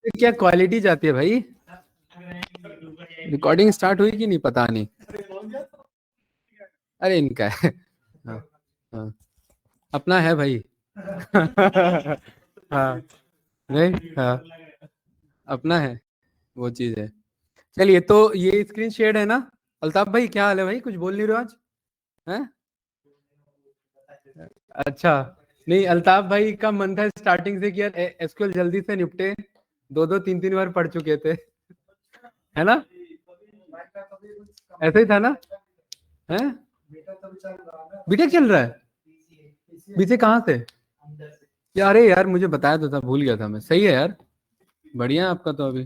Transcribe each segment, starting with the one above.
क्या क्वालिटी जाती है भाई? रिकॉर्डिंग स्टार्ट हुई कि नहीं पता नहीं। अरे इनका है। हाँ, हाँ, अपना है भाई। हाँ, नहीं, हाँ, अपना है, वो चीज है। चलिए, तो ये स्क्रीन शेयर है ना? अल्ताफ भाई क्या हाल है भाई, कुछ बोल नहीं रहे हो आज? हैं? अच्छा। नहीं, अल्ताफ भाई का मन था स्टार्टिंग से कि यार एसक्यूएल जल्दी से निपटे। दो दो तीन तीन बार पढ़ चुके थे, है ना? ऐसा ही था ना? है? बीटेक चल रहा है? बीटेक कहाँ से? यार, अरे यार मुझे बताया तो था, भूल गया था मैं। सही है यार, बढ़िया है आपका तो अभी।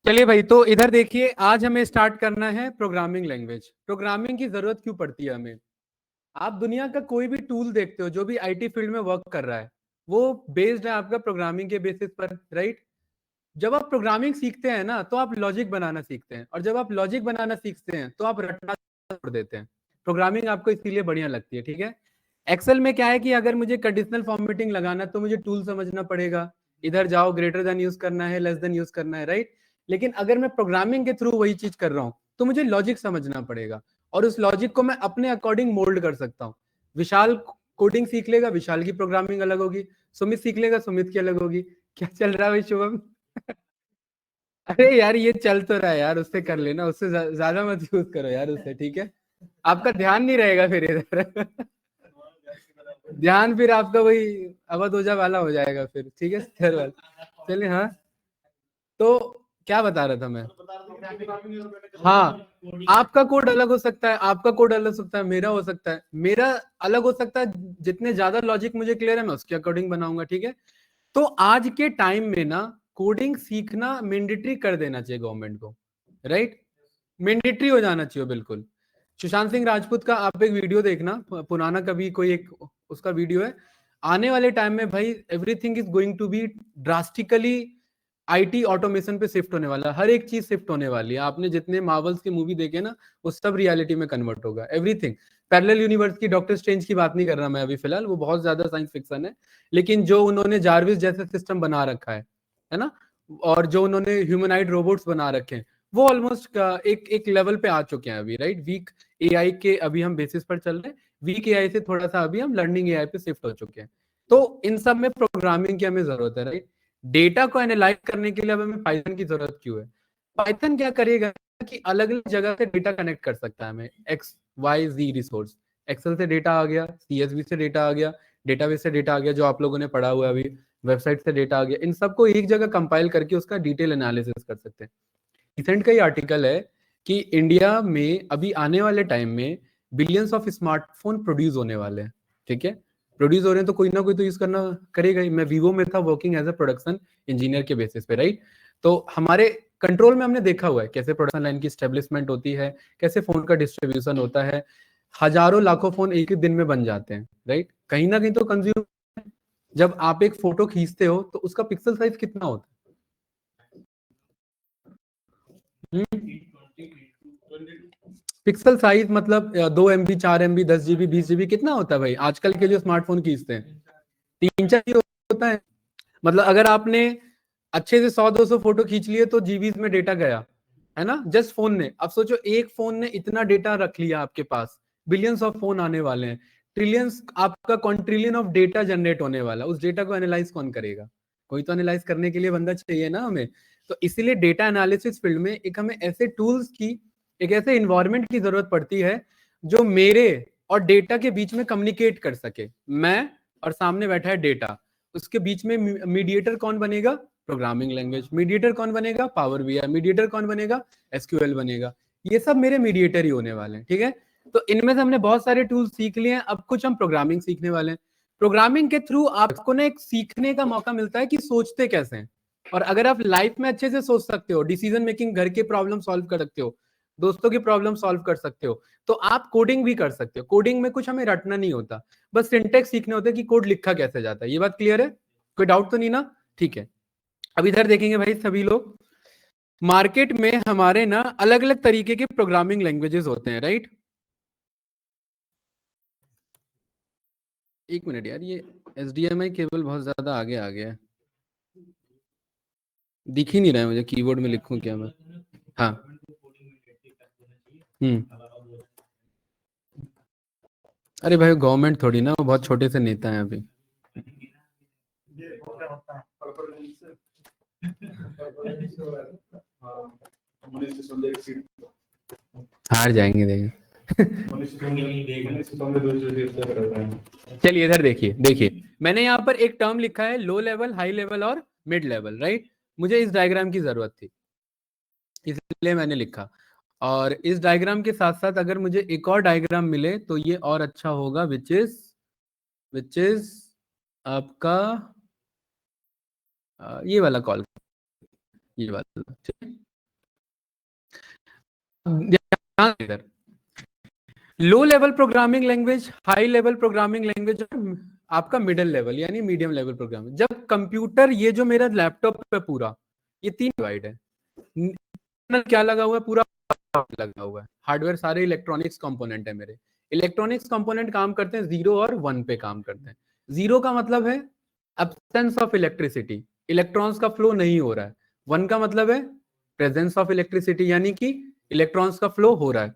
चलिए भाई, तो इधर देखिए, आज हमें स्टार्ट करना है प्रोग्रामिंग लैंग्वेज। प्रोग्रामिंग की जरूरत क्यों पड़ती है हमें? आप दुनिया का कोई भी टूल देखते हो जो भी आईटी फील्ड में वर्क कर रहा है, वो बेस्ड है आपका प्रोग्रामिंग के बेसिस पर, राइट? जब आप प्रोग्रामिंग सीखते हैं ना, तो आप लॉजिक बनाना सीखते हैं, और जब आप लॉजिक बनाना सीखते हैं तो आप रटना छोड़ देते हैं। प्रोग्रामिंग आपको इसीलिए बढ़िया लगती है, ठीक है? एक्सेल में क्या है कि अगर मुझे कंडीशनल फॉर्मेटिंग लगाना है तो मुझे टूल समझना पड़ेगा। इधर जाओ, ग्रेटर देन यूज करना है, लेस देन यूज करना है, राइट? लेकिन अगर मैं प्रोग्रामिंग के थ्रू वही चीज कर रहा हूं तो मुझे लॉजिक समझना पड़ेगा, और उस लॉजिक को मैं अपने अकॉर्डिंग मोल्ड कर सकता हूँ। विशाल कोडिंग सीख लेगा, विशाल की प्रोग्रामिंग अलग होगी। सुमित सीख लेगा, सुमित की अलग होगी। क्या चल रहा है भाई शुभम? अरे यार, ये चल तो रहा है यार, उससे कर लेना, उससे ज्यादा मत यूज करो यार उससे, ठीक है? आपका ध्यान नहीं रहेगा फिर इधर। ध्यान फिर आपका वही अवधोजा वाला हो जाएगा फिर, ठीक है, सर वाला। चलिए, हाँ। तो क्या बता रहा था मैं? हाँ, आपका कोड अलग हो सकता है, आपका कोड अलग हो सकता है, मेरा हो सकता है, मेरा अलग हो सकता है। जितने ज्यादा लॉजिक मुझे क्लियर है, मैं उसके अकॉर्डिंग बनाऊंगा, ठीक है? तो आज के टाइम में ना, कोडिंग सीखना मैंडेटरी कर देना चाहिए गवर्नमेंट को, राइट? मैंडेटरी हो जाना चाहिए, बिल्कुल। सुशांत सिंह राजपूत का आप एक वीडियो देखना, पुराना कभी कोई एक उसका वीडियो है। आने वाले टाइम में भाई everything is going to be drastically IT automation पे शिफ्ट होने वाला है। हर एक चीज शिफ्ट होने वाली है। आपने जितने मार्वल्स की मूवी देखे ना, वो सब रियलिटी में कन्वर्ट होगा, एवरीथिंग। पैरेलल यूनिवर्स की, डॉक्टर स्ट्रेंज की बात नहीं कर रहा मैं अभी फिलहाल, वो बहुत ज्यादा साइंस फिक्शन है। लेकिन जो उन्होंने जारविस जैसा सिस्टम बना रखा है ना? और जो उन्होंने ह्यूमनाइड रोबोट्स बना रखे हैं, वो ऑलमोस्ट एक एक लेवल पे आ चुके हैं अभी, राइट? वीक एआई के अभी हम बेसिस पर चल रहे हैं। वीक एआई से थोड़ा सा अभी हम लर्निंग एआई पे शिफ्ट हो चुके हैं। तो इन सब में प्रोग्रामिंग की हमें जरूरत है, राइट? डेटा को एनालाइज करने के लिए अब हमें पाइथन की जरूरत क्यों है? पाइथन क्या करेगा कि अलग अलग जगह से डेटा कनेक्ट कर सकता है हमें, एक्स वाई जी रिसोर्स। एक्सेल से डेटा आ गया, सीएसवी से डेटा आ गया, डेटाबेस से डेटा आ गया, जो आप लोगों ने पढ़ा हुआ है अभी, वेबसाइट से डेटा आ गया। इन सबको एक जगह कंपाइल करके उसका डिटेल एनालिसिस कर सकते हैं। रिसेंट का ही आर्टिकल है कि इंडिया में अभी आने वाले टाइम में बिलियंस ऑफ स्मार्टफोन प्रोड्यूस होने वाले हैं, ठीक है? प्रोड्यूस हो रहे हैं तो कोई ना कोई तो यूज करना करेगा ही। मैं वीवो में था working as a production engineer के बेसिस पे, राइट? तो हमारे कंट्रोल में हमने देखा हुआ है कैसे प्रोडक्शन लाइन की स्टेब्लिशमेंट होती है, कैसे फोन का डिस्ट्रीब्यूशन होता है। हजारों लाखों फोन एक ही दिन में बन जाते हैं, राइट? कहीं ना कहीं तो कंज्यूम। जब आप एक फोटो खींचते हो तो उसका पिक्सल साइज कितना होता है? पिक्सल साइज मतलब 2 MB, 4 MB, 10 GB, 20 GB कितना होता है भाई आजकल के जो स्मार्टफोन खींचते हैं? 3-4 होता है। मतलब अगर आपने अच्छे से 100-200 फोटो खींच लिए तो जीबीज में डेटा गया, है ना? जस्ट फोन ने। अब सोचो, एक फोन ने इतना डेटा रख लिया आपके पास। बिलियंस ऑफ फोन आने वाले हैं, ट्रिलियंस, आपका क्वांट्रिलियन ऑफ डेटा जनरेट होने वाला। उस डेटा को एनालाइज कौन करेगा? कोई तो एनालाइज करने के लिए बंदा चाहिए ना हमें। तो इसीलिए डेटा एनालिसिस फील्ड में एक हमें ऐसे टूल्स की, एक ऐसे इन्वायरमेंट की जरूरत पड़ती है जो मेरे और डेटा के बीच में कम्युनिकेट कर सके। मैं और सामने बैठा है डेटा, उसके बीच में मीडिएटर कौन बनेगा? Programming language. मीडिएटर कौन बनेगा? Power BI. मीडिएटर कौन बनेगा? एसक्यूएल बनेगा। ये सब मेरे मीडिएटर ही होने वाले हैं, ठीक है? तो इनमें से हमने बहुत सारे टूल्स सीख लिए हैं, अब कुछ हम प्रोग्रामिंग सीखने वाले हैं। प्रोग्रामिंग के थ्रू आपको ना एक सीखने का मौका मिलता है कि सोचते कैसे हैं। और अगर आप लाइफ में अच्छे से सोच सकते हो, डिसीजन मेकिंग, घर के प्रॉब्लम सॉल्व कर सकते हो, दोस्तों की प्रॉब्लम सॉल्व कर सकते हो, तो आप कोडिंग भी कर सकते हो। कोडिंग में कुछ हमें रटना नहीं होता, बस सिंटेक्स सीखने होते हैं कि कोड लिखा कैसे जाता है। ये बात क्लियर है? कोई डाउट तो नहीं ना? ठीक है। अब इधर देखेंगे भाई सभी लोग, मार्केट में हमारे ना अलग अलग तरीके के प्रोग्रामिंग लैंग्वेजेस होते हैं, राइट? एक मिनट यार, ये H D M I cable बहुत ज्यादा आगे आ गया है। दिख ही नहीं रहा है मुझे, कीबोर्ड में लिखूं क्या मैं? हाँ। अरे भाई गवर्नमेंट थोड़ी ना, वो बहुत छोटे से नेता हैं अभी। हार जाएंगे देखें। चलिए इधर देखिए, देखिए मैंने यहाँ पर एक टर्म लिखा है लो लेवल, हाई लेवल और मिड लेवल, राइट। मुझे इस डायग्राम की जरूरत थी इसलिए मैंने लिखा। और इस डायग्राम के साथ साथ अगर मुझे एक और डायग्राम मिले तो ये और अच्छा होगा, विच इज आपका ये वाला कॉल, ये वाला, ठीक है। इधर low level programming language, high level programming language, आपका मिडिल लेवल यानी मीडियम लेवल प्रोग्रामिंग। जब कंप्यूटर, ये जो मेरा लैपटॉप है पूरा, ये 3 डिवाइड है। क्या लगा हुआ है? पूरा लगा हुआ है हार्डवेयर, सारे इलेक्ट्रॉनिक्स कंपोनेंट है मेरे। इलेक्ट्रॉनिक्स कंपोनेंट काम करते हैं 0 और 1 पे काम करते हैं। 0 का मतलब है एब्सेंस ऑफ इलेक्ट्रिसिटी, इलेक्ट्रॉन्स का फ्लो नहीं हो रहा है। 1 का मतलब है प्रेजेंस ऑफ इलेक्ट्रिसिटी, यानी कि इलेक्ट्रॉन्स का फ्लो हो रहा है।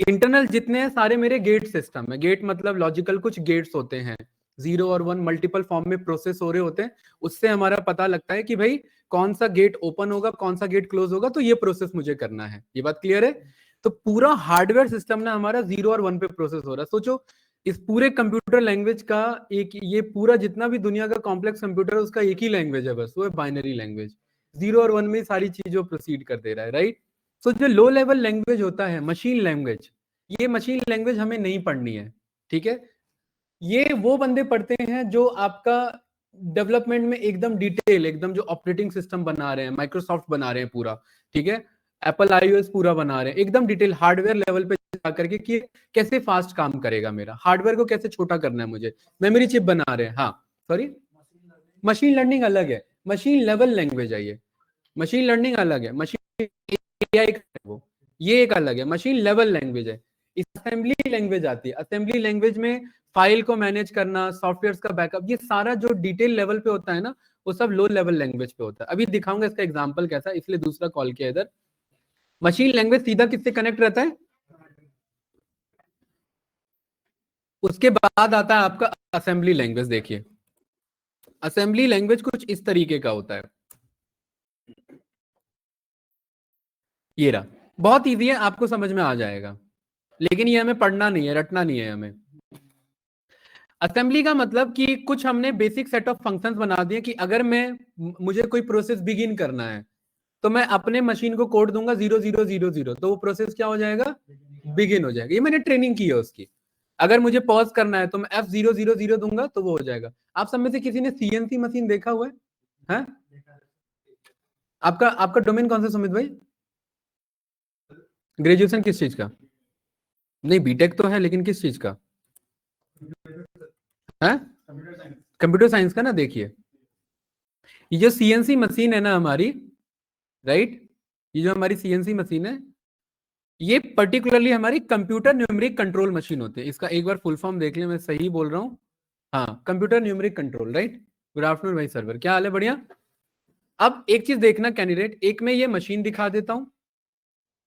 इंटरनल जितने हैं सारे मेरे गेट सिस्टम है। गेट मतलब लॉजिकल कुछ गेट्स होते हैं, 0 और 1 मल्टीपल फॉर्म में प्रोसेस हो रहे होते हैं। उससे हमारा पता लगता है कि भाई कौन सा गेट ओपन होगा, कौन सा गेट क्लोज होगा, तो ये प्रोसेस मुझे करना है। ये बात क्लियर है? तो पूरा हार्डवेयर सिस्टम ना हमारा 0 और 1 पे प्रोसेस हो रहा है। सोचो इस पूरे कंप्यूटर लैंग्वेज का एक, ये पूरा जितना भी दुनिया का कॉम्प्लेक्स कंप्यूटर है उसका एक ही लैंग्वेज है बस, वो है बाइनरी लैंग्वेज। 0 और 1 में सारी चीजों प्रोसीड कर दे रहा है, राइट। तो जो लो लेवल लैंग्वेज होता है मशीन लैंग्वेज, ये मशीन लैंग्वेज हमें नहीं पढ़नी है, ठीक है। ये वो बंदे पढ़ते हैं जो आपका डेवलपमेंट में एकदम डिटेल, एकदम जो ऑपरेटिंग सिस्टम बना रहे हैं, माइक्रोसॉफ्ट बना रहे हैं पूरा, ठीक है, एप्पल आईओएस पूरा बना रहे हैं, एकदम डिटेल हार्डवेयर लेवल पे जाकर के कि कैसे फास्ट काम करेगा मेरा हार्डवेयर को, कैसे छोटा करना है मुझे, मेमोरी चिप बना रहे हैं। हाँ सॉरी, मशीन लर्निंग अलग है, मशीन लेवल लैंग्वेज है ये। मशीन लर्निंग अलग है, मशीन एआई का वो, ये एक अलग है, मशीन लेवल लैंग्वेज है। असेंबली लैंग्वेज आती है, असेंबली लैंग्वेज में फाइल को मैनेज करना, सॉफ्टवेयर का बैकअप, ये सारा जो डिटेल लेवल पे होता है ना, वो सब लो लेवल लैंग्वेज पे होता है। अभी दिखाऊंगा इसका एग्जांपल कैसा, इसलिए दूसरा कॉल किया इधर। मशीन लैंग्वेज सीधा किससे कनेक्ट रहता है? उसके बाद आता है आपका असेंबली लैंग्वेज। देखिए असेंबली लैंग्वेज कुछ इस तरीके का होता है, ये रहा, बहुत इजी है, आपको समझ में आ जाएगा, लेकिन ये हमें पढ़ना नहीं है, रटना नहीं है हमें। असेंबली का मतलब कि कुछ हमने बेसिक सेट ऑफ फंक्शंस बना दिए कि अगर मुझे कोई प्रोसेस बिगिन करना है तो मैं अपने मशीन को कोड दूंगा 0000, तो वो प्रोसेस क्या हो जाएगा? बिगिन हो जाएगा। ये मैंने ट्रेनिंग की है उसकी। अगर मुझे पॉज करना है तो मैं F000 दूंगा तो वो हो जाएगा। आप सब में से किसी ने सीएनसी मशीन देखा हुआ है? आपका आपका डोमेन कौन सा सुमित भाई? ग्रेजुएशन किस चीज का? नहीं बीटेक तो है, लेकिन किस चीज का है? कंप्यूटर साइंस का ना। देखिए ये जो सीएनसी मशीन है ना हमारी, राइट, ये जो हमारी सीएनसी मशीन है, ये पर्टिकुलरली हमारी कंप्यूटर न्यूमेरिक कंट्रोल मशीन होती है। इसका एक बार फुल फॉर्म देख ले, मैं सही बोल रहा हूँ? हाँ, computer numeric control, right. Good afternoon भाई सर्वर, क्या हाल है? बढ़िया। अब एक चीज देखना कैंडिडेट, एक में ये मशीन दिखा देता हूं,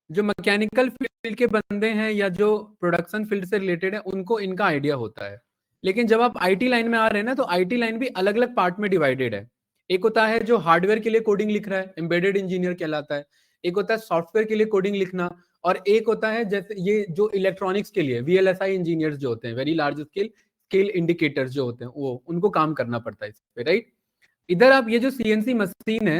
जो मैकेनिकल फील्ड के बंदे हैं या जो प्रोडक्शन फील्ड से रिलेटेड है उनको इनका आइडिया होता है। लेकिन जब आप आईटी लाइन में आ रहे हैं ना, तो आईटी लाइन भी अलग अलग पार्ट में डिवाइडेड है। एक होता है जो हार्डवेयर के लिए कोडिंग लिख रहा है, एम्बेडेड इंजीनियर कहलाता है। एक होता है सॉफ्टवेयर के लिए कोडिंग लिखना, और एक होता है जैसे ये जो इलेक्ट्रॉनिक्स के लिए वीएलएसआई इंजीनियर्स जो होते हैं, very large scale scale indicators जो होते हैं, वो उनको काम करना पड़ता है इस पे, राइट। इधर आप ये जो सीएनसी मशीन है,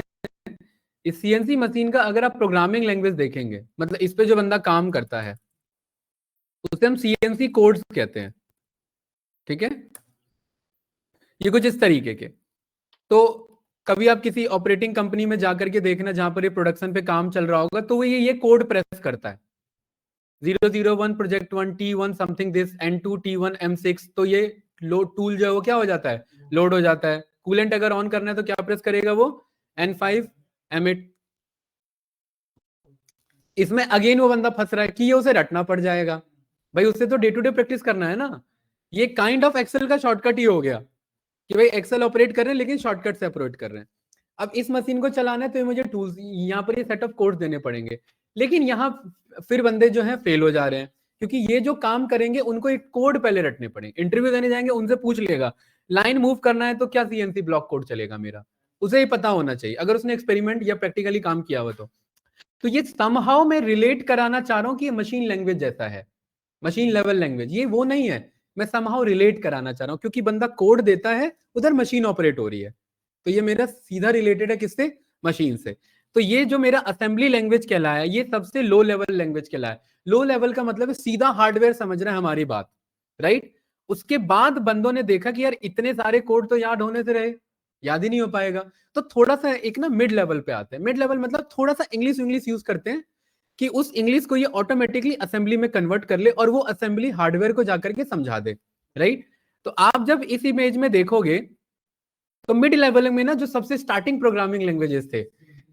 इस सीएनसी मशीन का अगर आप प्रोग्रामिंग लैंग्वेज देखेंगे, मतलब इस पे जो बंदा काम करता है उसे हम सीएनसी कोड्स कहते हैं, ठीक है। ये कुछ इस तरीके के। तो कभी आप किसी ऑपरेटिंग कंपनी में जाकर के देखना जहां पर ये प्रोडक्शन पे काम चल रहा होगा, तो वो ये कोड प्रेस करता है 001 project 1 T1 something this N2 T1 M6, तो ये लोड टूल जो है वो क्या हो जाता है? लोड हो जाता है। कूलेंट अगर ऑन करना है तो क्या प्रेस करेगा वो? N5 M8। इसमें अगेन वो बंदा फंस रहा है कि ये उसे रटना पड़ जाएगा। भाई उससे तो डे टू डे प्रैक्टिस करना है ना। ये काइंड ऑफ एक्सेल का शॉर्टकट ही हो गया कि भाई एक्सेल ऑपरेट कर रहे हैं लेकिन शॉर्टकट से ऑपरेट कर रहे हैं। अब इस मशीन को चलाना है तो मुझे टूल्स, यहाँ पर ये सेट ऑफ कोड्स देने पड़ेंगे। लेकिन यहाँ फिर बंदे जो हैं फेल हो जा रहे हैं, क्योंकि ये जो काम करेंगे उनको एक कोड पहले रटने पड़ेंगे। इंटरव्यू देने जाएंगे, उनसे पूछ लेगा लाइन मूव करना है तो क्या सीएनसी ब्लॉक कोड चलेगा मेरा, उसे ही पता होना चाहिए अगर उसने एक्सपेरिमेंट या प्रैक्टिकली काम किया हुआ तो ये समहाउ मैं रिलेट कराना चाह रहा हूं कि ये मशीन लैंग्वेज जैसा है, मशीन लेवल लैंग्वेज, ये वो नहीं है। मैं समहाउ रिलेट कराना चाह रहा हूं, क्योंकि बंदा कोड देता है, उधर मशीन ऑपरेट हो रही है, तो ये मेरा सीधा रिलेटेड है किससे, मशीन से। तो ये जो मेरा असेंबली लैंग्वेज कहलाया, ये सबसे लो लेवल लैंग्वेज कहलाया। लो लेवल का मतलब है सीधा हार्डवेयर समझ रहा है हमारी बात, राइट। उसके बाद बंदों ने देखा कि यार इतने सारे कोड तो याद होने से रहे, याद ही नहीं हो पाएगा, तो थोड़ा सा एक ना मिड लेवल पे आते हैं। मिड लेवल मतलब थोड़ा सा इंग्लिश इंग्लिश यूज करते हैं कि उस इंग्लिश को ये ऑटोमेटिकली असेंबली में कन्वर्ट कर ले और वो असेंबली हार्डवेयर को जाकर के समझा दे, राइट। तो आप जब इस इमेज में देखोगे तो मिड लेवल में ना जो सबसे स्टार्टिंग प्रोग्रामिंग लैंग्वेजेस थे,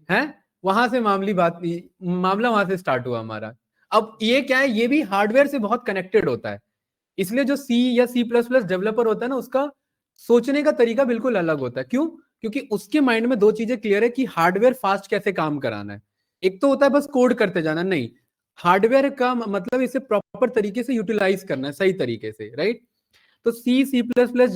हैं, वहां से मामला वहां से स्टार्ट हुआ हमारा। अब ये क्या है, ये भी हार्डवेयर से बहुत कनेक्टेड होता है, इसलिए जो सी या सी प्लस प्लस डेवलपर होता है ना, उसका सोचने का तरीका बिल्कुल अलग होता है। क्यों? क्योंकि उसके माइंड में दो चीजें क्लियर है कि हार्डवेयर फास्ट कैसे काम कराना है। एक तो होता है बस कोड करते जाना, नहीं, हार्डवेयर का मतलब इसे प्रॉपर तरीके से यूटिलाइज करना है, सही तरीके से, राइट। तो C C plus plus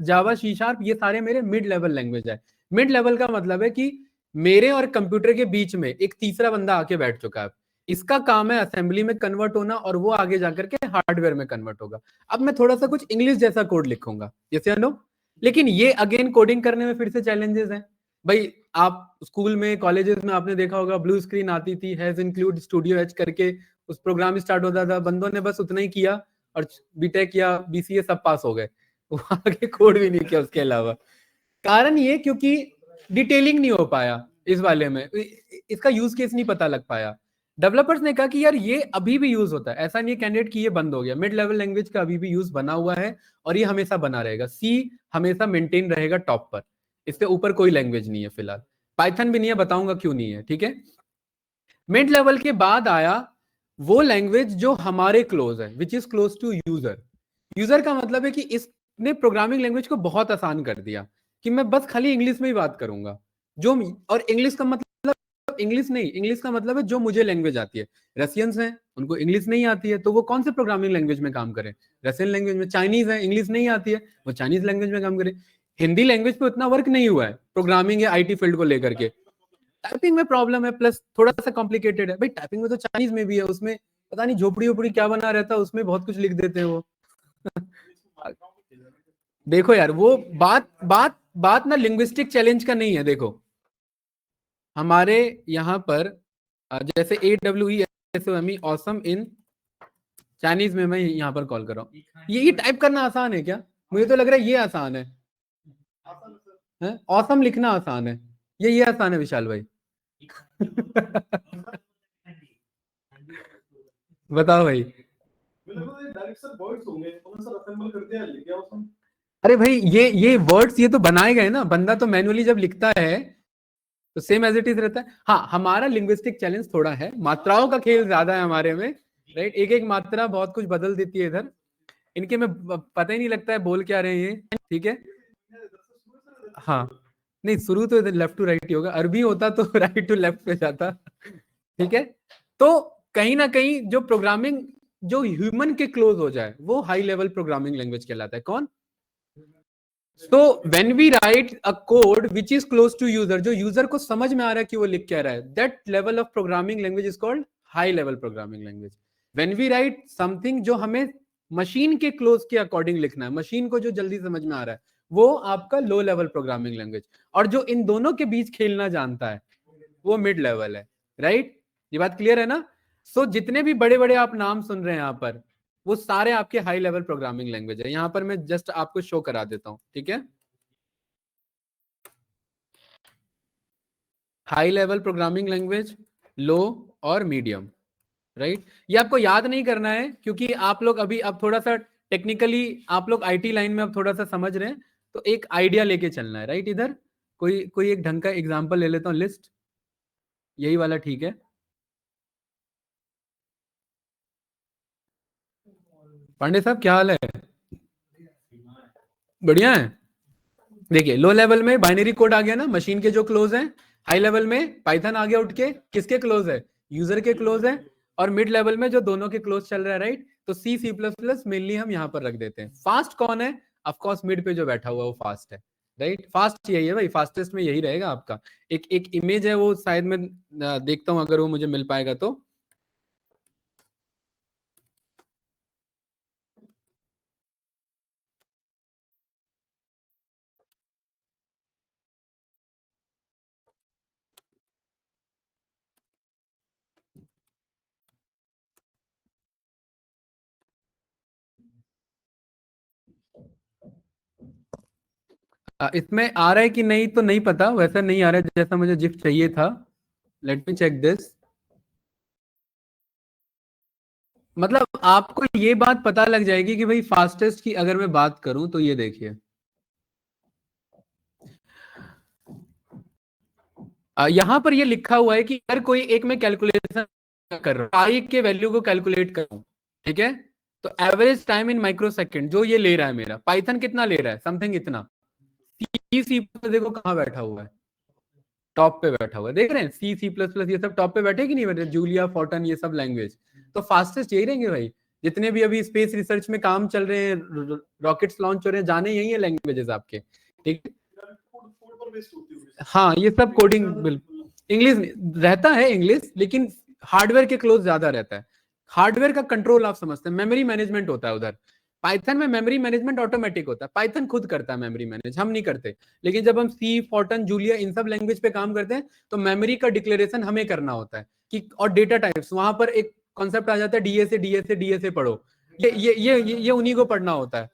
Java C sharp, ये सारे मेरे मिड लेवल लैंग्वेज है। मिड लेवल का मतलब है कि मेरे और कंप्यूटर के बीच में एक तीसरा बंदा आके बैठ चुका है, इसका काम है असेंबली में कन्वर्ट होना और वो आगे जाकर के हार्डवेयर में कन्वर्ट होगा। अब मैं थोड़ा सा कुछ इंग्लिश जैसा कोड लिखूंगा, जैसे नो, लेकिन ये अगेन कोडिंग करने में फिर से चैलेंजेस हैं भाई। आप स्कूल में कॉलेजेस में आपने देखा होगा ब्लू स्क्रीन आती थी, हैज इंक्लूड स्टूडियो एच करके, उस प्रोग्राम स्टार्ट होता था, बंदों ने बस उतना ही किया और बीटेक या बीसीए सब पास हो गए, वो आगे कोड भी नहीं किया उसके अलावा। कारण ये क्योंकि डिटेलिंग नहीं हो पाया इस वाले में, इसका यूज केस नहीं पता लग पाया। डेवलपर्स ने कहा कि यार ये अभी भी यूज होता है, ऐसा नहीं है कैंडिडेट की ये बंद हो गया, मिड लेवल लैंग्वेज का अभी भी यूज बना हुआ है और ये हमेशा बना रहेगा। सी हमेशा मेंटेन रहेगा टॉप पर, इससे ऊपर कोई लैंग्वेज नहीं है फिलहाल। पाइथन भी नहीं है, बताऊंगा क्यों नहीं है, ठीक है। मिड लेवल के बाद आया वो लैंग्वेज जो हमारे क्लोज है, which is close to user. User का मतलब है कि इसने प्रोग्रामिंग लैंग्वेज को बहुत आसान कर दिया कि मैं बस खाली इंग्लिश में ही बात करूंगा, जो, और इंग्लिश का मतलब इंग्लिश नहीं, इंग्लिश का मतलब है जो मुझे लैंग्वेज आती है। रशियंस हैं, उनको इंग्लिश नहीं आती है, तो वो कौन से प्रोग्रामिंग लैंग्वेज में काम करें, रशियन लैंग्वेज में। चाइनीज है, इंग्लिश नहीं आती है, वो चाइनीज लैंग्वेज में काम करें। हिंदी लैंग्वेज पे उतना वर्क नहीं हुआ है प्रोग्रामिंग या आईटी फील्ड को लेकर के। टाइपिंग में प्रॉब्लम है, प्लस थोड़ा सा कॉम्प्लिकेटेड है भाई। टाइपिंग में तो चाइनीज में भी है, उसमें पता नहीं झोपड़ी ओपड़ी क्या बना रहता है, उसमें बहुत कुछ लिख देते हैं वो। देखो यार, वो बात बात बात ना लिंग्विस्टिक चैलेंज का नहीं है। देखो हमारे यहाँ पर जैसे AWESOME ऑसम इन चाइनीज में, मैं यहाँ पर कॉल कर रहा हूँ, ये टाइप करना आसान है क्या? मुझे तो लग रहा है ये आसान है, ऑसम लिखना आसान है, ये आसान है विशाल भाई। बताओ भाई। अरे भाई ये वर्ड्स ये तो बनाए गए ना, बंदा तो मैनुअली जब लिखता है तो सेम एज इट इज रहता है। हाँ, हमारा लिंग्विस्टिक चैलेंज थोड़ा है, मात्राओं का खेल ज्यादा है हमारे में, राइट। एक एक मात्रा बहुत कुछ बदल देती है इधर, इनके में पता ही नहीं लगता है बोल क्या रहे हैं ये, ठीक है। हाँ, नहीं शुरू तो इधर लेफ्ट टू राइट ही होगा, अरबी होता तो राइट टू लेफ्ट पे जाता, ठीक है। तो कहीं ना कहीं जो प्रोग्रामिंग जो ह्यूमन के क्लोज हो जाए वो हाई लेवल प्रोग्रामिंग लैंग्वेज कहलाता है। कौन? तो when we write a code which is close to user, जो यूजर को समझ में आ रहा है कि वो लिख क्या रहा है, that level of programming language is called high level programming language. When we write something जो हमें मशीन के क्लोज के अकॉर्डिंग लिखना है, मशीन को जो जल्दी समझ में आ रहा है, वो आपका लो लेवल प्रोग्रामिंग लैंग्वेज। और जो इन दोनों के बीच खेलना जानता है वो मिड लेवल है, राइट। ये बात क्लियर है ना? सो जितने भी बड़े बड़े आप नाम सुन रहे हैं यहाँ पर, वो सारे आपके हाई लेवल प्रोग्रामिंग लैंग्वेज है। यहाँ पर मैं जस्ट आपको शो करा देता हूँ, ठीक है। हाई लेवल प्रोग्रामिंग लैंग्वेज, लो और मीडियम, राइट। ये आपको याद नहीं करना है क्योंकि आप लोग अभी अब थोड़ा सा टेक्निकली आप लोग आईटी लाइन में अब थोड़ा सा समझ रहे हैं, तो एक आइडिया लेके चलना है, राइट। इधर कोई कोई एक ढंग का एग्जांपल ले लेता हूँ, लिस्ट यही वाला, ठीक है। पांडे साहब क्या हाल है? बढ़िया है। देखिए लो लेवल में बाइनरी कोड आ गया ना, मशीन के जो क्लोज हैं। हाई लेवल में पाइथन आ गया उठ के, किसके क्लोज है, यूजर के क्लोज है। और मिड लेवल में जो दोनों के क्लोज चल रहा है, राइट। तो C C plus plus mainly हम यहाँ पर रख देते हैं। फास्ट कौन है, ऑफकोर्स मिड पे जो बैठा हुआ है वो फास्ट है, राइट। फास्ट यही है भाई, फास्टेस्ट में यही रहेगा आपका। एक एक इमेज है वो शायद मैं देखता हूँ अगर वो मुझे मिल पाएगा तो। इसमें आ रहा है कि नहीं तो नहीं पता, वैसा नहीं आ रहा है जैसा मुझे जिफ चाहिए था। Let me check this. मतलब आपको ये बात पता लग जाएगी कि भाई फास्टेस्ट की अगर मैं बात करूं तो ये देखिए, यहां पर ये लिखा हुआ है कि अगर कोई एक में कैलकुलेशन कर रहा हूं, आई के वैल्यू को कैलकुलेट कर रहा हूं, ठीक है। तो average time in micro second जो ये ले रहा है मेरा पाइथन कितना ले रहा है, समथिंग इतना। सी सी देखो कहाँ बैठा हुआ है, टॉप पे बैठा हुआ है, देख रहे हैं। सी सी प्लस प्लस ये सब टॉप पे बैठे कि नहीं बैठे, जूलिया फोर्टन ये सब लैंग्वेज। तो फास्टेस्ट यही रहेंगे भाई, जितने भी अभी स्पेस रिसर्च में काम चल रहे हैं, रॉकेट्स लॉन्च हो रहे हैं, जाने यही है लैंग्वेजेस आपके, ठीक है। हाँ ये सब कोडिंग बिल्कुल इंग्लिश रहता है, इंग्लिश लेकिन हार्डवेयर के क्लोज ज्यादा रहता है। हार्डवेयर का कंट्रोल आप समझते हैं, मेमोरी मैनेजमेंट होता है उधर। पाइथन में मेमोरी मैनेजमेंट ऑटोमेटिक होता है, पाइथन खुद करता है मेमोरी मैनेज, हम नहीं करते। लेकिन जब हम सी फॉर्टन जूलिया इन सब लैंग्वेज पे काम करते हैं तो मेमोरी का डिक्लेरेशन हमें करना होता है कि, और डेटा टाइप्स वहां पर एक कॉन्सेप्ट आ जाता है, डीएसए डीएसए डीएसए पढ़ो, ये उन्हीं को पढ़ना होता है।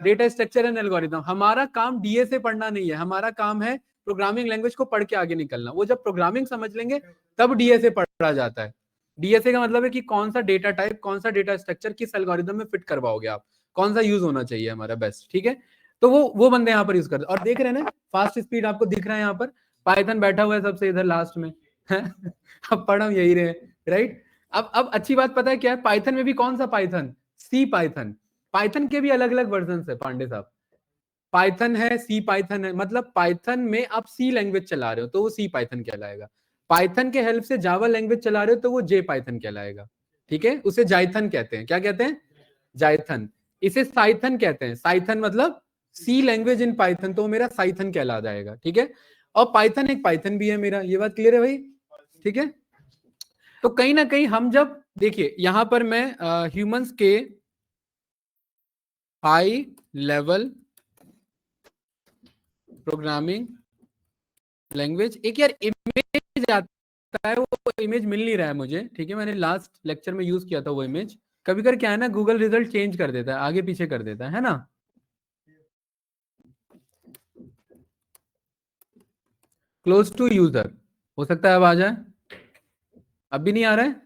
डेटा स्ट्रक्चर एंड एल्गोरिथम, हमारा काम डीएसए पढ़ना नहीं है, हमारा काम है प्रोग्रामिंग लैंग्वेज को पढ़ के आगे निकलना। वो जब प्रोग्रामिंग समझ लेंगे तब डीएसए पढ़ा जाता है। डीएसए का मतलब है कि कौन सा डेटा टाइप, कौन सा डेटा स्ट्रक्चर किस एल्गोरिथम में फिट करवाओगे आप, कौन सा यूज होना चाहिए हमारा बेस्ट, ठीक है। तो वो बंदे यहाँ पर यूज करते हैं। और देख रहे हैं ना फास्ट स्पीड आपको दिख रहा है यहाँ पर, पाइथन बैठा हुआ है सबसे इधर लास्ट में अब पढ़ हम यही रहे, राइट। अब अच्छी बात पता है क्या है, पाइथन में भी कौन सा पाइथन, सी पाइथन। पाइथन के भी अलग अलग वर्जन है पांडे साहब। पाइथन है, सी पाइथन है, मतलब पाइथन में आप सी लैंग्वेज चला रहे हो तो वो सी पाइथन कहलाएगा। पाइथन के हेल्प से जावा लैंग्वेज चला रहे हो तो वो जे पाइथन कहलाएगा, ठीक है। उसे जाइथन कहते हैं, क्या कहते हैं, जाइथन। इसे साइथन कहते हैं, साइथन मतलब सी लैंग्वेज इन पाइथन, तो मेरा साइथन कहला जाएगा, ठीक है। और पाइथन एक पाइथन भी है मेरा, ये बात क्लियर है भाई, ठीक है। तो कहीं ना कहीं हम जब देखिए यहां पर मैं ह्यूमंस के हाई लेवल प्रोग्रामिंग लैंग्वेज, एक यार इमेज आता है, वो इमेज मिल नहीं रहा है मुझे, ठीक है। मैंने लास्ट लेक्चर में यूज किया था वो इमेज। कभी कर क्या है ना, गूगल रिजल्ट चेंज कर देता है, आगे पीछे कर देता है ना। क्लोज टू यूजर, हो सकता है अब आ जाए, अब भी नहीं आ रहा है।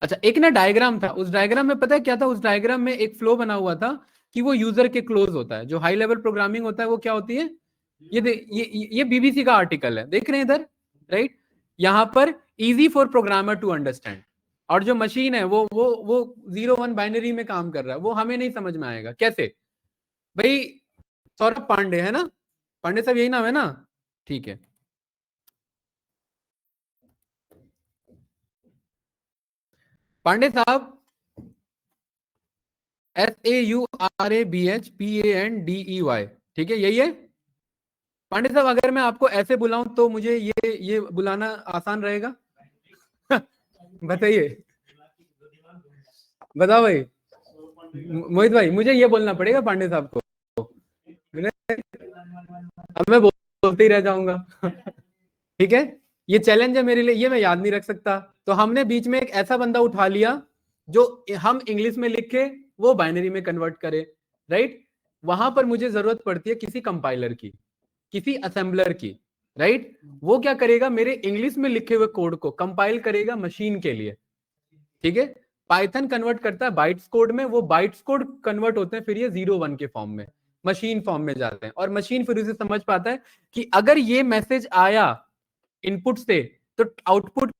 अच्छा एक ना डायग्राम था, उस डायग्राम में पता है क्या था, उस डायग्राम में एक फ्लो बना हुआ था कि वो यूजर के क्लोज होता है। जो हाई लेवल प्रोग्रामिंग होता है वो क्या होती है, ये बीबीसी का आर्टिकल है, देख रहे हैं इधर, राइट। यहां पर easy for programmer to understand. और जो मशीन है वो 0 1 बाइनरी में काम कर रहा है, वो हमें नहीं समझ में आएगा कैसे। भाई सौरभ पांडे है ना, पांडे साहब यही नाम है ना, ठीक है। पांडे साहब, SAURABHPANDEY, ठीक है यही है। पांडे साहब अगर मैं आपको ऐसे बुलाऊं तो मुझे ये बुलाना आसान रहेगा बताइए, बताओ भाई। मोहित भाई मुझे ये बोलना पड़ेगा पांडे साहब को, अब मैं बोलते ही रह जाऊंगा ठीक है। ये चैलेंज है मेरे लिए, ये मैं याद नहीं रख सकता। तो हमने बीच में एक ऐसा बंदा उठा लिया जो हम इंग्लिश में लिख के वो बाइनरी में कन्वर्ट करे, राइट। वहां पर मुझे जरूरत पड़ती है किसी कंपाइलर की, किसी असेंबलर की, राइट। वो क्या करेगा, मेरे इंग्लिश में लिखे हुए कोड को कंपाइल करेगा मशीन के लिए, ठीक है। पाइथन कन्वर्ट करता है बाइट्स कोड में, वो बाइट्स कोड कन्वर्ट होते हैं फिर ये 0 1 के फॉर्म में, मशीन फॉर्म में जाते हैं। और मशीन फिर उसे समझ पाता है कि अगर ये मैसेज आया इनपुट से तो आउटपुट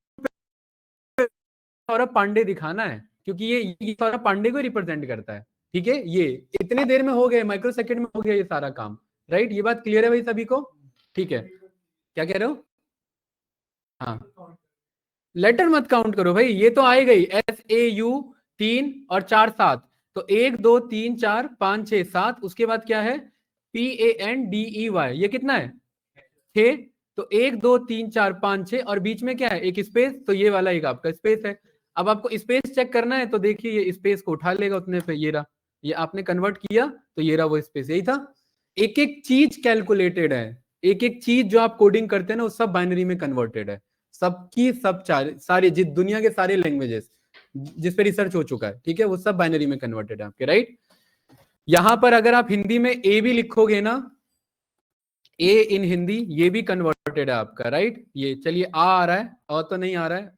सौरभ पांडे दिखाना है, क्योंकि ये सौरभ पांडे को रिप्रेजेंट करता है, ठीक है। ये इतने देर में हो गए, माइक्रो सेकंड में हो गया ये सारा काम, राइट, ये बात क्लियर है भाई सभी को? ठीक है, क्या कह रहे हो? हाँ, लेटर मत काउंट करो भाई, ये तो आए गई SAU 3 और 4 7, तो 1 2 3 4 5 6 7, उसके बाद क्या है PANDEY, ये कितना है 6, तो 1 2 3 4 5 6 और बीच में क्या है एक स्पेस, तो ये वाला एक आपका स्पेस है। अब आपको स्पेस चेक करना है तो देखिए ये स्पेस को उठा लेगा उतने पे, ये रहा, ये आपने कन्वर्ट किया तो ये रहा वो स्पेस, यही था। एक एक चीज कैलकुलेटेड है, एक एक चीज जो आप कोडिंग करते हैं ना वो सब बाइनरी में कन्वर्टेड है, सबकी सब सारे जिस दुनिया के सारे लैंग्वेजेस जिस पे रिसर्च हो चुका है, ठीक है, वो सब बाइनरी में कन्वर्टेड है आपके, राइट। यहां पर अगर आप हिंदी में ए भी लिखोगे ना, ए इन हिंदी, ये भी कन्वर्टेड है आपका, राइट। ये चलिए आ रहा है और तो नहीं आ रहा है,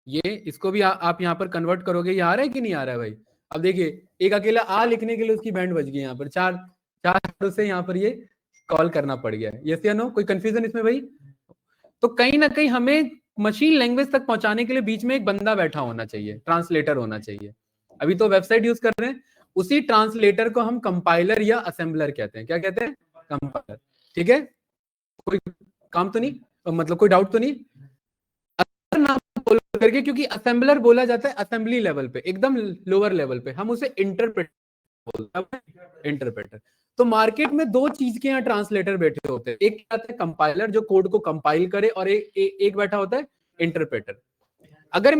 ये इसको भी आप यहाँ पर कन्वर्ट करोगे, ये आ रहा है कि नहीं आ रहा है भाई? अब देखिए एक अकेला आ लिखने के लिए उसकी बैंड बज गई यहाँ पर, चार चार से यहाँ पर ये कॉल करना पड़ गया है, यस या नो? कोई कंफ्यूजन इसमें भाई? तो कहीं ना कहीं हमें मशीन लैंग्वेज तक पहुंचाने के लिए बीच में एक बंदा बैठा होना चाहिए, ट्रांसलेटर होना चाहिए। अभी तो वेबसाइट यूज कर रहे हैं, उसी ट्रांसलेटर को हम कंपाइलर या असेंबलर कहते हैं। क्या कहते हैं? कंपाइलर, ठीक है। कोई काम तो नहीं, मतलब कोई डाउट तो नहीं? नाम बोल करके, क्योंकि असेंबलर बोला जाता है असेंबली लेवल पे, एकदम लोअर लेवल पे, हम उसे इंटरप्रेटर बोलते हैं, इंटरप्रेटर। तो मार्केट में दो चीज के यहाँ ट्रांसलेटर बैठे होते हैं, एक आता है कंपाइलर जो कोड को कंपाइल करे, और एक बैठा होता है इंटरप्रेटर। अगर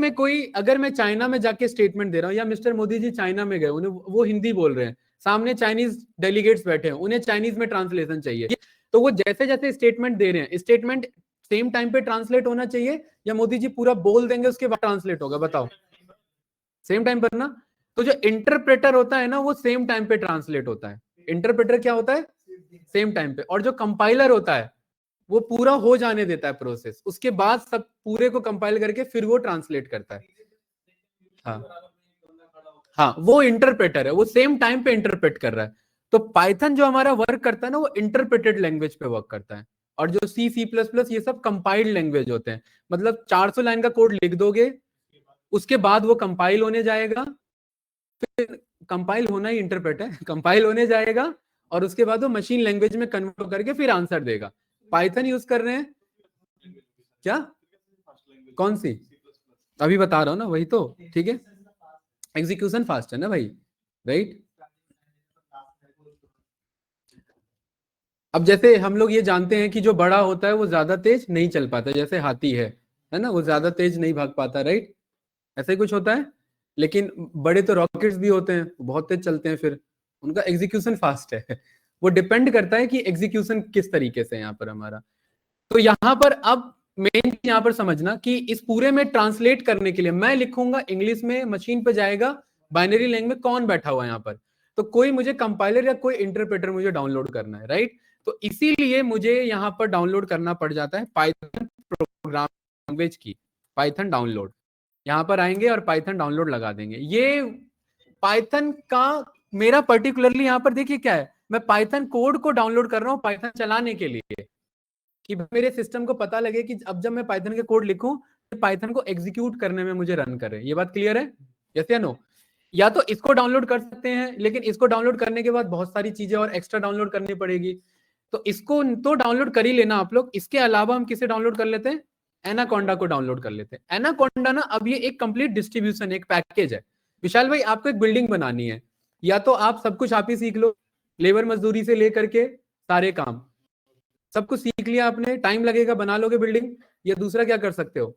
मैं चाइना में जाके स्टेटमेंट दे रहा हूँ, या मिस्टर मोदी जी चाइना में गए, उन्हें वो हिंदी बोल रहे हैं, सामने चाइनीज डेलीगेट्स बैठे हैं, उन्हें चाइनीज में ट्रांसलेशन चाहिए, तो वो जैसे जैसे स्टेटमेंट दे रहे हैं, स्टेटमेंट सेम टाइम पे ट्रांसलेट होना चाहिए, या मोदी जी पूरा बोल देंगे उसके बाद ट्रांसलेट होगा? बताओ, सेम टाइम पर ना। तो जो इंटरप्रेटर होता है ना वो सेम टाइम पे ट्रांसलेट होता है। इंटरप्रेटर क्या होता है? सेम टाइम पे। और जो कंपाइलर होता है वो पूरा हो जाने देता है प्रोसेस, उसके बाद सब पूरे को कंपाइल करके फिर वो ट्रांसलेट करता है। हाँ हाँ, वो इंटरप्रेटर है, वो सेम टाइम पे इंटरप्रेट कर रहा है। तो पाइथन जो हमारा वर्क करता है ना, वो इंटरप्रेटेड लैंग्वेज पे वर्क करता है। और जो C++ ये सब कंपाइल्ड लैंग्वेज होते हैं, मतलब 400 लाइन का कोड लिख दोगे, उसके बाद वो कंपाइल होने जाएगा, फिर कंपाइल होना ही इंटरप्रेट है, कंपाइल होने जाएगा, और उसके बाद वो मशीन लैंग्वेज में कन्वर्ट करके फिर आंसर देगा। पाइथन यूज कर रहे हैं क्या? कौन सी? अभी बता रहा हूं ना, वही तो, ठीक है। एग्जीक्यूशन फास्ट है ना भाई, राइट। अब जैसे हम लोग ये जानते हैं कि जो बड़ा होता है वो ज्यादा तेज नहीं चल पाता, जैसे हाथी है ना, वो ज्यादा तेज नहीं भाग पाता, राइट, ऐसा ही कुछ होता है। लेकिन बड़े तो रॉकेट्स भी होते हैं, बहुत तेज चलते हैं, फिर उनका एग्जीक्यूशन फास्ट है। वो डिपेंड करता है कि एग्जीक्यूशन किस तरीके से यहाँ पर हमारा। तो यहाँ पर अब मेन यहाँ पर समझना कि इस पूरे में ट्रांसलेट करने के लिए मैं लिखूंगा इंग्लिश में, मशीन पे जाएगा बाइनरी लैंग्वेज में, कौन बैठा हुआ है यहाँ पर? तो कोई मुझे कंपाइलर या कोई इंटरप्रेटर मुझे डाउनलोड करना है, राइट। तो इसीलिए मुझे यहाँ पर डाउनलोड करना पड़ जाता है पाइथन प्रोग्राम लैंग्वेज की, पाइथन डाउनलोड। यहाँ पर आएंगे और पाइथन डाउनलोड लगा देंगे। ये पाइथन का मेरा पर्टिकुलरली यहाँ पर देखिए क्या है, मैं पाइथन कोड को डाउनलोड कर रहा हूँ पाइथन चलाने के लिए, कि मेरे सिस्टम को पता लगे कि अब जब मैं पाइथन के कोड लिखूं तो पाइथन को एग्जीक्यूट करने में मुझे रन करे। ये बात क्लियर है? यस या नो? या तो इसको डाउनलोड कर सकते हैं, लेकिन इसको डाउनलोड करने के बाद बहुत सारी चीजें और एक्स्ट्रा डाउनलोड करनी पड़ेगी, तो इसको तो डाउनलोड कर ही लेना आप लोग। इसके अलावा हम किसे डाउनलोड कर लेते हैं? एनाकोंडा को डाउनलोड कर लेते हैं। एनाकोंडा ना अब ये एक कंप्लीट डिस्ट्रीब्यूशन, एक पैकेज है। विशाल भाई आपको एक बिल्डिंग बनानी है, या तो आप सब कुछ आप ही सीख लो, लेबर मजदूरी से लेकर के सारे काम सब कुछ सीख लिया आपने, टाइम लगेगा, बना लोगे बिल्डिंग। या दूसरा क्या कर सकते हो,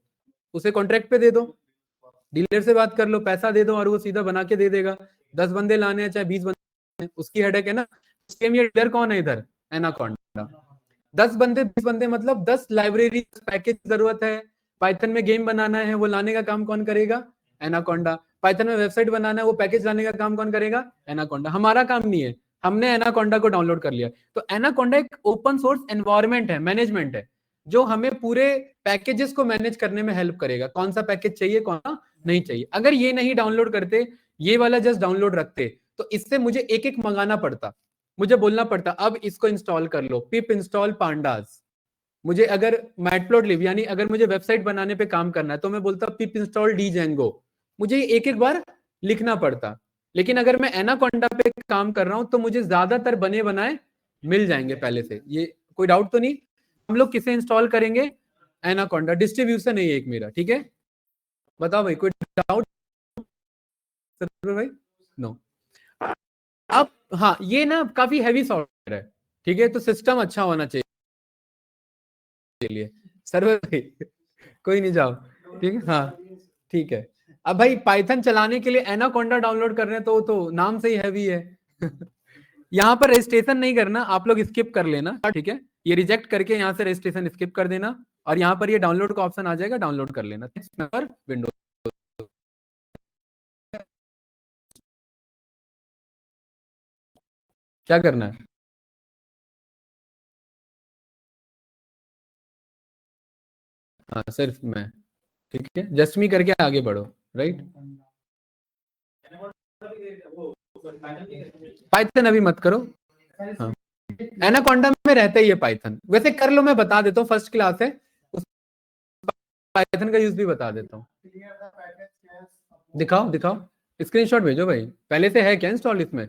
उसे कॉन्ट्रैक्ट पे दे दो, डीलर से बात कर लो, पैसा दे दो और वो सीधा बना के दे देगा। 10 बंदे लाने हैं चाहे 20 बंदे, उसकी हेडेक है ना। सेम ये डीलर कौन है इधर? एनाकोंडा। 10 बंदे 20 बंदे मतलब 10 लाइब्रेरी पैकेज जरूरत है, पाइथन में गेम बनाना है, वो लाने का काम कौन करेगा? एनाकोंडा। पाइथन में वेबसाइट बनाना है, वो पैकेज लाने का काम कौन करेगा? एनाकोंडा। हमारा काम नहीं है, हमने एनाकोंडा को डाउनलोड कर लिया। तो एनाकोंडा एक ओपन सोर्स एनवायरनमेंट है, मैनेजमेंट है, जो हमें पूरे पैकेजेस को मैनेज करने में हेल्प करेगा, कौन सा पैकेज चाहिए कौन सा नहीं चाहिए। अगर ये नहीं डाउनलोड करते, ये वाला जस्ट डाउनलोड रखते, तो इससे मुझे एक एक मंगाना पड़ता, मुझे बोलना पड़ता अब इसको इंस्टॉल कर लो, पिप इंस्टॉल पांडास। मुझे अगर मैटप्लॉटलिब यानी अगर मुझे वेबसाइट बनाने पे काम करना है तो मैं बोलता पिप इंस्टॉल डीजेंगो, मुझे एक एक बार लिखना पड़ता। लेकिन अगर मैं एनाकोंडा पे काम कर रहा हूं तो मुझे ज्यादातर बने बनाए मिल जाएंगे पहले से, ये कोई डाउट तो नहीं। हम लोग किसे इंस्टॉल करेंगे? एनाकोंडा डिस्ट्रीब्यूशन है ये एक मेरा, ठीक है। बताओ भाई, कोई डाउट भाई? नो। अब हाँ, ये ना काफी हैवी सॉफ्टवेयर है, ठीक है, तो सिस्टम अच्छा होना चाहिए सर्वर भाई। कोई नहीं, जाओ, ठीक है, हाँ ठीक है। अब भाई पाइथन चलाने के लिए एनाकोंडा डाउनलोड कर रहे हैं तो नाम से ही हैवी है। यहाँ पर रजिस्ट्रेशन नहीं करना, आप लोग स्किप कर लेना, ठीक है, ये रिजेक्ट करके यहाँ से रजिस्ट्रेशन स्किप कर देना, और यहाँ पर ये डाउनलोड का ऑप्शन आ जाएगा, डाउनलोड कर लेना विंडोज। क्या करना है? हाँ सिर्फ मैं, ठीक है, जस्ट मी करके आगे बढ़ो, राइट। पाइथन अभी मत करो, हाँ, एनाकोंडा में रहता ही है पाइथन, वैसे कर लो, मैं बता देता हूँ, फर्स्ट क्लास है, उस पाइथन का यूज भी बता देता हूँ। दिखाओ दिखाओ, स्क्रीनशॉट भेजो भाई, पहले से है क्या इंस्टॉल इसमें?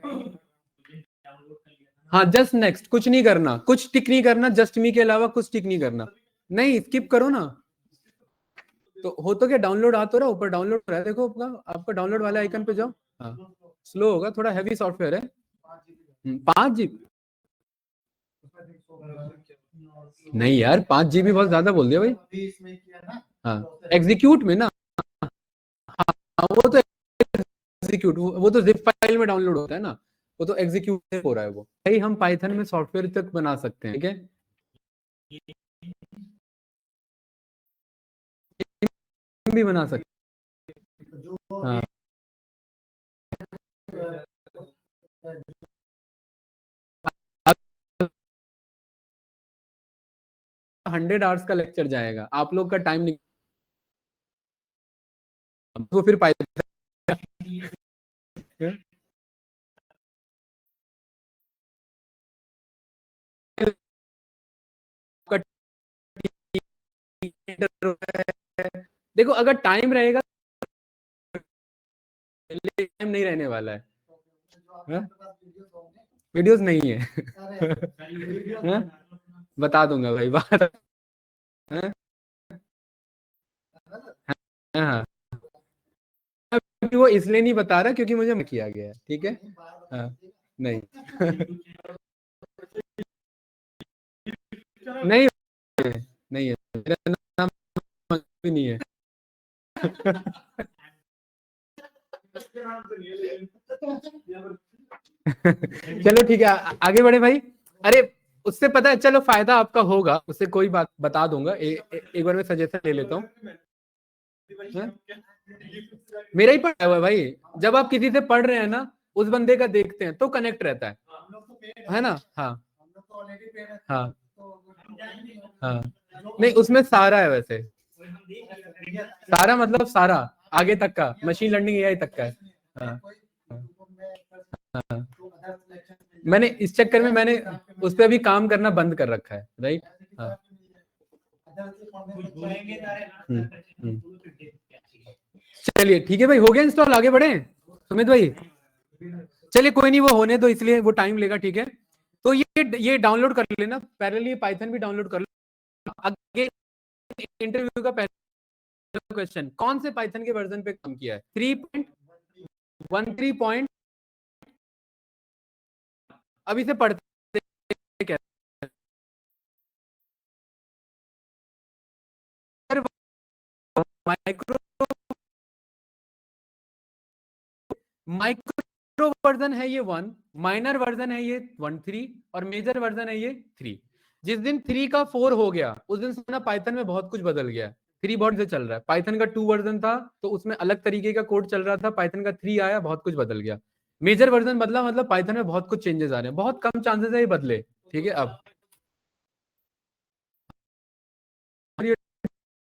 हाँ, जस्ट नेक्स्ट, कुछ नहीं करना, कुछ टिक नहीं करना, जस्ट मी के अलावा कुछ टिक नहीं करना, नहीं स्किप करो ना। तो हो तो क्या, डाउनलोड आ तो रहा, ऊपर डाउनलोड हो रहा है, देखो आपका आपका डाउनलोड वाले आइकन पे जाओ। हाँ, स्लो होगा थोड़ा, हैवी सॉफ्टवेयर है। 5 GB? नहीं यार, 5 GB बहुत ज्यादा बोल दिया भाई। हाँ, एग्जीक्यूट में ना, हाँ वो तो एग्जीक्यूट, वो तो जिप फाइल में डाउनलोड होता है ना, वो तो एग्जीक्यूट हो रहा है वो भाई। हम पाइथन में सॉफ्टवेयर तक बना सकते हैं, ठीक है, भी बना सकते हैं। हाँ, 100 आवर्स का लेक्चर जाएगा, आप लोग का टाइम नहीं, वो फिर पाइथन का देखो, अगर टाइम रहेगा, टाइम नहीं रहने वाला है, वीडियोस नहीं है। हाँ? बता दूंगा भाई बात। हाँ हाँ, वो इसलिए नहीं बता रहा क्योंकि मुझे किया गया है, ठीक है। हाँ, नहीं। नहीं नहीं है, मेरा नाम भी नहीं है। चलो ठीक है, आगे बढ़े भाई। अरे उससे पता है, चलो फायदा आपका होगा उससे, कोई बात बता दूंगा, एक बार मैं सजेशन ले लेता हूँ। हाँ? मेरा ही पढ़ा हुआ है भाई, जब आप किसी से पढ़ रहे हैं ना, उस बंदे का देखते हैं तो कनेक्ट रहता है ना। हाँ हाँ हाँ, नहीं उसमें सारा है वैसे, सारा मतलब सारा, आगे तक का, मशीन लर्निंग एआई तक का है। हाँ हाँ, मैंने इस चक्कर में मैंने उस पर अभी काम करना बंद कर रखा है, राइट। हाँ, हम्म। चलिए ठीक है भाई, हो गया इंस्टॉल, आगे बढ़े सुमित भाई। चलिए कोई नहीं, वो होने दो, इसलिए वो टाइम लेगा, ठीक है। तो ये डाउनलोड कर लेना पैरेलल, ये पाइथन भी डाउनलोड कर लो। आगे इंटरव्यू का पहला क्वेश्चन, कौन से पाइथन के वर्जन पे काम किया है? 3.13 पॉइंट, अभी से पढ़ते क्या? माइक्रो माइक्रो वर्जन है ये 1, माइनर वर्जन है ये 1.3, और मेजर वर्जन है ये 3। जिस दिन 3 का 4 हो गया, उस दिन से ना पाइथन में बहुत कुछ बदल गया। 3 बहुत से चल रहा है, पाइथन का 2 वर्जन था तो उसमें अलग तरीके का कोड चल रहा था, पाइथन का 3 आया, बहुत कुछ बदल गया। मेजर वर्जन बदला मतलब पाइथन में बहुत कुछ चेंजेस आ रहे हैं, बहुत कम चांसेस है ये बदले, ठीक है। अब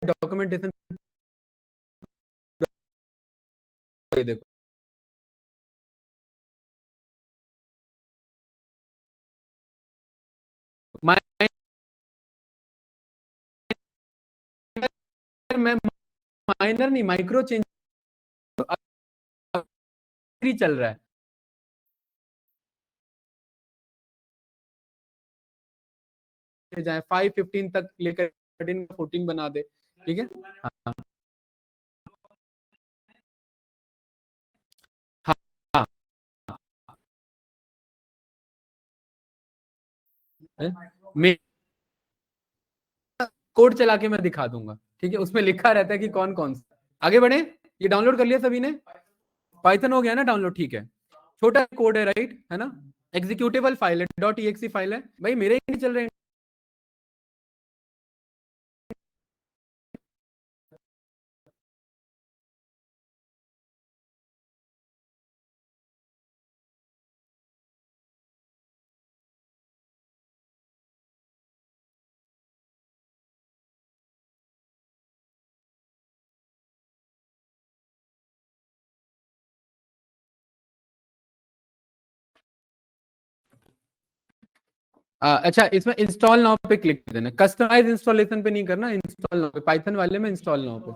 डॉक्यूमेंटेशन देखो, मैं माइनर नहीं, माइक्रो चेंज चल रहा है। जाए, 5:15 तक लेकर 13 का 14 बना दे, ठीक है। हाँ हाँ हाँ, मैं कोड चला के मैं दिखा दूंगा, ठीक है, उसमें लिखा रहता है कि कौन कौन सा। आगे बढ़े, ये डाउनलोड कर लिया सभी ने, पाइथन हो गया ना डाउनलोड, ठीक है। छोटा कोड है, राइट है ना, एग्जीक्यूटेबल फाइल है, .exe फाइल है, भाई मेरे ही नहीं चल रहे हैं। अच्छा, इसमें इंस्टॉल नाउ पे क्लिक कर देना, कस्टमाइज इंस्टॉलेशन पे नहीं करना, इंस्टॉल नाउ पे, पाइथन वाले में इंस्टॉल नाउ पे।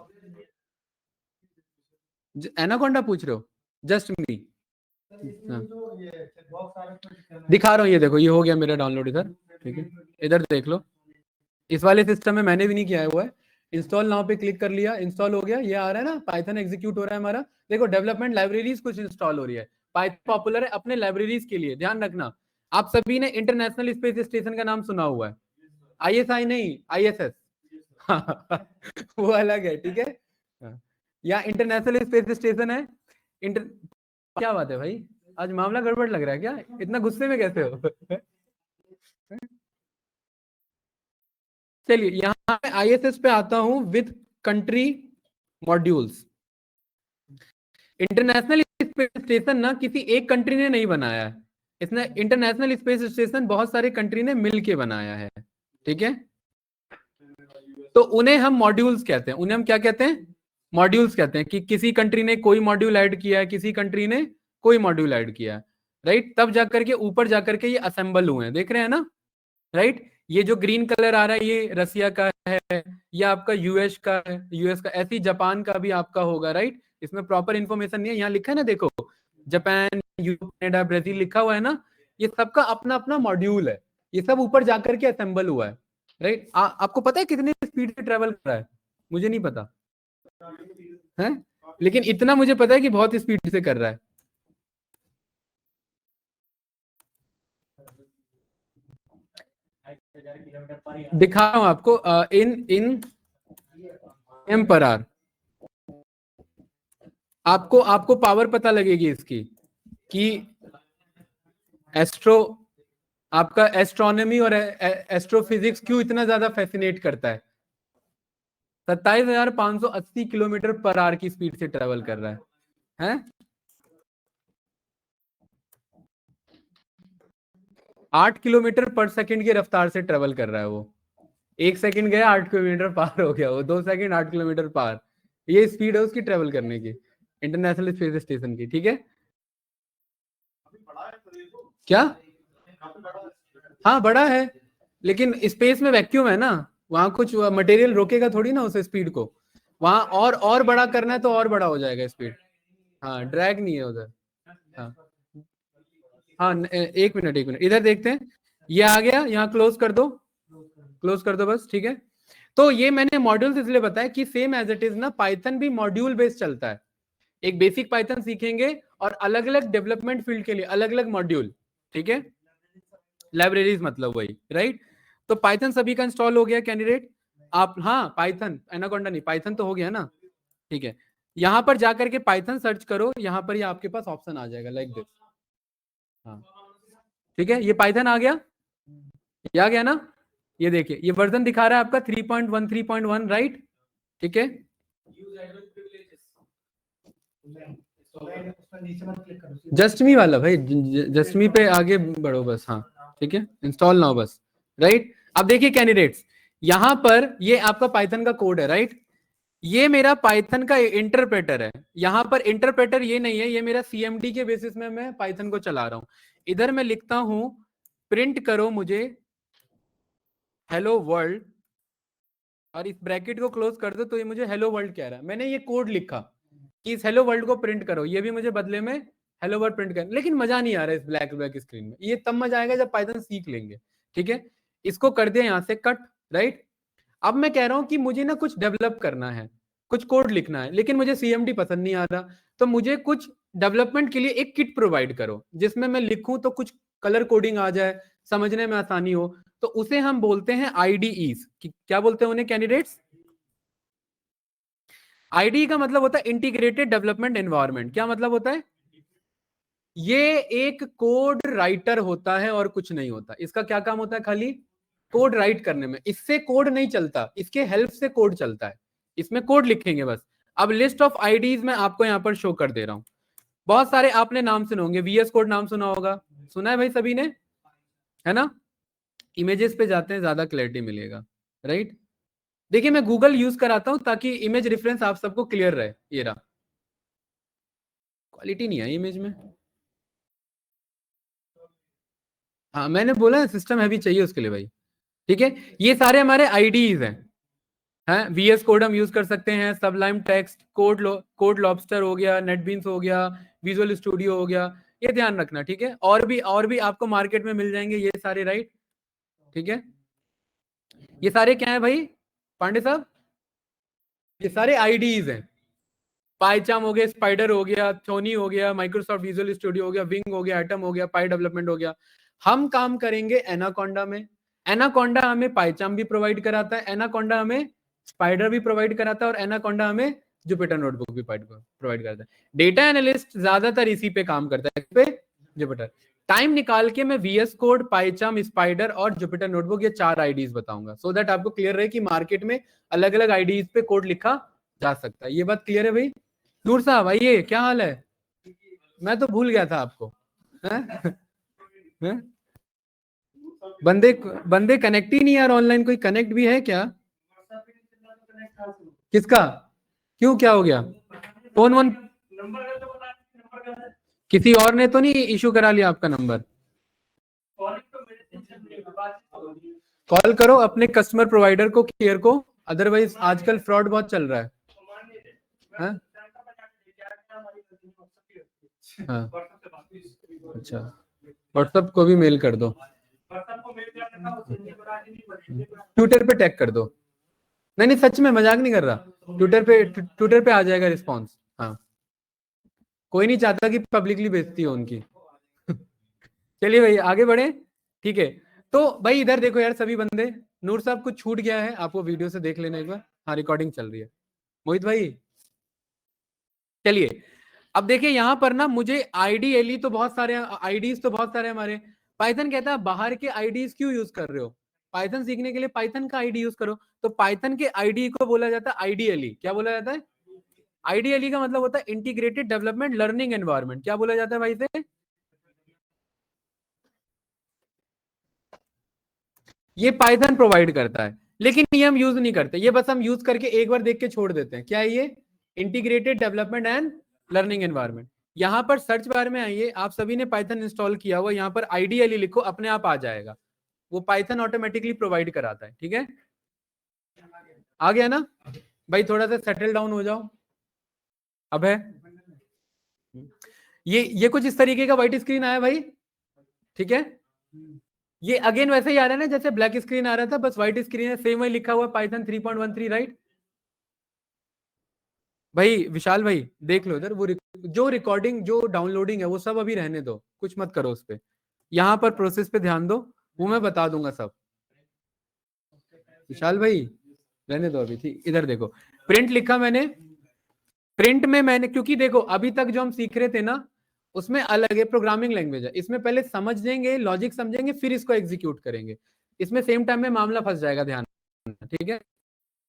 एनाकोंडा पूछ रहे हो, जस्ट मी, दिखा रहा हूँ, ये देखो ये हो गया मेरा डाउनलोड इधर, ठीक है, इधर देख लो, इस वाले सिस्टम में मैंने भी नहीं किया हुआ है। इंस्टॉल नाउ पे क्लिक कर लिया, इंस्टॉल हो गया, ये आ रहा है ना, पाइथन एग्जीक्यूट हो रहा है हमारा। देखो डेवलपमेंट लाइब्रेरीज कुछ इंस्टॉल हो रही है, पाइथन पॉपुलर है अपने लाइब्रेरीज के लिए, ध्यान रखना। आप सभी ने इंटरनेशनल स्पेस स्टेशन का नाम सुना हुआ है, ISI नहीं, ISS, वो अलग है, ठीक है। हाँ। या इंटरनेशनल स्पेस स्टेशन है, इंटर क्या बात है भाई, आज मामला गड़बड़ लग रहा है क्या, इतना गुस्से में कैसे हो? चलिए यहाँ पे ISS पे आता हूं, with country modules. International space station ना किसी एक कंट्री ने नहीं बनाया है, इसने इंटरनेशनल स्पेस स्टेशन बहुत सारे कंट्री ने मिलके बनाया है, ठीक है। तो उन्हें हम मॉड्यूल्स कहते हैं, उन्हें हम क्या कहते हैं, मॉड्यूल्स कहते हैं, कि किसी कंट्री ने कोई मॉड्यूल ऐड किया है, किसी कंट्री ने कोई मॉड्यूल ऐड किया है, राइट, तब जाकर के ऊपर जाकर के ये असेंबल हुए हैं, देख रहे हैं ना, राइट। ये जो ग्रीन कलर आ रहा है ये रसिया का है, या आपका यूएस का है, यूएस का, ऐसी जापान का भी आपका होगा, राइट। इसमें प्रॉपर इंफॉर्मेशन नहीं है, यहाँ लिखा है ना, देखो जापान, यूरोप, कनाडा, ब्राजील लिखा हुआ है ना, ये सबका अपना अपना मॉड्यूल है, ये सब ऊपर जाकर के असेंबल हुआ है, राइट। आपको पता है कितनी स्पीड से ट्रेवल कर रहा है, मुझे नहीं पता है, लेकिन इतना मुझे पता है कि बहुत स्पीड से कर रहा है। दिखा रहा हूं आपको, इन इन एम पर आर, आपको आपको पावर पता लगेगी इसकी, कि एस्ट्रो, आपका एस्ट्रोनॉमी और एस्ट्रोफिजिक्स क्यों इतना ज्यादा फैसिनेट करता है। 27,580 किलोमीटर पर आवर की स्पीड से ट्रेवल कर रहा है? 8 किलोमीटर पर सेकंड की रफ्तार से ट्रेवल कर रहा है वो, 1 सेकंड गया 8 किलोमीटर पार हो गया, वो 2 सेकंड 8 किलोमीटर पार, ये स्पीड है उसकी ट्रेवल करने की, इंटरनेशनल स्पेस स्टेशन की, ठीक है। क्या, हाँ बड़ा है, लेकिन स्पेस में वैक्यूम है ना, वहां कुछ मटेरियल रोकेगा थोड़ी ना उस स्पीड को, वहां और बड़ा करना है तो और बड़ा हो जाएगा स्पीड, हाँ ड्रैग नहीं है उधर। हाँ हाँ, एक मिनट एक मिनट, इधर देखते हैं, ये आ गया, यहाँ क्लोज कर दो, क्लोज कर दो बस, ठीक है। तो ये मैंने मॉड्यूल्स इसलिए बताया कि सेम एज इट इज ना, पाइथन भी मॉड्यूल बेस्ड चलता है, एक बेसिक पाइथन सीखेंगे और अलग अलग डेवलपमेंट फील्ड के लिए अलग अलग मॉड्यूल, ठीक है, लाइब्रेरीज मतलब वही, राइट। तो पाइथन सभी का इंस्टॉल हो गया कैंडिडेट, आप, हाँ पाइथन, एनाकोंडा नहीं, पाइथन तो हो गया ना, ठीक है। यहां पर जाकर के पाइथन सर्च करो, यहां पर ये आपके पास ऑप्शन आ जाएगा लाइक दिस, हाँ ठीक है, ये पाइथन आ गया, ये आ गया ना, ये देखिए ये वर्जन दिखा रहा है आपका 3.1 3.1, राइट, ठीक है। जस्ट मी वाला भाई, जस्ट मी पे आगे बढ़ो बस, हाँ ठीक है, इंस्टॉल नाउ बस, राइट। अब देखिए कैंडिडेट्स, यहां पर ये आपका पाइथन का कोड है, राइट, ये मेरा पाइथन का इंटरप्रेटर है, यहां पर इंटरप्रेटर ये नहीं है, ये मेरा CMD के बेसिस में मैं पाइथन को चला रहा हूं। इधर मैं लिखता हूं, प्रिंट करो मुझे हेलो वर्ल्ड, और इस ब्रैकेट को क्लोज कर दो, तो ये मुझे हेलो वर्ल्ड कह रहा है, मैंने ये कोड लिखा कि इस हेलो वर्ल्ड को प्रिंट करो, ये भी मुझे बदले में हेलो वर्ल्ड प्रिंट कर, लेकिन मजा नहीं आ रहा है इस ब्लैक ब्लैक स्क्रीन में, ये तब मजा आएगा जब पाइथन सीख लेंगे, ठीक है। इसको कर दिया यहां से कट, राइट। अब मैं कह रहा हूं कि मुझे ना कुछ डेवलप करना है, कुछ कोड लिखना है, लेकिन मुझे सीएमडी पसंद नहीं आ रहा, तो मुझे कुछ डेवलपमेंट के लिए एक किट प्रोवाइड करो जिसमें मैं लिखूं तो कुछ कलर कोडिंग आ जाए, समझने में आसानी हो। तो उसे हम बोलते हैं आईडीईज। क्या बोलते हैं उन्हें कैंडिडेट्स? आईडी का मतलब होता है इंटीग्रेटेड डेवलपमेंट एनवायरनमेंट। क्या मतलब होता है? ये एक कोड राइटर होता है और कुछ नहीं होता। इसका क्या काम होता है? खाली कोड राइट करने में। इससे कोड नहीं चलता, इसके हेल्प से कोड चलता है। इसमें कोड लिखेंगे बस। अब लिस्ट ऑफ आईडीज मैं आपको यहां पर शो कर दे रहा हूं। बहुत सारे आपने नाम सुने होंगे, वीएस कोड नाम सुना होगा, सुना है भाई सभी ने, है ना? इमेजेस पे जाते हैं, ज्यादा क्लैरिटी मिलेगा, राइट। देखिए मैं गूगल यूज कराता हूं ताकि इमेज रेफरेंस आप सबको क्लियर रहे। ये रहा, क्वालिटी नहीं है इमेज में। हाँ मैंने बोला सिस्टम हैवी चाहिए उसके लिए भाई, ठीक है। ये सारे हमारे आईडीज हैं वीएस कोड हम यूज कर सकते हैं, सबलाइम टेक्स्ट, कोड लॉबस्टर हो गया, नेटबीन्स हो गया, विजुअल स्टूडियो हो गया। ये ध्यान रखना, ठीक है। और भी आपको मार्केट में मिल जाएंगे ये सारे, राइट, ठीक है। ये सारे क्या है भाई पांडे साहब? ये सारे आईडीज हैं। पाइचाम हो गया, स्पाइडर हो गया, थोनी हो गया, माइक्रोसॉफ्ट विजुअल स्टूडियो हो गया, विंग हो गया, एटम हो गया, पाई डेवलपमेंट हो गया। हम काम करेंगे एनाकोंडा में। एनाकोंडा हमें पाइचाम भी प्रोवाइड कराता है, एनाकोंडा हमें स्पाइडर भी प्रोवाइड कराता है, और एनाकोंडा हमें जुपिटर नोटबुक भी प्रोवाइड करता है। डेटा एनालिस्ट ज्यादातर इसी पे काम करता है, पे जुपिटर। टाइम निकाल के मैं वीएस कोड, पाइचाम, स्पाइडर और जुपिटर नोटबुक ये 4 आईडीज बताऊंगा, सो दैट आपको क्लियर रहे कि मार्केट में अलग अलग आईडीज पे कोड लिखा जा सकता है। ये बात क्लियर है भाई? नूर साहब आइए, क्या हाल है? मैं तो भूल गया था आपको। हैं? हैं? बंदे बंदे कनेक्ट ही नहीं यार ऑनलाइन। कोई कनेक्ट भी है क्या? किसका? क्यों, क्या हो गया? फोन वन किसी और ने तो नहीं इशू करा लिया आपका नंबर? कॉल करो अपने कस्टमर प्रोवाइडर को, केयर को, अदरवाइज आजकल फ्रॉड बहुत चल रहा है। हाँ? हाँ। अच्छा, व्हाट्सएप को भी मेल कर दो, ट्विटर पे टैग कर दो। नहीं नहीं सच में मजाक नहीं कर रहा, ट्विटर पे आ जाएगा रिस्पॉन्स। हाँ, कोई नहीं चाहता कि पब्लिकली बेइज्जती हो उनकी। चलिए भाई आगे बढ़े, ठीक है। तो भाई इधर देखो यार सभी बंदे, नूर साहब कुछ छूट गया है आपको वीडियो से देख लेना एक बार। हाँ रिकॉर्डिंग चल रही है। मोहित भाई चलिए, अब देखिए यहां पर ना मुझे आईडीएलई तो बहुत सारे, आईडीज तो बहुत सारे हमारे। पाइथन कहता है बाहर के आईडीज क्यों यूज कर रहे हो? पाइथन सीखने के लिए पाइथन का आईडी यूज करो। तो पाइथन के आईडी को बोला जाता है आईडीएलई। क्या बोला जाता है? आईडीएलई का मतलब होता है इंटीग्रेटेड डेवलपमेंट लर्निंग एनवायरनमेंट। क्या बोला जाता है भाई से? ये पाइथन प्रोवाइड करता है, लेकिन ये हम यूज नहीं करते। ये बस हम यूज करके एक बार देख के छोड़ देते हैं। क्या है ये? Integrated development and learning environment. यहां पर सर्च बार में आइए, आप सभी ने पाइथन इंस्टॉल किया हुआ, यहां पर आईडीएलई लिखो, अपने आप आ जाएगा। वो पाइथन ऑटोमेटिकली प्रोवाइड कराता है, ठीक है। आ गया ना भाई? थोड़ा सा सेटल डाउन हो जाओ। अब है ये कुछ इस तरीके का व्हाइट स्क्रीन आया भाई, ठीक है। ये अगेन वैसे ही आ रहा है ना जैसे ब्लैक स्क्रीन आ रहा था, बस व्हाइट स्क्रीन है, सेम वही लिखा हुआ पाइथन 3.13, राइट। भाई विशाल भाई देख लो इधर, वो जो रिकॉर्डिंग जो डाउनलोडिंग है वो सब अभी रहने दो, कुछ मत करो उस पर। यहाँ पर प्रोसेस पे ध्यान दो, वो मैं बता दूंगा सब। विशाल भाई रहने दो अभी, ठीक। इधर देखो, प्रिंट लिखा मैंने। प्रिंट में मैंने, क्योंकि देखो अभी तक जो हम सीख रहे थे ना उसमें अलग है प्रोग्रामिंग लैंग्वेज है, इसमें पहले समझेंगे, लॉजिक समझेंगे, फिर इसको एग्जीक्यूट करेंगे। इसमें सेम टाइम में मामला फंस जाएगा, ध्यान, ठीक है।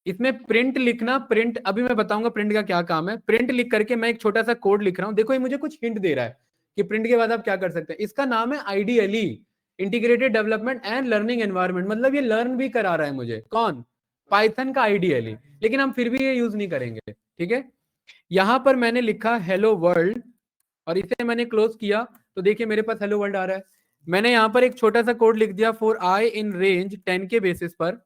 इसमें प्रिंट लिखना, प्रिंट अभी मैं बताऊंगा प्रिंट का क्या काम है। प्रिंट लिख करके मैं एक छोटा सा कोड लिख रहा हूं, देखो ये मुझे कुछ हिंट दे रहा है कि प्रिंट के बाद आप क्या कर सकते हैं। इसका नाम है IDLE, integrated development and learning environment. मतलब ये लर्न भी करा रहा है मुझे, कौन? पाइथन का आईडीएलई। लेकिन हम फिर भी ये यूज नहीं करेंगे, ठीक है। यहां पर मैंने लिखा हेलो वर्ल्ड, और इसे मैंने क्लोज किया, तो देखिए मेरे पास हेलो वर्ल्ड आ रहा है। मैंने यहां पर एक छोटा सा कोड लिख दिया, फॉर आई इन रेंज 10 के बेसिस पर,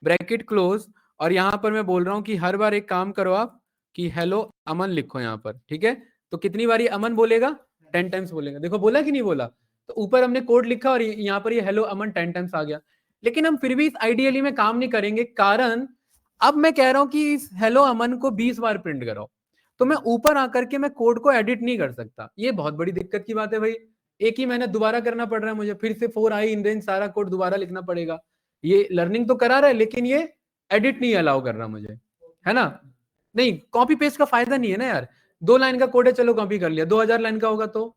ब्रैकेट क्लोज। और यहां पर मैं बोल रहा हूं कि हर बार एक काम करो आप, कि हेलो अमन लिखो यहां पर, ठीक है। तो कितनी बारी अमन बोलेगा? 10 टाइम्स बोलेगा। देखो बोला कि नहीं बोला? तो ऊपर हमने कोड लिखा और यहाँ पर ये हेलो अमन 10 टाइम्स आ गया। लेकिन हम फिर भी इस आइडियली में काम नहीं करेंगे, कारण अब मैं कह रहा हूं कि इस हेलो अमन को 20 बार प्रिंट कराओ, तो मैं ऊपर आकर के मैं कोड को एडिट नहीं कर सकता। ये बहुत बड़ी दिक्कत की बात है भाई। एक ही मेहनत दोबारा करना पड़ रहा है मुझे, फिर से 4i इन रेंज सारा कोड दोबारा लिखना पड़ेगा। ये लर्निंग तो करा रहा है लेकिन ये एडिट नहीं अलाउ कर रहा मुझे, है ना। नहीं, कॉपी पेस्ट का फायदा नहीं है ना यार। 2 लाइन का कोड है, चलो कॉपी कर लिया। 2000 लाइन का होगा तो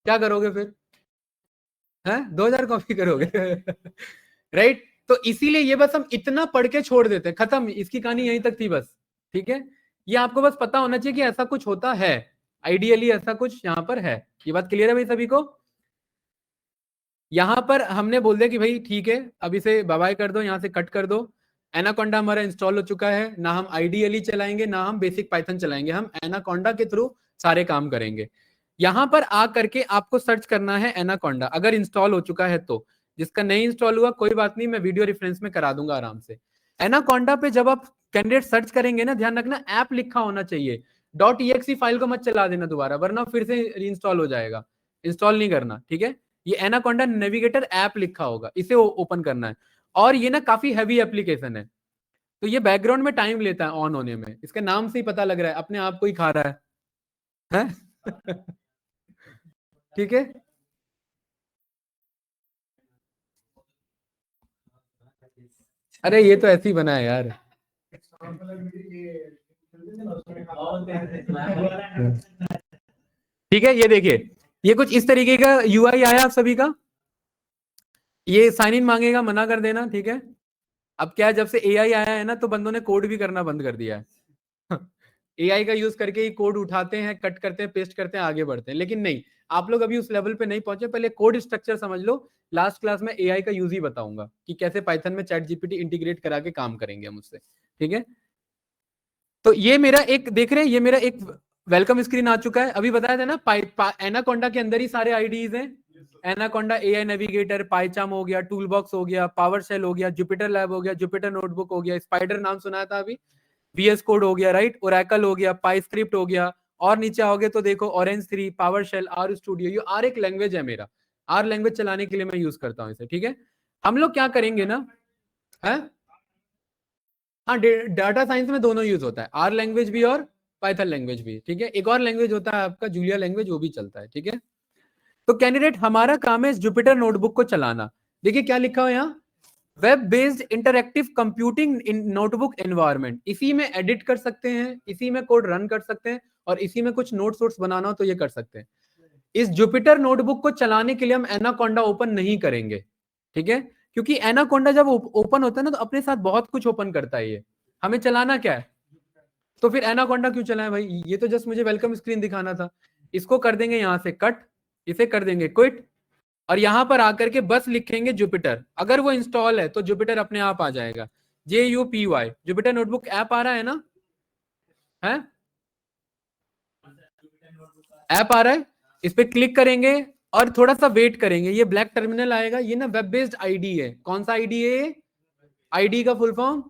क्या करोगे फिर? है 2000 कॉपी करोगे? राइट। तो इसीलिए ये बस हम इतना पढ़ के छोड़ देते हैं, खत्म, इसकी कहानी यहीं तक थी बस। ठीक है, ये आपको बस पता होना चाहिए कि ऐसा कुछ होता है, आइडियली ऐसा कुछ यहाँ पर है। ये बात क्लियर है भाई सभी को? यहां पर हमने बोल दिया कि भाई ठीक है, अब इसे बाय बाय कर दो, यहां से कट कर दो। एनाकोंडा हमारा इंस्टॉल हो चुका है, ना हम आइडियली चलाएंगे ना हम बेसिक पाइथन चलाएंगे, हम एनाकोंडा के थ्रू सारे काम करेंगे। यहां पर आ करके आपको सर्च करना है एनाकोंडा, अगर इंस्टॉल हो चुका है तो। जिसका नहीं इंस्टॉल हुआ कोई बात नहीं, मैं वीडियो रेफरेंस में करा दूंगा आराम से। एनाकोंडा पे जब आप कैंडिडेट सर्च करेंगे ना, ध्यान रखना ऐप लिखा होना चाहिए। .exe फाइल को मत चला देना दोबारा, वरना फिर से रीइंस्टॉल हो जाएगा। इंस्टॉल नहीं करना, ठीक है। ये एनाकोंडा नेविगेटर ऐप लिखा होगा, इसे ओपन करना है। और ये ना काफी हैवी एप्लीकेशन है, तो ये बैकग्राउंड में टाइम लेता है ऑन होने में। इसके नाम से ही पता लग रहा है, अपने आप को ही खा रहा है? ठीक है। अरे ये तो ऐसे ही बना है यार। ठीक है, ये देखिए, ये कुछ इस तरीके का यूआई आया आप सभी का। ये साइन इन मांगेगा, मना कर देना, ठीक है। अब क्या है, जब से एआई आया है ना, तो बंदों ने कोड भी करना बंद कर दिया है। एआई का यूज करके ही कोड उठाते हैं, कट करते हैं, पेस्ट करते हैं, आगे बढ़ते हैं। लेकिन नहीं, आप लोग अभी उस लेवल पे नहीं पहुंचे, पहले कोड स्ट्रक्चर समझ लो। लास्ट क्लास में एआई का यूज ही बताऊंगा कि कैसे पाइथन में चैट जीपीटी इंटीग्रेट करा के काम करेंगे हम उससे, ठीक है। तो ये मेरा एक देख रहे हैं, ये मेरा एक वेलकम स्क्रीन आ चुका है। अभी बताया था ना, एनाकोंडा के अंदर ही सारे आईडीज हैं। एनाकोंडा एआई नेविगेटर, पाइचाम हो गया, टूल बॉक्स हो गया, पावर शेल हो गया, जुपिटर लैब हो गया, जुपिटर नोटबुक हो गया, स्पाइडर नाम सुनाया था अभी, VS कोड हो गया, राइट, ओरेकल हो गया, पाई स्क्रिप्ट हो गया। और नीचे आओगे तो देखो orange 3, power shell, R studio. ये आर एक लैंग्वेज है मेरा, आर लैंग्वेज चलाने के लिए मैं यूज करता हूँ इसे, ठीक है। हम लोग क्या करेंगे ना, है, हाँ, डाटा साइंस में दोनों यूज होता है, आर लैंग्वेज भी और पाइथन लैंग्वेज भी, ठीक है। एक और लैंग्वेज होता है आपका जूलिया लैंग्वेज, वो भी चलता है, ठीक है। तो कैंडिडेट हमारा काम है जुपिटर नोटबुक को चलाना। देखिए क्या लिखा हो यहाँ, web based interactive computing in notebook environment. इसी में एडिट कर सकते हैं, इसी में कोड रन कर सकते हैं, और इसी में कुछ नोट्स वोट्स बनाना हो तो ये कर सकते हैं। इस जुपिटर नोटबुक को चलाने के लिए हम एनाकोंडा ओपन नहीं करेंगे, ठीक है। क्योंकि एनाकोंडा जब ओपन होता है ना, तो अपने साथ बहुत कुछ ओपन करता है। ये हमें चलाना क्या है, तो फिर एनाकोंडा क्यों चलाएं भाई? ये तो जस्ट मुझे वेलकम स्क्रीन दिखाना था। इसको कर देंगे यहां से कट, इसे कर देंगे क्विट, और यहां पर आकर के बस लिखेंगे जुपिटर। अगर वो इंस्टॉल है तो जुपिटर अपने आप आ जाएगा, JUPY। जुपिटर नोटबुक ऐप आ रहा है ना, है ऐप आ रहा है, इस पे क्लिक करेंगे और थोड़ा सा वेट करेंगे, ये ब्लैक टर्मिनल आएगा। ये ना वेब बेस्ड आईडी है। कौन सा आईडी है? आईडी का फुल फॉर्म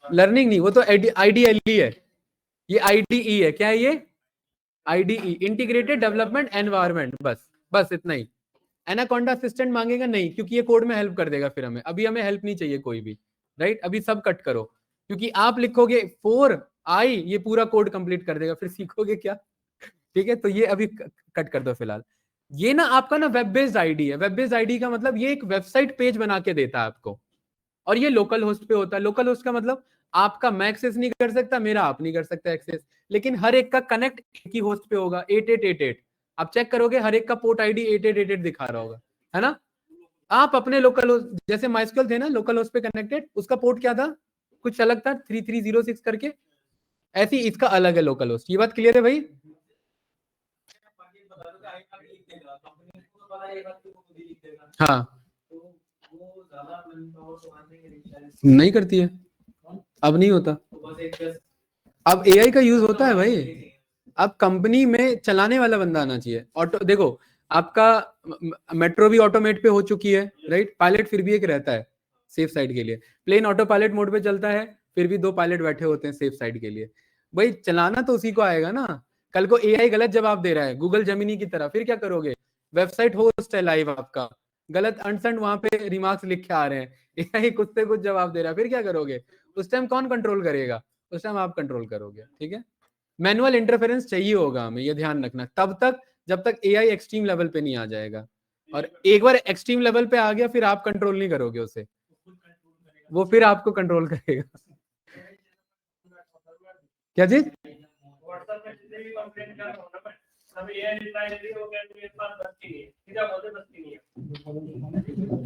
लर्निंग नहीं, वो तो आईडीएलई है। ये आईडीई है, क्या है ये? IDE, integrated development environment. बस बस इतना ही। एनाकोंडा असिस्टेंट मांगेगा नहीं, क्योंकि ये कोड में हेल्प कर देगा फिर हमें। अभी हमें हेल्प नहीं चाहिए कोई भी, राइट। अभी सब कट करो, क्योंकि आप लिखोगे 4i, ये पूरा कोड कंप्लीट कर देगा, फिर सीखोगे क्या? ठीक है, तो ये अभी कट कर दो फिलहाल। ये ना आपका ना वेब बेस्ड आईडी है। वेब बेस्ड आईडी का मतलब ये एक वेबसाइट पेज बना के देता है आपको, और ये लोकल होस्ट पे होता है। लोकल होस्ट का मतलब आपका मैं एक्सेस नहीं कर सकता, मेरा आप नहीं कर सकता एक्सेस, लेकिन हर एक का कनेक्ट एक ही होस्ट पे होगा, 8888। आप चेक करोगे हर एक का पोर्ट आईडी 8888 दिखा रहा होगा, है ना। आप अपने लोकल होस्ट, जैसे माइस्क्यूएल थे ना लोकल होस्ट पे कनेक्टेड, उसका पोर्ट क्या था, कुछ अलग था, 3306 करके। ऐसी इसका अलग है लोकल होस्ट। ये बात क्लियर है भाई? हाँ, नहीं करती है, अब नहीं होता। अब एआई का यूज होता है भाई। अब कंपनी में चलाने वाला बंदा आना चाहिए। ऑटो देखो, आपका मेट्रो भी ऑटोमेट पे हो चुकी है, राइट। पायलट फिर भी एक रहता है सेफ साइड के लिए। प्लेन ऑटो पायलट मोड पे चलता है, फिर भी 2 पायलट बैठे होते हैं सेफ साइड के लिए। भाई चलाना तो उसी को आएगा ना। कल को एआई गलत जवाब दे रहा है गूगल जेमिनी की तरह, फिर क्या करोगे? वेबसाइट होस्ट है लाइव आपका, गलत अनसेंट वहां पे रिमार्क्स लिख के आ रहे हैं, एआई कुछ से कुछ जवाब दे रहा है, फिर क्या करोगे? उस टाइम कौन कंट्रोल करेगा? उस टाइम आप कंट्रोल करोगे, ठीक है। मैनुअल इंटरफेरेंस चाहिए होगा हमें, ये ध्यान रखना, तब तक जब तक एआई एक्सट्रीम लेवल पे नहीं आ जाएगा। और एक बार एक्सट्रीम लेवल पे आ गया फिर आप कंट्रोल नहीं करोगे उसे, वो फिर आपको कंट्रोल करेगा। क्या चीज?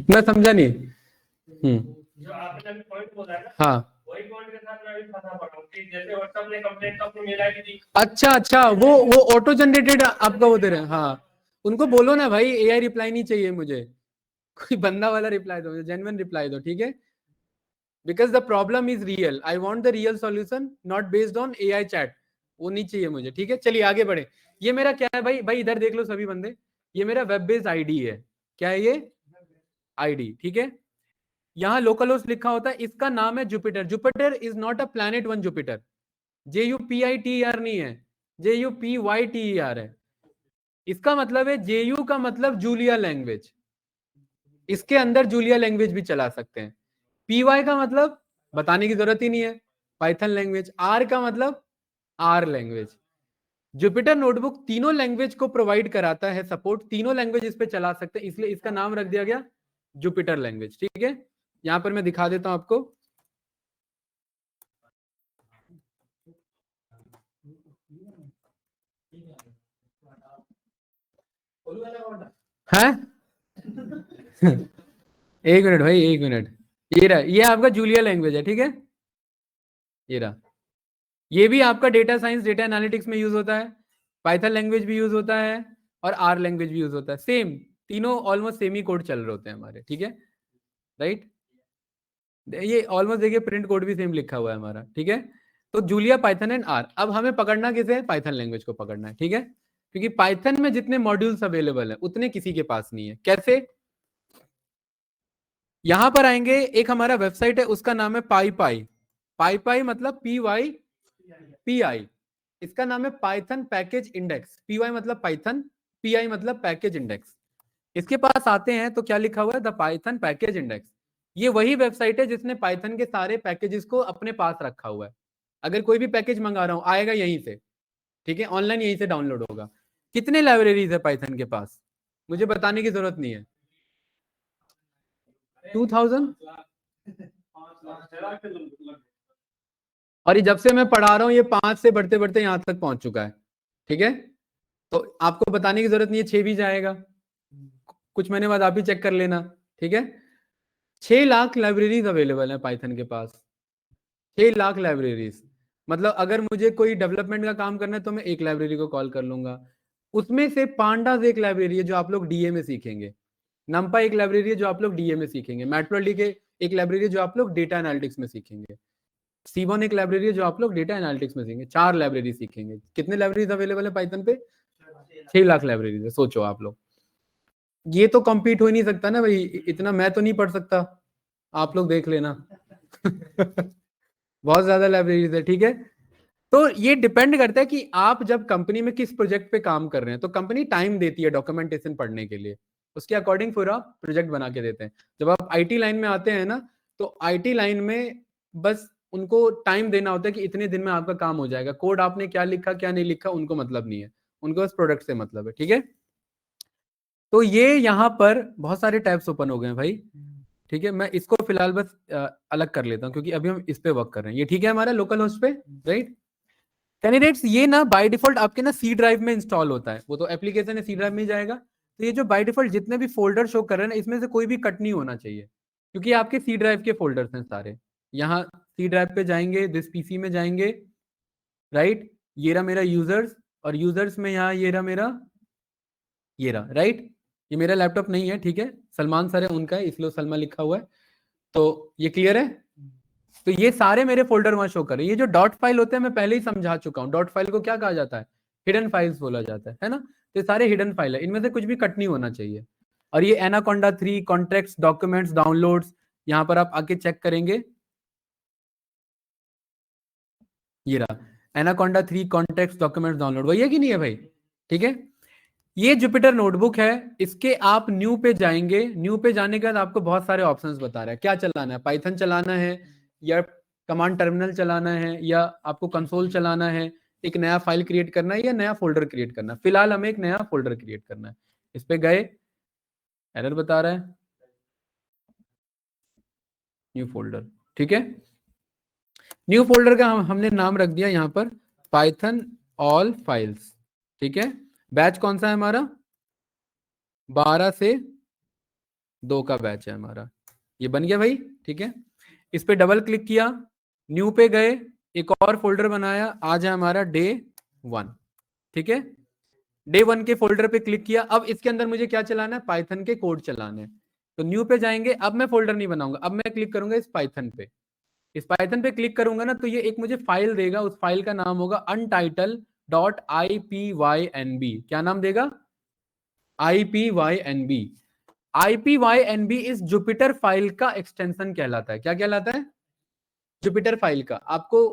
मैं समझा नहीं। जो आपने अभी पॉइंट बोला है ना, हाँ, वही पॉइंट के साथ मैं भी फंसा पड़ा हूं कि जैसे व्हाट्सएप ने कंप्लेंट अपनी मेल आईडी दी। अच्छा अच्छा, वो ऑटो जनरेटेड आपका वो दे रहे हैं, हाँ। उनको बोलो ना भाई एआई रिप्लाई नहीं चाहिए मुझे, कोई बंदा वाला रिप्लाई दो, जेन्युइन रिप्लाई दो, ठीक है। Because the problem is real, I want the real solution, not based on AI chat, वो नहीं चाहिए मुझे, ठीक है। चलिए आगे बढ़े। ये मेरा क्या है भाई? भाई इधर देख लो सभी बंदे, ये मेरा वेब बेस्ड आईडी है। क्या है ये? आईडी, ठीक है। यहाँ लोकल होस्ट लिखा होता है, इसका नाम है Jupiter. Jupiter is not a planet one Jupiter, JUPITER नहीं है, JUPYTER है। इसका मतलब है JU का मतलब जूलिया लैंग्वेज, इसके अंदर जूलिया लैंग्वेज भी चला सकते हैं। PY का मतलब बताने की जरूरत ही नहीं है, पाइथन लैंग्वेज। R का मतलब R लैंग्वेज। जुपिटर नोटबुक तीनों लैंग्वेज को प्रोवाइड कराता है सपोर्ट, तीनों लैंग्वेज इस पे चला सकते हैं, इसलिए इसका नाम रख दिया गया जुपिटर लैंग्वेज, ठीक है। यहां पर मैं दिखा देता हूं आपको, है। एक मिनट भाई, एक मिनट। ये रहा, ये आपका जूलिया लैंग्वेज है, ठीक है। ये रहा, ये भी आपका डेटा साइंस डेटा एनालिटिक्स में यूज होता है, पाइथन लैंग्वेज भी यूज होता है और आर लैंग्वेज भी यूज होता है। सेम, तीनों ऑलमोस्ट सेम ही कोड चल रहे होते हैं हमारे, ठीक है, राइट। ये ऑलमोस्ट देखिए प्रिंट कोड भी सेम लिखा हुआ है हमारा, ठीक है। तो जूलिया, पाइथन एंड आर। अब हमें पकड़ना किसे है? पाइथन लैंग्वेज को पकड़ना है, ठीक है। क्योंकि पाइथन में जितने मॉड्यूल्स अवेलेबल है उतने किसी के पास नहीं है। कैसे? यहां पर आएंगे, एक हमारा वेबसाइट है उसका नाम है पाई पाई। पाई पाई मतलब PY, इसका नाम है पाइथन पैकेज इंडेक्स। PY मतलब पाइथन, PI मतलब पैकेज इंडेक्स। इसके पास आते हैं तो क्या लिखा हुआ है? The Python package index. ये वही वेबसाइट है जिसने पाइथन के सारे पैकेजेस को अपने पास रखा हुआ है। अगर कोई भी पैकेज मंगा रहा हूं आएगा यहीं से, ठीक है, ऑनलाइन यहीं से डाउनलोड होगा। कितने लाइब्रेरीज है पाइथन के पास? मुझे बताने की जरूरत नहीं है। 2000। और ये जब से मैं पढ़ा रहा हूँ ये 5 से बढ़ते बढ़ते यहां तक पहुंच चुका है, ठीक है। तो आपको बताने की जरूरत नहीं है, 6 भी जाएगा, कुछ महीने बाद आप ही चेक कर लेना, ठीक है। 6 लाख लाइब्रेरीज अवेलेबल है पाइथन के पास, 6 लाख लाइब्रेरीज। मतलब अगर मुझे कोई डेवलपमेंट का काम करना है तो मैं एक लाइब्रेरी को कॉल कर लूंगा। उसमें से पांडास एक लाइब्रेरी है जो आप लोग डीए में सीखेंगे, नंपा एक लाइब्रेरी है जो आप लोग डीए में सीखेंगे, मैटप्लॉटली के एक लाइब्रेरी है जो आप लोग डेटा एनालिटिक्स में सीखेंगे, सीबॉन एक लाइब्रेरी है जो आप लोग डेटा एनालिटिक्स में सीखेंगे। 4 लाइब्रेरी सीखेंगे। कितने लाइब्रेरीज अवेलेबल है पाइथन पे? 6 लाख लाइब्रेरीज है, सोचो आप लोग। ये तो कम्पीट हो ही नहीं सकता ना भाई, इतना मैं तो नहीं पढ़ सकता, आप लोग देख लेना। बहुत ज्यादा लाइब्रेरीज है, ठीक है। तो ये डिपेंड करता है कि आप जब कंपनी में किस प्रोजेक्ट पे काम कर रहे हैं, तो कंपनी टाइम देती है डॉक्यूमेंटेशन पढ़ने के लिए, उसके अकॉर्डिंग पूरा प्रोजेक्ट बना के देते हैं। जब आप आईटी लाइन में आते हैं ना, तो आईटी लाइन में बस उनको टाइम देना होता है कि इतने दिन में आपका काम हो जाएगा। कोड आपने क्या लिखा क्या नहीं लिखा उनको मतलब नहीं है, उनको बस प्रोडक्ट से मतलब है, ठीक है। तो ये यहाँ पर बहुत सारे टाइप्स ओपन हो गए हैं भाई, ठीक है। मैं इसको फिलहाल बस अलग कर लेता हूँ क्योंकि अभी हम इस पे वर्क कर रहे हैं। ये ठीक है हमारा लोकल होस्ट पे, राइट। कैंडिडेट्स, ये ना बाय डिफॉल्ट आपके ना सी ड्राइव में इंस्टॉल होता है, वो तो एप्लीकेशन है सी ड्राइव में जाएगा। तो ये जो बाय डिफॉल्ट जितने भी फोल्डर शो कर रहे हैं ना, इसमें से कोई भी कट नहीं होना चाहिए क्योंकि आपके सी ड्राइव के फोल्डर्स हैं सारे। यहाँ सी ड्राइव पे जाएंगे, दिस पीसी में जाएंगे, राइट। ये रहा मेरा यूजर्स, और यूजर्स में यहाँ ये रहा मेरा, ये रहा, राइट। ये मेरा लैपटॉप नहीं है, ठीक है, सलमान सर है उनका है, इसलिए सलमा लिखा हुआ है। तो ये क्लियर है। तो ये सारे मेरे फोल्डर वहां शो कर रहे हैं। ये जो डॉट फाइल होते हैं मैं पहले ही समझा चुका हूँ, डॉट फाइल को क्या कहा जाता है? हिडन फाइल्स बोला जाता है ना। तो ये सारे हिडन फाइल है, इनमें से कुछ भी कट नहीं होना चाहिए। और ये एनाकोंडा 3 कॉन्ट्रैक्ट्स, डॉक्यूमेंट्स, डाउनलोड्स, यहाँ पर आप आके चेक करेंगे। ये रहा एनाकोंडा 3 कॉन्टेक्स्ट डॉक्यूमेंट्स डाउनलोड, वही है कि नहीं है भाई? ठीक है, ये जुपिटर नोटबुक है। इसके आप न्यू पे जाएंगे, न्यू पे जाने के बाद आपको बहुत सारे ऑप्शंस बता रहा है क्या चलाना है, पाइथन चलाना है या कमांड टर्मिनल चलाना है या आपको कंसोल चलाना है, एक नया फाइल क्रिएट करना है या नया फोल्डर क्रिएट करना है। फिलहाल हमें एक नया फोल्डर क्रिएट करना है। इस पे गए, एरर बता रहा है, न्यू फोल्डर। ठीक है, न्यू फोल्डर का हमने नाम रख दिया यहाँ पर पाइथन ऑल फाइल्स। ठीक है, बैच कौन सा है हमारा? 12 से 2 का बैच है हमारा, ये बन गया भाई। ठीक है, इस पे डबल क्लिक किया, न्यू पे गए, एक और फोल्डर बनाया, आज है हमारा डे 1। ठीक है, डे 1 के फोल्डर पे क्लिक किया। अब इसके अंदर मुझे क्या चलाना है? पाइथन के कोड चलाने हैं। तो न्यू पे जाएंगे, अब मैं फोल्डर नहीं बनाऊंगा, अब मैं क्लिक करूंगा इस पाइथन पे। इस पाइथन पे क्लिक करूंगा ना, तो ये एक मुझे फाइल देगा, उस फाइल का नाम होगा untitled.ipynb। क्या नाम देगा? ipynb। ipynb इस जुपिटर फाइल का एक्सटेंशन कहलाता है। क्या कहलाता है? जुपिटर फाइल का। आपको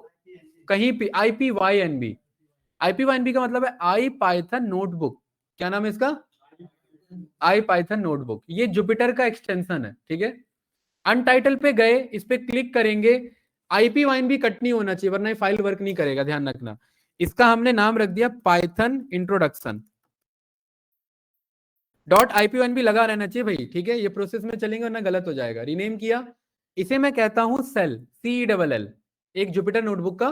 कहीं पे ipynb, ipynb का मतलब है आई पाइथन नोटबुक। क्या नाम है इसका? आई पाइथन नोटबुक। ये जुपिटर का एक्सटेंशन है। ठीक है, अनटाइटल पे गए, इस पे क्लिक करेंगे। ipynb कट नहीं होना चाहिए वरना ये फाइल वर्क नहीं करेगा, ध्यान रखना। इसका हमने नाम रख दिया पाइथन इंट्रोडक्शन। .ipynb लगा रहना चाहिए भाई। ठीक है, ये प्रोसेस में चलेंगे वरना गलत हो जाएगा। रीनेम किया, इसे मैं कहता हूं सेल, CELL, एक जुपिटर नोटबुक का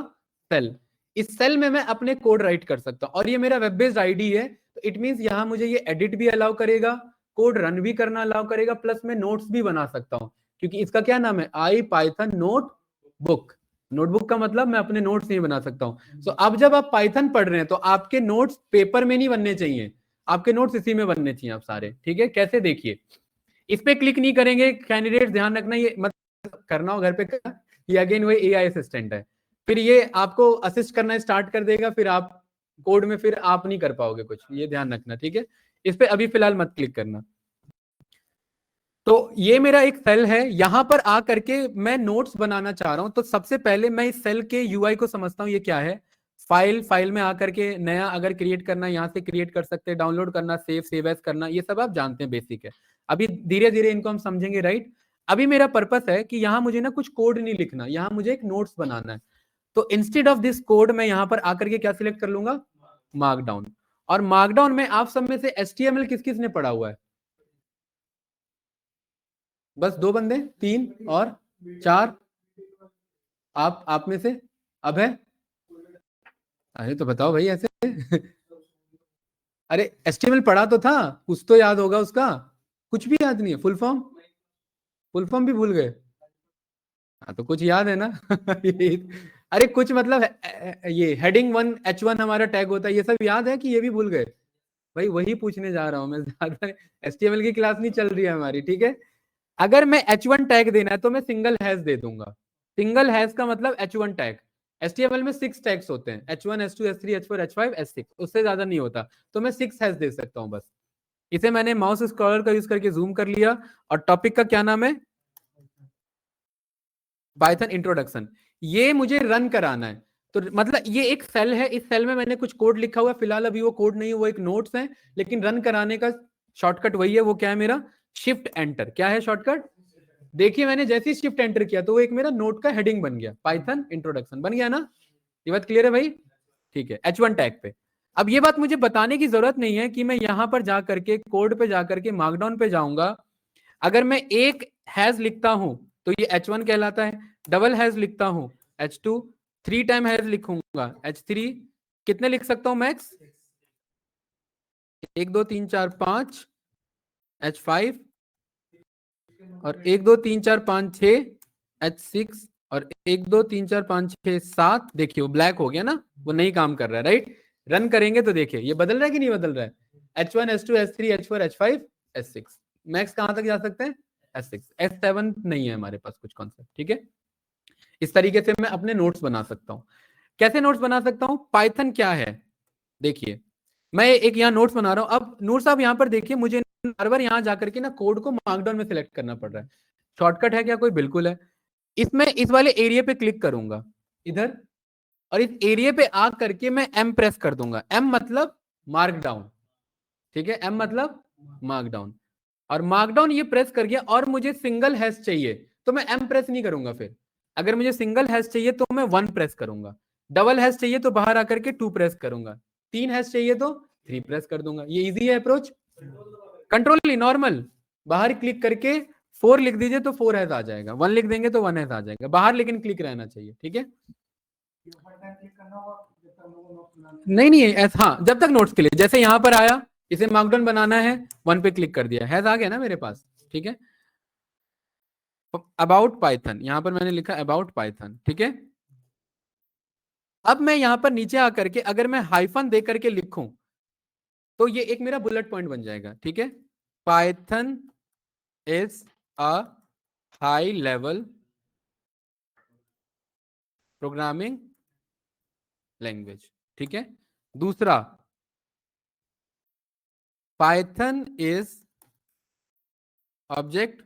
सेल। इस सेल में मैं अपने कोड राइट कर सकता हूं और ये मेरा वेब बेस्ड आईडी है, तो इट मींस यहां मुझे ये एडिट भी अलाउ करेगा, कोड रन भी करना अलाउ करेगा, प्लस मैं नोट्स भी बना सकता हूं, क्योंकि इसका क्या नाम है? आई पाइथन नोटबुक। नोटबुक का मतलब मैं अपने नोट्स नहीं बना सकता हूं। सो अब जब आप पाइथन पढ़ रहे हैं तो आपके नोट्स पेपर में नहीं बनने चाहिए, आपके नोट्स इसी में बनने चाहिए आप सारे। ठीक है, कैसे? देखिए, इस पे क्लिक नहीं करेंगे कैंडिडेट, ध्यान रखना, ये मत करना हो घर पे। ये अगेन वही एआई असिस्टेंट है, फिर ये आपको असिस्ट करना स्टार्ट कर देगा, फिर आप कोड में फिर आप नहीं कर पाओगे कुछ, ये ध्यान रखना। ठीक है, इस पे अभी फिलहाल मत क्लिक करना। तो ये मेरा एक सेल है, यहां पर आ करके मैं नोट्स बनाना चाह रहा हूं। तो सबसे पहले मैं इस सेल के यूआई को समझता हूं, ये क्या है। फाइल में आकर के नया अगर क्रिएट करना, यहां से क्रिएट कर सकते हैं, डाउनलोड करना, सेव एज करना, ये सब आप जानते हैं, बेसिक है। अभी धीरे धीरे इनको हम समझेंगे, राइट। अभी मेरा पर्पस है कि यहां मुझे ना कुछ कोड नहीं लिखना, यहां मुझे एक नोट्स बनाना है। तो इंस्टेड ऑफ दिस कोड मैं यहां पर आकर के क्या सिलेक्ट कर लूंगा? मार्कडाउन। और मार्कडाउन में आप सब में से HTML किस किस ने पढ़ा हुआ है? बस 2 बंदे, 3 और 4, आप में से अब है? अरे तो बताओ भाई ऐसे। अरे HTML पढ़ा तो था, कुछ तो याद होगा उसका। कुछ भी याद नहीं है? Full form? फुल फॉर्म भी भूल गए? हाँ तो कुछ याद है ना? अरे कुछ मतलब ये हेडिंग 1 H1 हमारा टैग होता है, ये सब याद है कि ये भी भूल गए? भाई वही पूछने जा रहा हूं मैं, ज्यादा HTML की क्लास नहीं चल रही है हमारी। ठीक है, अगर मैं H1 टैग देना है तो मैं सिंगल हैश दे दूंगा। सिंगल हैश का मतलब H1 टैग। HTML में 6 टैग्स होते हैं, H1 H2 H3 H4 H5 H6, उससे ज्यादा नहीं होता। तो मैं 6 हैश दे सकता हूं बस। इसे मैंने माउस स्क्रॉलर का यूज करके जूम कर लिया। और टॉपिक का क्या नाम है? Python introduction. ये मुझे रन कराना है, तो मतलब ये एक सेल है, इस सेल में मैंने कुछ कोड लिखा हुआ है। फिलहाल अभी वो कोड नहीं है, वो एक नोट्स है, लेकिन रन कराने का शॉर्टकट वही है। वो क्या है मेरा? Shift enter. क्या है शॉर्टकट? देखिए, मैंने जैसे ही शिफ्ट एंटर किया तो वो एक मेरा नोट का हेडिंग बन गया, पाइथन इंट्रोडक्शन बन गया ना। ये बात क्लियर है भाई? ठीक है, H1 टैग पे। अब ये बात मुझे बताने की जरूरत नहीं है कि मैं यहां पर जाकर के कोड पे जाकर के मार्कडाउन पे जाऊंगा। अगर मैं एक हैज लिखता हूं तो ये H1 कहलाता है। डबल हैज लिखता हूं H2, 3 टाइम हैज लिखूंगा H3। कितने लिख सकता हूं मैक्स? 1 2 3 4 5 H5, और 1 2 3 4 5 6 H6, और 1 2 3 4 5 6 7। देखिए वो ब्लैक हो गया ना, वो नहीं काम कर रहा है, राइट। रन करेंगे तो देखिए ये बदल रहा है कि नहीं बदल रहा है? H1 H2 H3 H4 H5 H6। Max कहां तक जा सकते हैं? H6। H7 नहीं है हमारे पास कुछ कॉन्सेप्ट। ठीक है, इस तरीके से मैं अपने नोट्स बना सकता हूं। कैसे नोट्स बना सकता हूं? पाइथन क्या है देखिए, मैं एक यहाँ नोट्स बना रहा हूं। अब नोट्स आप यहाँ पर देखिए, मुझे बार बार यहाँ जाकर के ना कोड को मार्कडाउन में सिलेक्ट करना पड़ रहा है। शॉर्टकट है क्या कोई? बिल्कुल है। इसमें इस वाले एरिया पे क्लिक करूंगा इधर, और इस एरिया पे आ करके मैं एम प्रेस कर दूंगा। एम मतलब मार्क डाउन, ठीक है, एम मतलब मार्क डाउन। और मार्क डाउन ये प्रेस कर गया और मुझे सिंगल हैश चाहिए तो मैं एम प्रेस नहीं करूंगा। फिर अगर मुझे सिंगल हैश चाहिए तो मैं 1 प्रेस करूंगा, डबल हैश चाहिए तो बाहर आकर के 2 प्रेस करूंगा, 3 हैश चाहिए तो 3 प्रेस कर दूंगा। ये इजी है अप्रोच, कंट्रोल नॉर्मल। बाहर क्लिक करके 4 लिख दीजिए तो 4 हैश आ जाएगा, 1 लिख देंगे तो 1 हैश आ जाएगा बाहर, लेकिन क्लिक रहना चाहिए, ठीक है। नहीं नहीं ऐसा, हाँ जब तक नोट्स के लिए, जैसे यहां पर आया इसे मार्कडाउन बनाना है, 1 पे क्लिक कर दिया, हैज आ गया ना मेरे पास, ठीक है। अबाउट पाइथन, यहां पर मैंने लिखा अबाउट पाइथन, ठीक है। अब मैं यहां पर नीचे आकर के अगर मैं हाइफन दे करके लिखूं तो ये एक मेरा बुलेट पॉइंट बन जाएगा, ठीक है। Python is a high level programming language, ठीक है। दूसरा, Python is object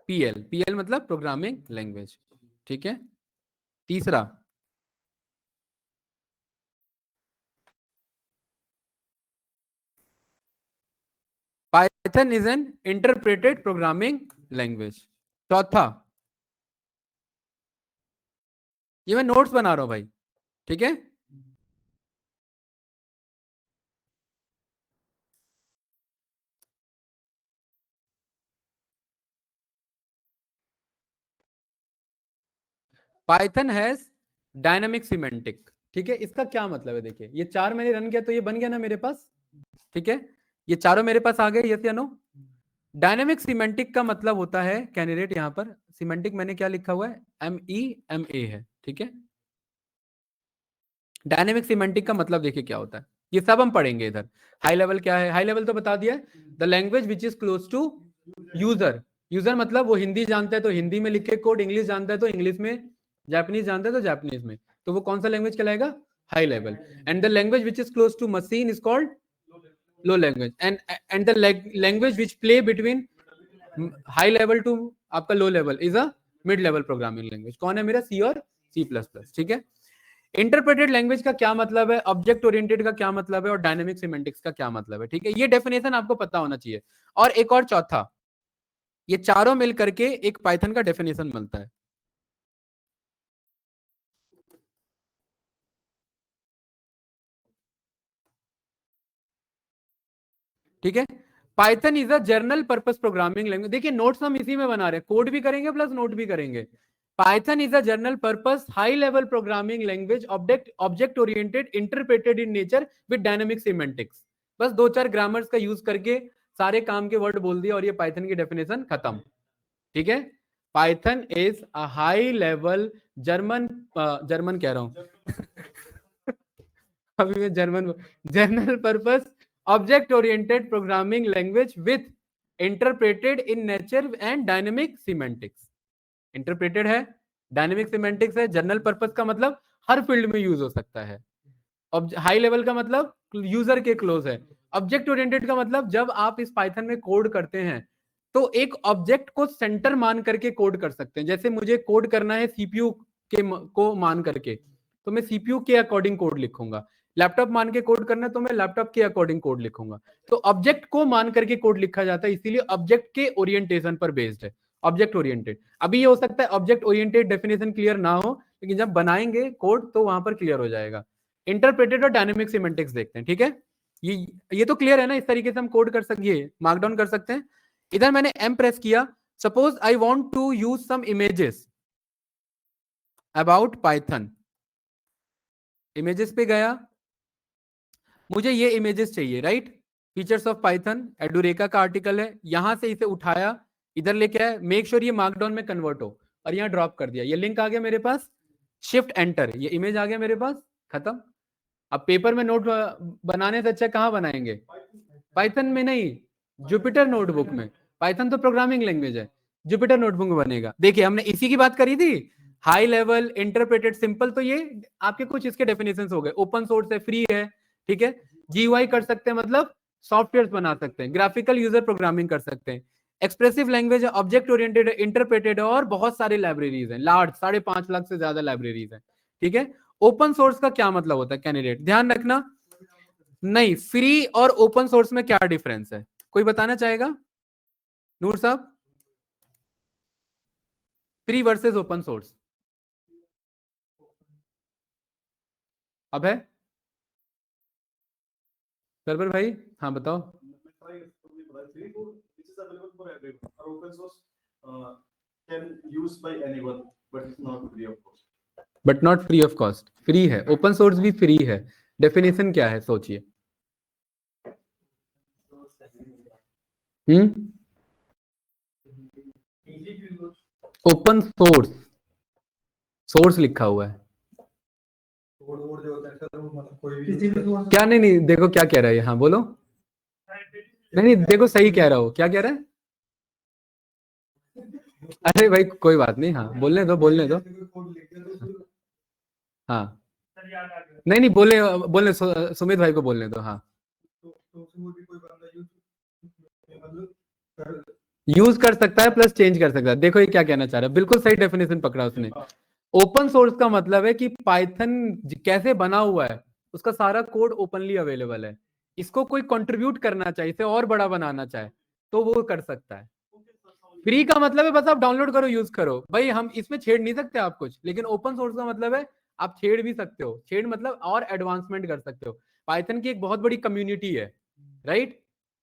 PL, PL मतलब प्रोग्रामिंग लैंग्वेज, ठीक है। तीसरा, Python is an interpreted programming language. चौथा, ये मैं नोट्स बना रहा हूं भाई, ठीक है। पाइथन हैज डायनामिक सिमेंटिक, ठीक है। इसका क्या मतलब है, देखिए ये 4 मैंने रन किया तो ये बन गया ना मेरे पास, ठीक है। ये चारों मेरे पास आ गए, यस या नो। डायनेमिक सिमेंटिक का मतलब होता है कैंडिडेट, यहां पर सिमेंटिक मैंने क्या लिखा हुआ है, MEMA है, ठीक है। डायनेमिक सिमेंटिक का मतलब देखिए क्या होता है, ये सब हम पढ़ेंगे इधर। हाई लेवल क्या है, हाई लेवल तो बता दिया, the language which is close to user. User मतलब वो हिंदी जानता है तो हिंदी में लिखे कोड, इंग्लिश जानता है तो इंग्लिश में, जापानीज जानता है तो जापानीज में, तो वो कौन सा लैंग्वेज कहलाएगा, high level. And the language which is close to machine is called low language. And the language which play between high level to आपका low level is a mid level programming language. कौन है मेरा, सी और C++, ठीक है। Interpreted language का क्या मतलब है, ऑब्जेक्ट ओरिएंटेड का क्या मतलब है, और डायनेमिक सिमेंटिक्स का क्या मतलब है, ठीक है। ये डेफिनेशन आपको पता होना चाहिए। और एक और चौथा, ये चारों मिल करके एक पाइथन का डेफिनेशन बनता है, ठीक है। Python is a general purpose programming language. देखिए नोट्स हम इसी में बना रहे हैं, कोड भी करेंगे प्लस नोट भी करेंगे। Python is a general purpose high level programming language, object oriented, interpreted in nature with dynamic semantics. बस 2-4 ग्रामर्स का यूज करके सारे काम के वर्ड बोल दिया और ये पाइथन की डेफिनेशन खत्म, ठीक है। Python is a high level German, German कह रहा हूं अभी मैं German, general purpose object oriented programming language with interpreted in nature and dynamic semantics. Interpreted है, डायनेमिक सिमेंटिक्स है, जनरल पर्पस का मतलब हर फील्ड में यूज हो सकता है, हाई लेवल का मतलब यूजर के क्लोज है, ऑब्जेक्ट ओरिएंटेड का मतलब जब आप इस पाइथन में कोड करते हैं तो एक ऑब्जेक्ट को सेंटर मान करके कोड कर सकते हैं। जैसे मुझे कोड करना है सीपीयू को मान करके, तो मैं सीपीयू के अकॉर्डिंग कोड लिखूंगा। लैपटॉप मान के कोड करना है तो मैं लैपटॉप के अकॉर्डिंग कोड लिखूंगा। तो ऑब्जेक्ट को मान करके कोड लिखा जाता है, इसीलिए ऑब्जेक्ट के ओरिएंटेशन पर बेस्ड है, ऑब्जेक्ट ओरिएंटेड। अभी ये हो सकता है ऑब्जेक्ट ओरिएंटेड डेफिनेशन क्लियर ना हो, लेकिन जब बनाएंगे कोड तो वहां पर क्लियर हो जाएगा। इंटरप्रेटेड और डायनेमिक सिमेंटिक्स देखते हैं, ठीक है। ये तो क्लियर है ना, इस तरीके से हम कोड कर सकते, मार्कडाउन कर सकते हैं। इधर मैंने एम प्रेस किया, suppose I want to use some images about Python, images पे गया, मुझे ये इमेजेस चाहिए, right. Features of Python, Edureka का आर्टिकल है, यहां से इसे उठाया, इधर लेके आया, मेक श्योर ये मार्कडाउन में कन्वर्ट हो, और यहां ड्रॉप कर दिया, ये लिंक आ गया मेरे पास, शिफ्ट एंटर, ये इमेज आ गया मेरे पास, खत्म। अब पेपर में नोट बनाने से अच्छा कहाँ बनाएंगे, पाइथन में नहीं, जुपिटर नोटबुक में। पाइथन तो प्रोग्रामिंग लैंग्वेज है, जुपिटर नोटबुक में बनेगा। देखिए हमने इसी की बात करी थी, हाई लेवल, इंटरप्रेटेड, सिंपल, तो ये आपके कुछ इसके डेफिनेशन हो गए। ओपन सोर्स है, फ्री है, ठीक है। जीयूआई कर सकते हैं, मतलब सॉफ्टवेयर बना सकते हैं, ग्राफिकल यूजर प्रोग्रामिंग कर सकते हैं, एक्सप्रेसिव लैंग्वेज है, ऑब्जेक्ट ओरिएंटेड है, इंटरप्रेटेड है, और बहुत सारे लाइब्रेरीज हैं, लार्ज 5.5 लाख से ज्यादा लाइब्रेरीज हैं, ठीक है। ओपन सोर्स का क्या मतलब होता है कैंडिडेट, ध्यान रखना। नहीं, फ्री और ओपन सोर्स में क्या डिफरेंस है, कोई बताना चाहेगा? नूर साहब, फ्री वर्सेस ओपन सोर्स। अब है सरवर भाई, हाँ बताओ। But not free of cost, free है, ओपन सोर्स भी फ्री है। डेफिनेशन क्या है सोचिए। ओपन सोर्स, सोर्स लिखा हुआ है क्या? नहीं नहीं, देखो क्या कह रहा है, हाँ बोलो। नहीं नहीं, देखो सही कह रहा हो, क्या कह रहा है? अरे भाई कोई बात नहीं, हाँ बोलने दो, बोलने दो। हाँ नहीं नहीं, बोले बोलने, सुमित भाई को बोलने दो, हाँ। यूज कर सकता है प्लस चेंज कर सकता है। देखो ये क्या कहना चाह रहा है, बिल्कुल सही डेफिनेशन पकड़ा उसने। ओपन सोर्स का मतलब है कि पाइथन कैसे बना हुआ है उसका सारा कोड ओपनली अवेलेबल है। इसको कोई कंट्रीब्यूट करना चाहे, इसे और बड़ा बनाना चाहे तो वो कर सकता है। फ्री का मतलब है बस आप डाउनलोड करो, यूज करो। भाई हम इसमें छेड़ नहीं सकते आप कुछ, लेकिन ओपन सोर्स का मतलब है आप छेड़ भी सकते हो। छेड़ मतलब और एडवांसमेंट कर सकते हो। पाइथन की एक बहुत बड़ी कम्युनिटी है, राइट।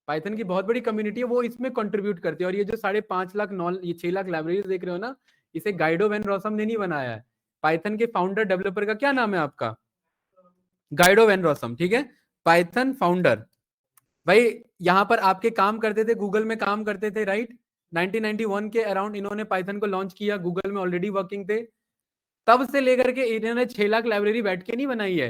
पाइथन की बहुत बड़ी कम्युनिटी है, वो इसमें कंट्रीब्यूट करती है। और ये जो 5.5 लाख 9 ये 6 लाख लाइब्रेरीज देख रहे हो ना, इसे गाइडो वैन रॉसम ने नहीं बनाया है। पाइथन के फाउंडर डेवलपर का क्या नाम है आपका? गाइडो वैन रॉसम, ठीक है। पाइथन फाउंडर भाई, यहाँ पर आपके काम करते थे, गूगल में काम करते थे, राइट। 1991 के अराउंड इन्होंने पाइथन को लॉन्च किया, गूगल में ऑलरेडी वर्किंग थे। तब से लेकर के इन्होंने 6 लाख लाइब्रेरी बैठ के नहीं बनाई है,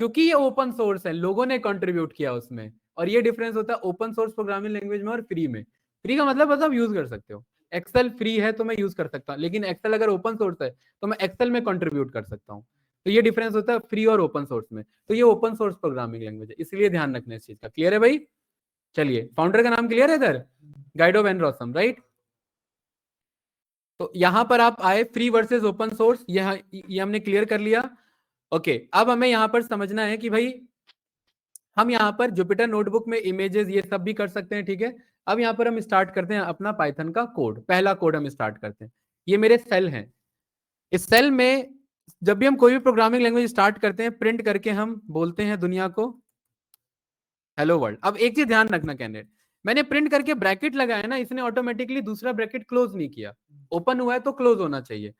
क्योंकि ये ओपन सोर्स है, लोगों ने कंट्रीब्यूट किया उसमें। और ये डिफरेंस होता है ओपन सोर्स प्रोग्रामिंग लैंग्वेज में और फ्री में। फ्री का मतलब बस आप यूज कर सकते हो। एक्सेल फ्री है तो मैं यूज कर सकता हूँ, लेकिन एक्सेल अगर ओपन सोर्स है तो मैं एक्सेल में कंट्रीब्यूट कर सकता हूँ। तो ये डिफरेंस होता है फ्री और ओपन सोर्स में। तो ये ओपन सोर्स प्रोग्रामिंग लैंग्वेज है, इसलिए ध्यान रखना इस चीज का। क्लियर है भाई? चलिए, फाउंडर का नाम क्लियर है इधर, गाइडो वैन रॉसम, राइट। तो यहां पर आप आए फ्री वर्सेस ओपन सोर्स, ये हमने क्लियर कर लिया। ओके, अब हमें यहां पर समझना है कि भाई हम यहाँ पर जुपिटर नोटबुक में इमेजेस ये सब भी कर सकते हैं, ठीक है। अब यहाँ पर हम स्टार्ट करते हैं अपना पाइथन का कोड। पहला कोड हम स्टार्ट करते हैं, ये मेरे सेल हैं। इस सेल में जब भी हम कोई भी प्रोग्रामिंग लैंग्वेज स्टार्ट करते हैं, प्रिंट करके हम बोलते हैं दुनिया को हेलो वर्ल्ड। अब एक चीज ध्यान रखना कैंडिडेट, मैंने प्रिंट करके ब्रैकेट लगाया ना, इसने ऑटोमेटिकली दूसरा ब्रैकेट क्लोज नहीं किया। ओपन हुआ है तो क्लोज होना चाहिए।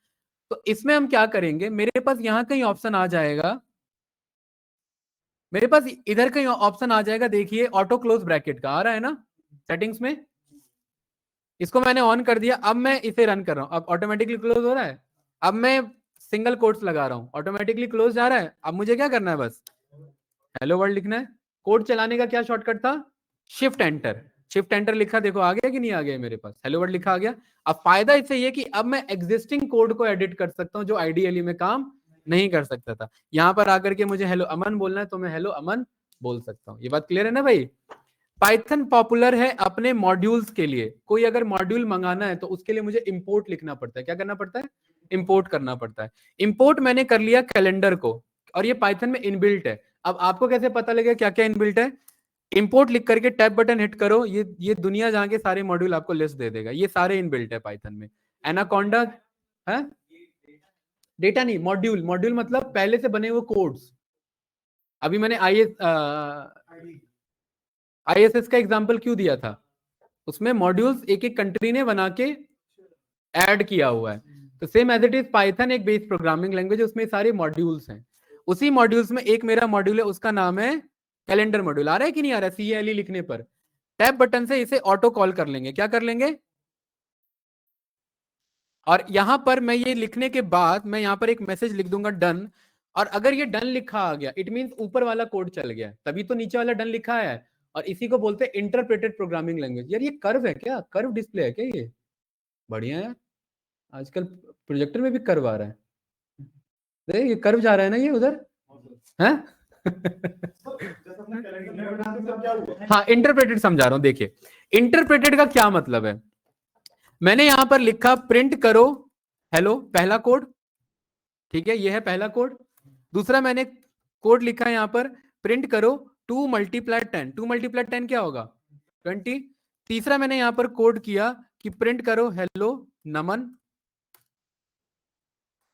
तो इसमें हम क्या करेंगे, मेरे पास यहाँ कहीं ऑप्शन आ जाएगा, मेरे पास इधर कहीं ऑप्शन आ जाएगा, देखिए ऑटो क्लोज ब्रैकेट का आ रहा है ना सेटिंग्स में। इसको मैंने ऑन कर दिया, अब मैं इसे रन कर रहा हूं, अब ऑटोमेटिकली क्लोज हो रहा है। अब मैं सिंगल कोट्स लगा रहा हूं, ऑटोमेटिकली क्लोज जा रहा है। अब मुझे क्या करना है, बस हेलो वर्ल्ड लिखना है। कोड चलाने का क्या शॉर्टकट था? Shift enter. शिफ्ट एंटर लिखा, देखो आ गया कि नहीं आ गया मेरे पास, हेलो वर्ल्ड लिखा आ गया। अब फायदा इससे ये कि अब मैं एग्जिस्टिंग कोड को एडिट कर सकता हूं, जो आइडियली में काम नहीं कर सकता था। यहां पर आकर के मुझे हेलो अमन बोलना है तो मैं हेलो अमन बोल सकता हूं। ये बात क्लियर है ना भाई? पाइथन पॉपुलर है अपने मॉड्यूल्स के लिए। कोई अगर मॉड्यूल मंगाना है तो उसके लिए मुझे इंपोर्ट लिखना पड़ता है। क्या करना पड़ता है? इंपोर्ट करना पड़ता है। इंपोर्ट मैंने कर लिया कैलेंडर को, और ये पाइथन में इनबिल्ट है। अब आपको कैसे पता लगेगा क्या क्या इनबिल्ट है? इंपोर्ट लिख करके टैब बटन हिट करो, ये दुनिया जहां के सारे मॉड्यूल आपको लिस्ट दे देगा। ये सारे इनबिल्ट है पाइथन में। एनाकोंडा है, डेटा नहीं, मॉड्यूल। मॉड्यूल मतलब पहले से बने हुए कोड्स। अभी मैंने आईएसएस का एग्जांपल क्यों दिया था, उसमें मॉड्यूल्स एक एक कंट्री ने बना के ऐड किया हुआ है। तो same as it is Python एक बेस प्रोग्रामिंग लैंग्वेज, उसमें सारे मॉड्यूल्स हैं। उसी मॉड्यूल्स में एक मेरा मॉड्यूल है, उसका नाम है कैलेंडर मॉड्यूल। आ रहा है कि नहीं आ रहा है? CLE लिखने पर टैब बटन से इसे ऑटो कॉल कर लेंगे। क्या कर लेंगे? और यहां पर मैं ये लिखने के बाद मैं यहां पर एक मैसेज लिख दूंगा डन। और अगर ये डन लिखा आ गया, इट मींस ऊपर वाला कोड चल गया, तभी तो नीचे वाला डन लिखा है। और इसी को बोलते हैं इंटरप्रेटेड प्रोग्रामिंग लैंग्वेज। यार ये कर्व है क्या? कर्व डिस्प्ले है क्या ये? बढ़िया है, आजकल प्रोजेक्टर में भी कर्व आ रहा है। अरे ये कर्व जा रहा है ना ये उधर है। हाँ, इंटरप्रेटेड समझा रहा हूं। देखिए इंटरप्रेटेड का क्या मतलब है, मैंने यहां पर लिखा प्रिंट करो हेलो, पहला कोड। ठीक है, ये है पहला कोड। दूसरा मैंने कोड लिखा है यहाँ पर, प्रिंट करो 2 मल्टीप्लाई 10। 2 मल्टीप्लाई 10 क्या होगा? 20। तीसरा मैंने यहाँ पर कोड किया कि प्रिंट करो हेलो नमन।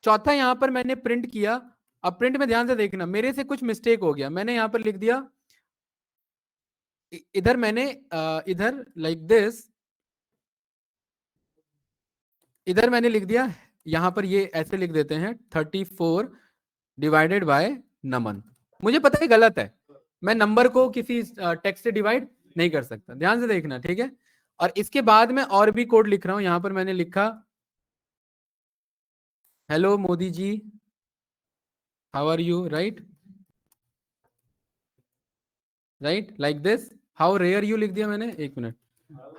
चौथा यहाँ पर मैंने प्रिंट किया, अब प्रिंट में ध्यान से देखना, मेरे से कुछ मिस्टेक हो गया, मैंने यहाँ पर लिख दिया इधर मैंने इधर लाइक दिस, इधर मैंने लिख दिया, यहां पर ये ऐसे लिख देते हैं 34 डिवाइडेड बाय नमन। मुझे पता है गलत है, मैं नंबर को किसी टेक्स्ट से डिवाइड नहीं कर सकता, ध्यान से देखना, ठीक है। और इसके बाद मैं और भी कोड लिख रहा हूं, यहां पर मैंने लिखा hello Modi ji how are you, right right like this, how are you लिख दिया मैंने, एक मिनट,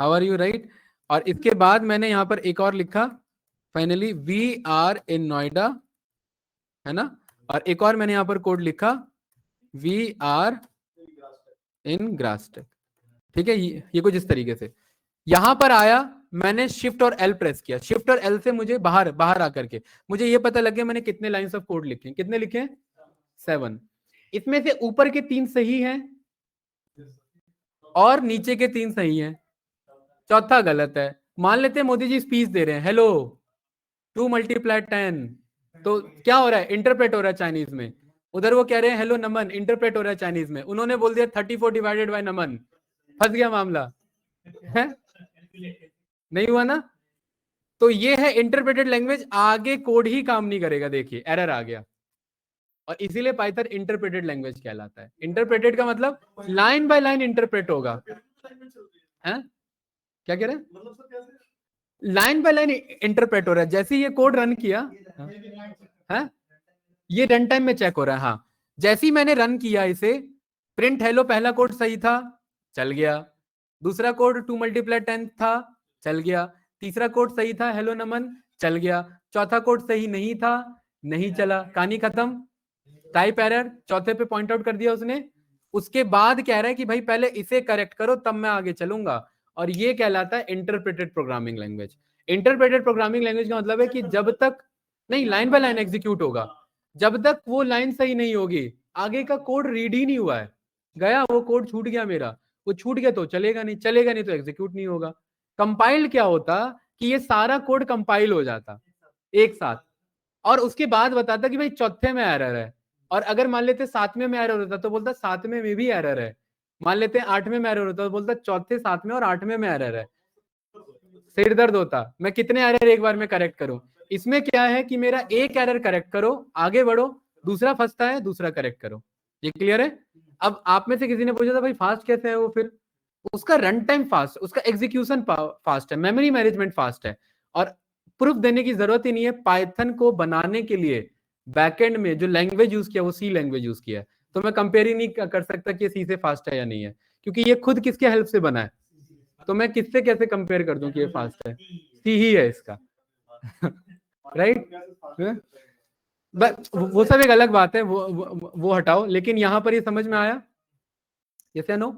हाउ आर यू, राइट। और इसके बाद मैंने यहां पर एक और लिखा, finally we are in Noida, है ना। और एक और मैंने यहां पर कोड लिखा, वी आर इन ग्रासटेक, ठीक है। ये कुछ इस तरीके से यहां पर आया, मैंने शिफ्ट और एल प्रेस किया, शिफ्ट और एल से मुझे बाहर बाहर आकर के मुझे ये पता लग गया मैंने कितने लाइंस ऑफ कोड लिखे, कितने लिखे? 7। इसमें से ऊपर के 3 सही हैं और नीचे के 3 सही हैं, चौथा गलत है। मान लेते हैं मोदी जी स्पीच दे रहे हैं, हेलो 2 मल्टीप्लाई 10, तो क्या हो रहा है? इंटरप्रेट हो रहा है चाइनीज में। उधर वो कह रहे हैं हेलो नमन, इंटरप्रेट हो रहा है चाइनीज में, उन्होंने बोल दिया 34 डिवाइडेड बाय नमन, फंस गया मामला है, नहीं हुआ ना। तो ये है इंटरप्रेटेड लैंग्वेज, आगे कोड ही काम नहीं करेगा, देखिए एरर आ गया। और इसीलिए पाइथन इंटरप्रेटेड लैंग्वेज कहलाता है। इंटरप्रेटेड का मतलब लाइन बाय लाइन इंटरप्रेट होगा, है क्या कह रहे हैं? लाइन बाय लाइन इंटरप्रेट हो रहा है, जैसे ये कोड रन किया है, ये रन टाइम में चेक हो रहा है। हाँ, जैसे ही मैंने रन किया इसे, प्रिंट हेलो पहला कोड सही था, चल गया। दूसरा कोड 2 मल्टीप्लाई 10 था, चल गया। तीसरा कोड सही था हेलो नमन, चल गया। चौथा कोड सही नहीं था, नहीं चला, कहानी खत्म। टाइप एरर चौथे पे पॉइंट आउट कर दिया उसने। उसके बाद कह रहा है कि भाई पहले इसे करेक्ट करो तब मैं आगे चलूंगा, और ये कहलाता है interpreted programming language. Interpreted programming language का मतलब है कि जब तक नहीं लाइन बाय लाइन एग्जीक्यूट होगा, जब तक वो लाइन सही नहीं होगी आगे का कोड रीड ही नहीं हुआ है, गया वो कोड, छूट गया मेरा, वो छूट गया तो चलेगा नहीं, चलेगा नहीं तो एग्जीक्यूट नहीं होगा। कंपाइल क्या होता कि ये सारा कोड कंपाइल हो जाता एक साथ, और उसके बाद बताता कि भाई चौथे में एरर है। और अगर मान लेते 7वें में एरर होता तो बोलता 7वें में भी एरर है। मान लेते 8वें में एरर होता तो बोलता चौथे 7वें और 8वें में एरर है। सिर दर्द होता, मैं कितने एरर एक बार में करेक्ट करूं। इसमें क्या है कि मेरा एक एरर करेक्ट करो, आगे बढ़ो, दूसरा फंसता है दूसरा करेक्ट करो। ये क्लियर है? अब आप में से किसी ने पूछा था भाई फास्ट कैसे है वो, फिर उसका रन टाइम फास्ट, उसका एग्जीक्यूशन फास्ट है, मेमोरी मैनेजमेंट फास्ट है। और प्रूफ देने की जरूरत ही नहीं है, पाइथन को बनाने के लिए बैकएंड में जो लैंग्वेज यूज किया वो सी लैंग्वेज यूज किया है। तो मैं कंपेयर ही नहीं कर सकता कि सी से फास्ट है या नहीं है, क्योंकि ये खुद किसके हेल्प से बना है, तो मैं किससे कैसे कंपेयर कर दूं कि ये फास्ट है? सी ही है इसका राइट। बट वो सब एक अलग बात है, वो हटाओ। लेकिन यहां पर ये समझ में आया, यस या नो,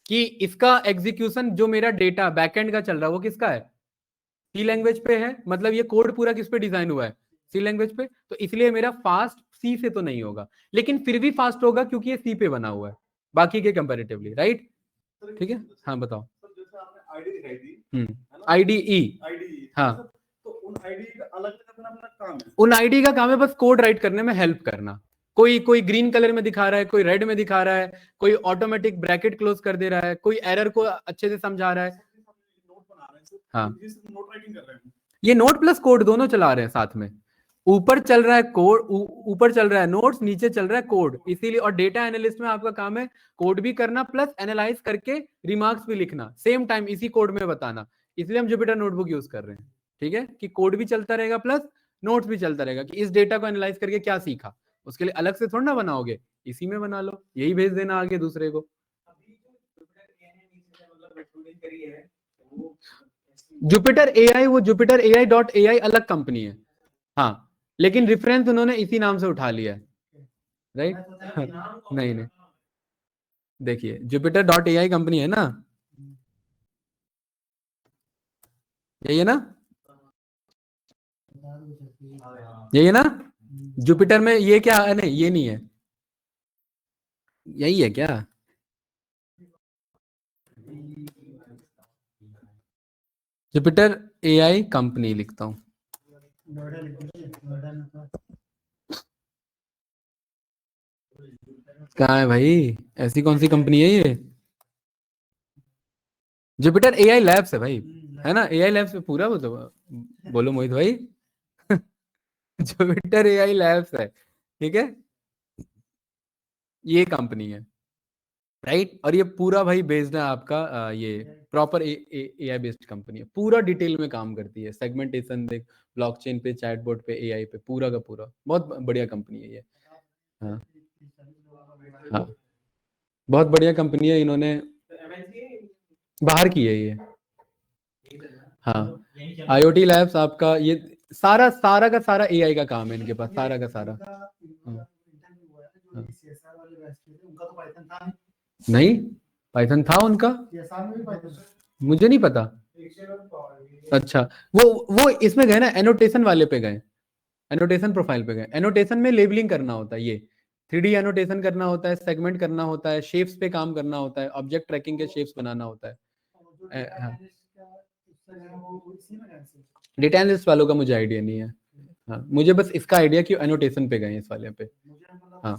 कि इसका एग्जीक्यूशन जो मेरा डेटा बैकएंड का चल रहा है वो किसका है? सी लैंग्वेज पे है। मतलब ये कोड पूरा किस पे डिजाइन हुआ है? सी लैंग्वेज पे। तो इसलिए मेरा फास्ट सी से तो नहीं होगा, लेकिन फिर भी फास्ट होगा क्योंकि ये सी पे बना हुआ है बाकी के कंपैरेटिवली, राइट। ठीक है, हाँ बताओ। आईडीई, हाँ, तो उन आईडी का अलग अपना अपना काम है, उन आईडी का काम है बस कोड राइट करने में हेल्प करना। कोई कोई ग्रीन कलर में दिखा रहा है, कोई रेड में दिखा रहा है, कोई ऑटोमेटिक ब्रैकेट क्लोज कर दे रहा है, कोई एरर को अच्छे से समझा रहा है। हाँ, नोट राइटिंग कर रहे हैं, ये नोट प्लस कोड दोनों चला रहे हैं साथ में। ऊपर चल रहा है कोड, ऊपर चल रहा है नोट्स, नीचे चल रहा है कोड, इसीलिए। और डेटा एनालिस्ट में आपका काम है कोड भी करना प्लस एनालाइज करके रिमार्क्स भी लिखना सेम टाइम इसी कोड में बताना। इसलिए हम जुपिटर नोटबुक यूज कर रहे हैं, ठीक है, कि कोड भी चलता रहेगा प्लस नोट्स भी चलता रहेगा कि इस डेटा को एनालाइज करके क्या सीखा। उसके लिए अलग से थोड़ा ना बनाओगे, इसी में बना लो, यही भेज देना आगे दूसरे को। जुपिटर एआई, वो जुपिटर AI.ai अलग कंपनी है, हाँ, लेकिन रेफरेंस उन्होंने इसी नाम से उठा लिया है, राइट। नहीं नहीं, देखिए Jupyter.ai कंपनी है ना, यही है ना, यही है ना। जुपिटर में ये क्या है? नहीं ये नहीं है, यही है क्या? जुपिटर एआई कंपनी लिखता हूँ। कहाँ है भाई, ऐसी कौन सी कंपनी है ये? जुपिटर एआई लैब्स है भाई, है ना? एआई लैब्स पे पूरा वो तो बोलो मोहित भाई। जुपिटर एआई लैब्स है, ठीक है, ये कंपनी है, राइट। और ये पूरा भाई बेस्ड है आपका ये प्रॉपर एआई बेस्ड कंपनी है, पूरा डिटेल में काम करती है, सेगमेंटेशन देख, ब्लॉकचेन पे, चैटबॉट पे, एआई पे, पूरा का पूरा बहुत बढ़िया कंपनी है ये। हाँ हाँ, बहुत बढ़िया कंपनी है, इन्होंने बाहर की है ये। हाँ, आईओटी लैब्स आपका ये सारा सारा का सारा एआई का काम है इनके पास, सारा का सारा। हाँ, हाँ। नहीं, पाइथन था उनका, मुझे नहीं पता। अच्छा, वो इसमें गए ना, एनोटेशन वाले पे गए, एनोटेशन प्रोफाइल पे गए। एनोटेशन में लेबलिंग करना होता है, ये 3D एनोटेशन करना होता है, सेगमेंट करना होता है, शेप्स पे काम करना होता है, ऑब्जेक्ट ट्रैकिंग के शेप्स बनाना होता है। हाँ, डेटा एनालिस्ट वालों का मुझे आइडिया नहीं है। हाँ, मुझे बस इसका आइडिया कि एनोटेशन पे गए हैं इस वाले पे। हाँ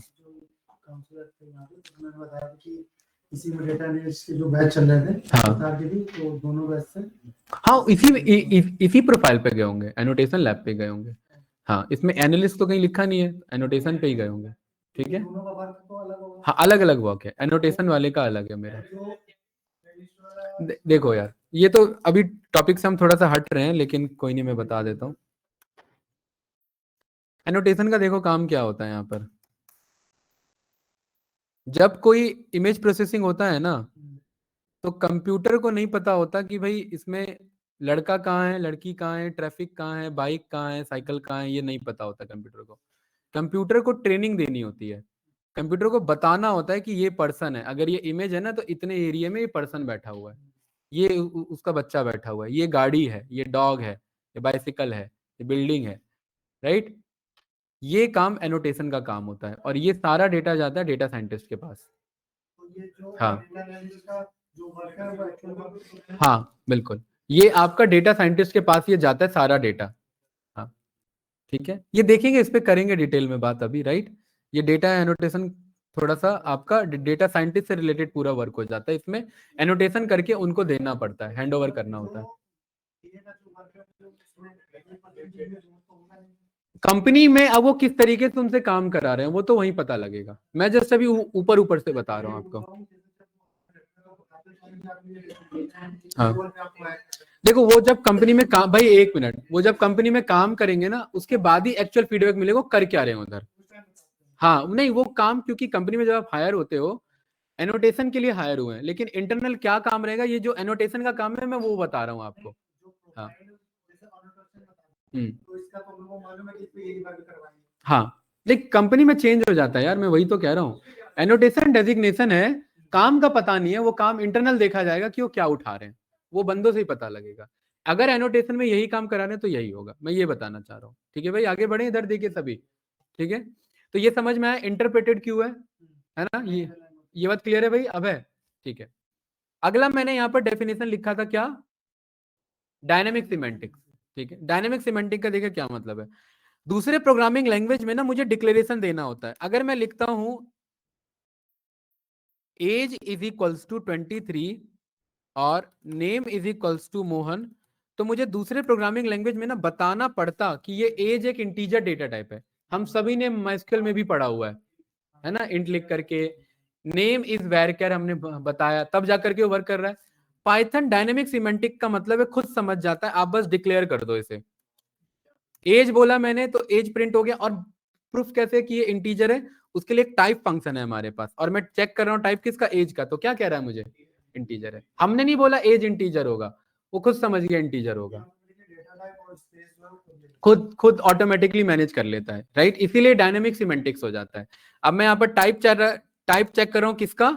इसी में डेटा एनालिस्ट के जो बैच चल रहे थे, हाँ तो दोनों बैच से, हाँ इसी प्रोफाइल पे गए होंगे, एनोटेशन लैब पे गए होंगे। हाँ, इसमें एनालिस्ट तो कहीं लिखा नहीं है, एनोटेशन पे ही गए होंगे, ठीक है। हाँ, अलग अलग वर्क है, एनोटेशन वाले का अलग है मेरा। देखो यार, ये तो अभी टॉपिक से हम थोड़ा सा हट रहे हैं, लेकिन कोई नहीं, मैं बता देता हूँ। एनोटेशन का देखो काम क्या होता है यहाँ पर, जब कोई इमेज प्रोसेसिंग होता है ना, तो कंप्यूटर को नहीं पता होता कि भाई इसमें लड़का कहाँ है, लड़की कहाँ है, ट्रैफिक कहाँ है, बाइक कहाँ है, साइकिल कहाँ है, ये नहीं पता होता कंप्यूटर को। कंप्यूटर को ट्रेनिंग देनी होती है, कंप्यूटर को बताना होता है कि ये पर्सन है, अगर ये इमेज है ना तो इतने एरिया में ये पर्सन बैठा हुआ है, ये उसका बच्चा बैठा हुआ है, ये गाड़ी है, ये डॉग है, ये बाइसिकल है, ये बिल्डिंग है, राइट। ये काम एनोटेशन का काम होता है, और ये सारा डेटा जाता है डेटा साइंटिस्ट के पास। हाँ हाँ बिल्कुल, ये आपका डेटा साइंटिस्ट के पास ये जाता है सारा डेटा। हाँ ठीक है, ये देखेंगे, इस पे करेंगे डिटेल में बात अभी, राइट। ये डेटा एनोटेशन थोड़ा सा आपका डेटा साइंटिस्ट से रिलेटेड पूरा वर्क हो जाता है, इसमें एनोटेशन करके उनको देना पड़ता है, हैंड ओवर करना होता है। कंपनी में अब वो किस तरीके से उनसे काम करा रहे हैं वो तो वहीं पता लगेगा, मैं जस्ट अभी ऊपर ऊपर से बता रहा हूँ आपको। हाँ देखो, वो जब कंपनी में काम, भाई एक मिनट, वो जब कंपनी में काम करेंगे ना, उसके बाद ही एक्चुअल फीडबैक मिलेगा कर क्या रहे हैं उधर। हाँ नहीं, वो काम, क्योंकि कंपनी में जब आप हायर होते हो, एनोटेशन के लिए हायर हुए हैं, लेकिन इंटरनल क्या काम रहेगा, ये जो एनोटेशन का काम है मैं वो बता रहा हूँ आपको। हाँ हाँ, देख कंपनी में चेंज हो जाता है यार, मैं वही तो कह रहा हूँ, एनोटेशन डेजिग्नेशन है, काम का पता नहीं है, वो काम इंटरनल देखा जाएगा कि वो क्या उठा रहे हैं, वो बंदों से ही पता लगेगा। अगर एनोटेशन में यही काम करा रहे हैं तो यही होगा, मैं ये बताना चाह रहा हूँ, ठीक है भाई, आगे बढ़े, इधर देखिए सभी, ठीक है। तो ये समझ में आया इंटरप्रेटेड क्यों है ना, ये बात क्लियर है भाई, अब है, ठीक है। अगला मैंने यहाँ पर डेफिनेशन लिखा था क्या, डायनेमिक सिमेंटिक्स, ठीक है। डायनेमिक सिमेंटिक का देखिए क्या मतलब है, दूसरे प्रोग्रामिंग लैंग्वेज में ना मुझे डिक्लेरेशन देना होता है, अगर मैं लिखता हूं एज इज इक्वल्स टू 23 और name is equals to Mohan, तो मुझे दूसरे प्रोग्रामिंग लैंग्वेज में ना बताना पड़ता कि ये एज एक इंटीजर डेटा टाइप है, हम सभी ने माइस्क्यूएल में भी पढ़ा हुआ है ना, इंट लिख करके, नेम इज वैरकर हमने बताया, तब जाकर के वर्क कर रहा है। पाइथन डायनेमिक सिमेंटिक का मतलब है खुद समझ जाता है, आप बस डिक्लेयर कर दो इसे, एज बोला मैंने तो एज प्रिंट हो गया, और प्रूफ कैसे कि ये इंटीजर है, उसके लिए एक टाइप फंक्शन है हमारे पास, और मैं चेक कर रहा हूँ टाइप किसका, एज का, तो क्या कह रहा है मुझे, इंटीजर है। हमने नहीं बोला एज इंटीजर होगा, वो खुद समझ गया इंटीजर होगा, खुद खुद ऑटोमेटिकली मैनेज कर लेता है, राइट, इसीलिए डायनेमिक सिमेंटिक्स हो जाता है। अब मैं यहाँ पर टाइप चेक कर रहा हूँ किसका,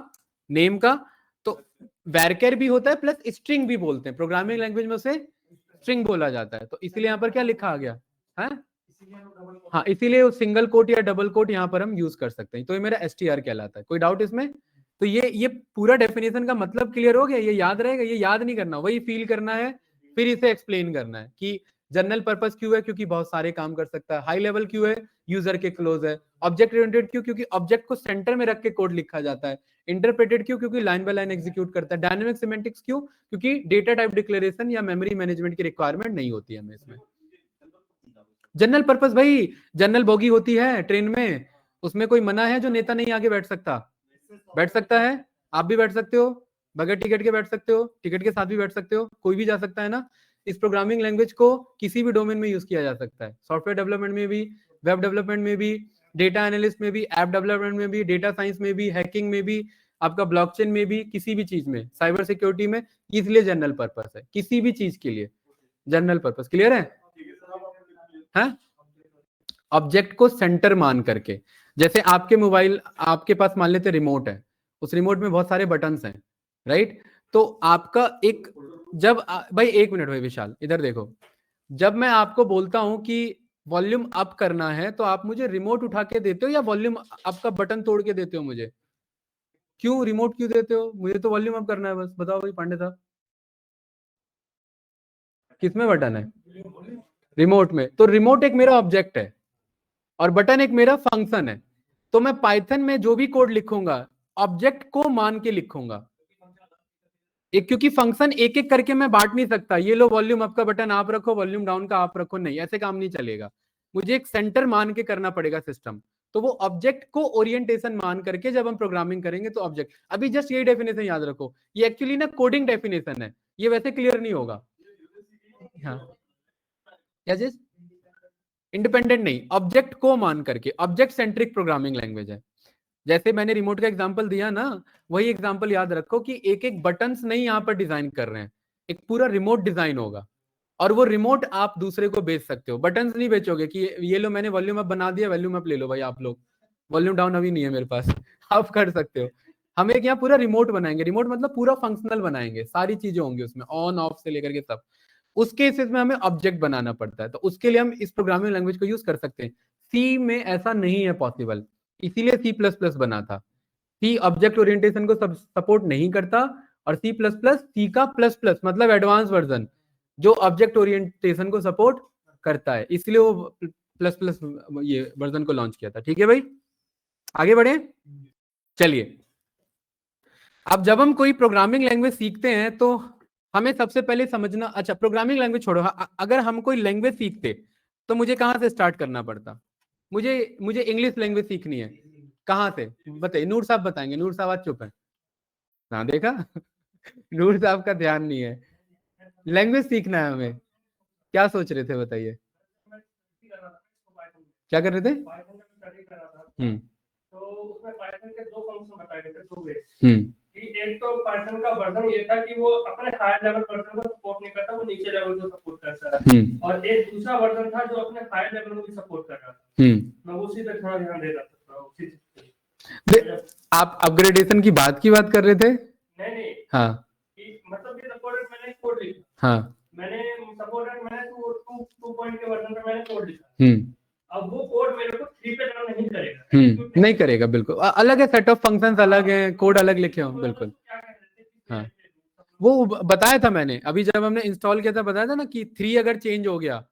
नेम का, तो वैरकर भी होता है प्लस स्ट्रिंग भी बोलते हैं, प्रोग्रामिंग लैंग्वेज में उसे स्ट्रिंग बोला जाता है, तो इसलिए यहाँ पर क्या लिखा आ गया है, हाँ, इसीलिए वो सिंगल कोट या डबल कोट यहाँ पर हम यूज कर सकते हैं, तो ये मेरा STR कहलाता है। कोई डाउट इसमें? तो ये पूरा डेफिनेशन का मतलब क्लियर हो गया, ये याद रहेगा, ये याद नहीं करना, वही फील करना है, फिर इसे एक्सप्लेन करना है कि जनरल पर्पस क्यों है, क्योंकि बहुत सारे काम कर सकता है। हाई लेवल क्यों है, यूजर के क्लोज है। ऑब्जेक्ट ओरिएंटेड क्यों, क्योंकि ऑब्जेक्ट को सेंटर में रख के कोड लिखा जाता है। इंटरप्रेटेड क्यों, क्योंकि लाइन बाय लाइन एग्जीक्यूट करता है। डायनेमिक सिमेंटिक्स क्यों, क्योंकि डेटा टाइप डिक्लेरेशन या मेमोरी मैनेजमेंट की रिक्वायरमेंट नहीं होती है हमें इसमें। जनरल पर्पस भाई, जनरल बोगी होती है ट्रेन में, उसमें कोई मना है जो नेता नहीं आगे बैठ सकता? बैठ सकता है, आप भी बैठ सकते हो, बगैर टिकट के बैठ सकते हो, टिकट के साथ भी बैठ सकते हो, कोई भी जा सकता है ना। इस प्रोग्रामिंग लैंग्वेज को किसी भी डोमेन में यूज किया जा सकता है, सॉफ्टवेयर डेवलपमेंट में भी, वेब डेवलपमेंट में भी, डेटा एनालिस्ट में भी, ऐप डेवलपमेंट में भी, डेटा साइंस में भी, हैकिंग में भी, आपका ब्लॉकचेन में भी, किसी भी चीज में, साइबर सिक्योरिटी में, इसलिए जनरल पर्पस है, किसी भी चीज के लिए जनरल पर्पस। क्लियर है? ऑब्जेक्ट को सेंटर मान करके, जैसे आपके मोबाइल, आपके पास मान लेते रिमोट है, उस रिमोट में बहुत सारे बटन्स हैं, राइट? तो आपका एक, भाई एक मिनट भाई विशाल, इधर देखो, जब मैं आपको बोलता हूं कि वॉल्यूम अप करना है, तो आप मुझे रिमोट उठा के देते हो या वॉल्यूम अप का बटन तोड़ के देते हो मुझे? क्यों रिमोट क्यों देते हो? मुझे तो वॉल्यूम अप करना है बस, बताओ भाई पांडे साहब, किसमें बटन है? रिमोट में। तो रिमोट एक मेरा ऑब्जेक्ट है और बटन एक मेरा फंक्शन है। तो मैं पाइथन में जो भी कोड लिखूंगा, ऑब्जेक्ट को मान के लिखूंगा एक, क्योंकि फंक्शन एक एक करके मैं बांट नहीं सकता, ये लो वॉल्यूम अप का बटन आप रखो, वॉल्यूम डाउन का आप रखो, नहीं, ऐसे काम नहीं चलेगा। मुझे एक सेंटर मान के करना पड़ेगा सिस्टम। तो वो ऑब्जेक्ट को ओरिएंटेशन मान करके जब हम प्रोग्रामिंग करेंगे तो ऑब्जेक्ट, अभी जस्ट यही डेफिनेशन याद रखो, ये एक्चुअली ना कोडिंग डेफिनेशन है, ये वैसे क्लियर नहीं होगा। हाँ, क्या चीज? इंडिपेंडेंट नहीं, ऑब्जेक्ट को मान करके, ऑब्जेक्ट सेंट्रिक प्रोग्रामिंग लैंग्वेज है। जैसे मैंने रिमोट का एग्जांपल दिया ना, वही एग्जांपल याद रखो कि एक एक बटन्स नहीं यहाँ पर डिजाइन कर रहे हैं, एक पूरा रिमोट डिजाइन होगा, और वो रिमोट आप दूसरे को बेच सकते हो। बटन्स नहीं बेचोगे कि ये लो मैंने वॉल्यूम अप बना दिया, वॉल्यूम अप ले लो भाई आप लोग, वॉल्यूम डाउन अभी नहीं है मेरे पास आप कर सकते हो। हम एक यहाँ पूरा रिमोट बनाएंगे, रिमोट मतलब पूरा फंक्शनल बनाएंगे, सारी चीजें होंगी उसमें, ऑन ऑफ से लेकर के सब। उस केसेस में हमें ऑब्जेक्ट बनाना पड़ता है, तो उसके लिए हम इस प्रोग्रामिंग लैंग्वेज को यूज कर सकते हैं। सी में ऐसा नहीं है पॉसिबल, इसीलिए सी प्लस प्लस बना था। सी ऑब्जेक्ट ओरिएंटेशन को सपोर्ट नहीं करता, और सी प्लस प्लस, सी का प्लस प्लस मतलब एडवांस वर्जन, जो ऑब्जेक्ट ओरिएंटेशन को सपोर्ट करता है, इसलिए वो प्लस प्लस ये वर्जन को लॉन्च किया था। ठीक है भाई, आगे बढ़े। चलिए, अब जब हम कोई प्रोग्रामिंग लैंग्वेज सीखते हैं तो हमें सबसे पहले समझना, अच्छा प्रोग्रामिंग लैंग्वेज छोड़ो, अगर हम कोई लैंग्वेज सीखते तो मुझे कहाँ से स्टार्ट करना पड़ता? मुझे मुझे इंग्लिश लैंग्वेज सीखनी है, कहाँ से बताइए? नूर साहब बताएंगे, नूर साहब आज चुप है। हाँ देखा नूर साहब का ध्यान नहीं है, लैंग्वेज सीखना है हमें। क्या सोच रहे थे बताइए, क्या कर रहे थे? तो उसमें पाइथन के दो फंक्शन बताए गए थे, दो वे कि एक तो पाइथन का वर्जन ये था कि वो अपने हायर लेवल वर्जन को सपोर्ट नहीं करता, वो नीचे लेवल को सपोर्ट करता है, और एक दूसरा वर्जन था जो अपने हायर लेवल को भी सपोर्ट कर रहा था। मैं उसी पे थोड़ा ध्यान दे रहा था, उसी आप अपग्रेडेशन की बात कर रहे थे? नहीं, हाँ, कि मतलब ये सपोर्टेड मैंने कोड लिखा, हाँ, मैंने सपोर्टेड मैंने 2 पॉइंट के वर्जन पे मैंने कोड लिखा, अब वो कोड मेरे को 3 पे रन नहीं करेगा, नहीं करेगा, बिल्कुल अलग है, सेट ऑफ फंक्शंस अलग है, कोड अलग लिखे हो, बिल्कुल। हाँ, वो बताया था मैंने अभी जब हमने इंस्टॉल किया था, बताया था ना कि 3 अगर चेंज हो गया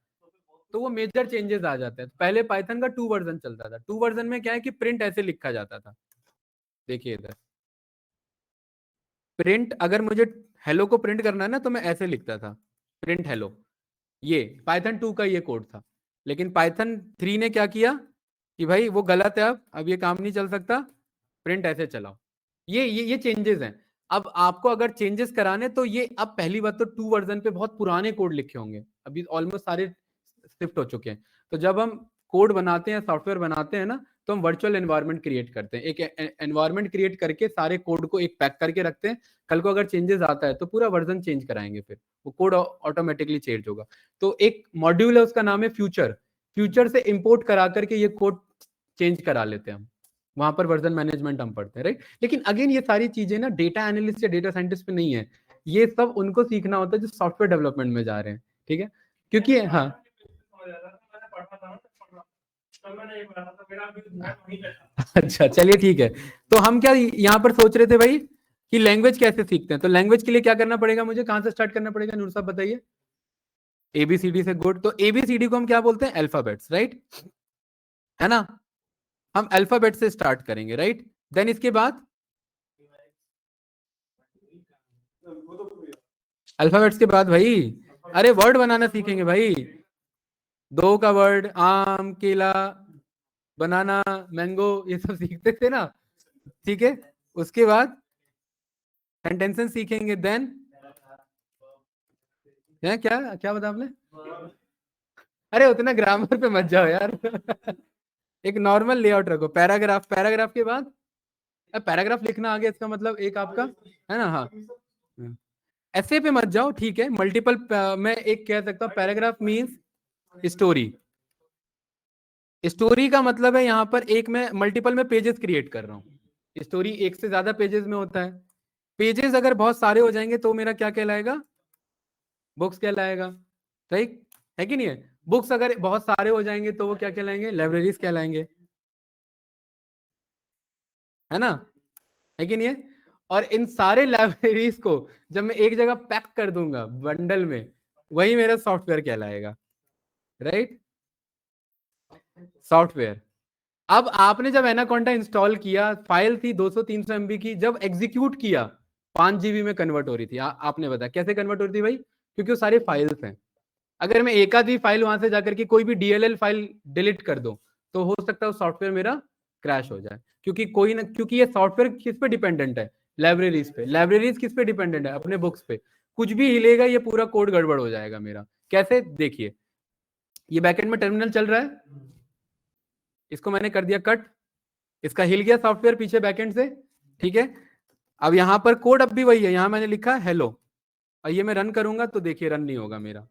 तो वो मेजर चेंजेस आ जाते हैं। पहले पाइथन का 2 वर्जन चलता था, 2 वर्जन में क्या है कि प्रिंट ऐसे लिखा जाता था, देखिए इधर प्रिंट, अगर मुझे हेलो को प्रिंट करना है ना तो मैं ऐसे लिखता था, प्रिंट हेलो, ये पाइथन 2 का ये कोड था। लेकिन पाइथन 3 ने क्या किया कि भाई वो गलत है, अब ये काम नहीं चल सकता, प्रिंट ऐसे चलाओ। ये चेंजेस हैं। अब आपको अगर चेंजेस कराने तो ये, अब पहली बात तो 2 वर्जन पे बहुत पुराने कोड लिखे होंगे, अभी ऑलमोस्ट सारे शिफ्ट हो चुके हैं। तो जब हम कोड बनाते हैं, सॉफ्टवेयर बनाते हैं ना, तो हम वर्चुअल एनवायरनमेंट क्रिएट करते हैं, एक एनवायरनमेंट क्रिएट करके सारे कोड को एक पैक करके रखते हैं। कल को अगर चेंजेस आता है तो पूरा वर्जन चेंज कराएंगे, फिर वो कोड ऑटोमेटिकली चेंज होगा। तो एक मॉड्यूल है, उसका नाम है फ्यूचर, फ्यूचर से इंपोर्ट करा करके ये कोड चेंज करा लेते हैं हम, वहां पर वर्जन मैनेजमेंट हम पढ़ते हैं, राइट। लेकिन अगेन ये सारी चीजें ना डेटा एनालिस्ट या डेटा साइंटिस्ट पे नहीं है, ये सब उनको सीखना होता है जो सॉफ्टवेयर डेवलपमेंट में जा रहे हैं, ठीक है, क्योंकि हाँ अच्छा चलिए ठीक है। तो हम क्या यहाँ पर सोच रहे थे भाई कि लैंग्वेज कैसे सीखते हैं, तो लैंग्वेज के लिए क्या करना पड़ेगा, मुझे कहां से स्टार्ट करना पड़ेगा नूर साहब बताइए। एबीसीडी से, गुड। तो एबीसीडी को हम क्या बोलते हैं, अल्फाबेट्स, राइट, है ना। हम अल्फाबेट से स्टार्ट करेंगे, राइट। देन इसके बाद अल्फाबेट्स के बाद भाई, अरे वर्ड बनाना सीखेंगे भाई। दो का वर्ड, आम, केला, बनाना, मैंगो, ये सब सीखते थे ना, ठीक है। उसके बाद सेंटेंसेस सीखेंगे। देन है क्या क्या बता आपने, अरे उतना ग्रामर पे मत जाओ यार। एक नॉर्मल लेआउट रखो, पैराग्राफ, पैराग्राफ के बाद, अब पैराग्राफ लिखना आ गया, इसका मतलब एक आपका है ना, हाँ। ऐसे पे मत जाओ, ठीक है। मल्टीपल, मैं एक कह सकता हूँ, पैराग्राफ मीन्स स्टोरी। स्टोरी का मतलब है यहाँ पर एक में मल्टीपल में पेजेस क्रिएट कर रहा हूँ। स्टोरी एक से ज्यादा पेजेस में होता है। पेजेस अगर बहुत सारे हो जाएंगे तो मेरा क्या कहलाएगा, बुक्स कहलाएगा, राइट, है कि नहीं है। बुक्स अगर बहुत सारे हो जाएंगे तो वो क्या कहलाएंगे, लाइब्रेरीज कहलाएंगे, है ना, है कि नहीं है। और इन सारे लाइब्रेरीज को जब मैं एक जगह पैक कर दूंगा बंडल में, वही मेरा सॉफ्टवेयर कहलाएगा, राइट, सॉफ्टवेयर। अब आपने जब एनाकोंडा इंस्टॉल किया, फाइल थी 200-300 MB की, जब एग्जीक्यूट किया 5 GB में कन्वर्ट हो रही थी। आपने बताया कैसे कन्वर्ट हो रही थी भाई, क्योंकि वो सारी फाइल्स हैं। अगर मैं एक आधी फाइल वहां से जाकर के कोई भी DLL फाइल डिलीट कर दूं, तो हो सकता है वो सॉफ्टवेयर मेरा क्रैश हो जाए, क्योंकि कोई ना, क्योंकि ये सॉफ्टवेयर किस पे डिपेंडेंट है, लाइब्रेरीज पे। लाइब्रेरीज किस पे डिपेंडेंट है, अपने बुक्स पे। कुछ भी हिलेगा ये पूरा कोड गड़बड़ हो जाएगा मेरा। कैसे, देखिए, ये बैकएंड में टर्मिनल चल रहा है, इसको मैंने कर दिया कट, इसका हिल गया सॉफ्टवेयर पीछे बैकएंड से, ठीक है। अब यहां पर कोड अब भी वही है, यहां मैंने लिखा हेलो, और ये मैं रन करूंगा तो देखिए रन नहीं होगा मेरा,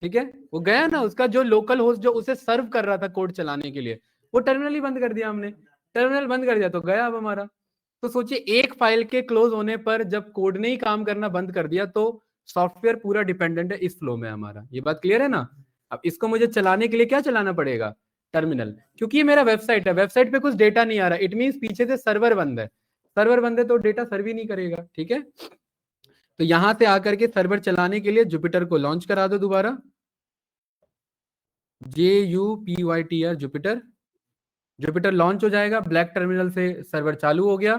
ठीक है। वो गया ना, उसका जो लोकल होस्ट जो उसे सर्व कर रहा था कोड चलाने के लिए, वो टर्मिनल ही बंद कर दिया हमने। टर्मिनल बंद कर दिया तो गया अब हमारा। तो सोचिए, एक फाइल के क्लोज होने पर जब कोड ने ही काम करना बंद कर दिया, तो सॉफ्टवेयर पूरा डिपेंडेंट है इस फ्लो में हमारा। ये बात क्लियर है ना। अब इसको मुझे चलाने के लिए क्या चलाना पड़ेगा, टर्मिनल। क्योंकि ये मेरा वेबसाइट है, वेबसाइट पे कुछ डेटा नहीं आ रहा, इट मीन पीछे से सर्वर बंद है। सर्वर बंद है तो डेटा सर्व ही नहीं करेगा, ठीक है। तो यहां से आकर के सर्वर चलाने के लिए जुपिटर को लॉन्च करा दो दोबारा, JUPYTR, जुपिटर। जुपिटर लॉन्च हो जाएगा, ब्लैक टर्मिनल से सर्वर चालू हो गया।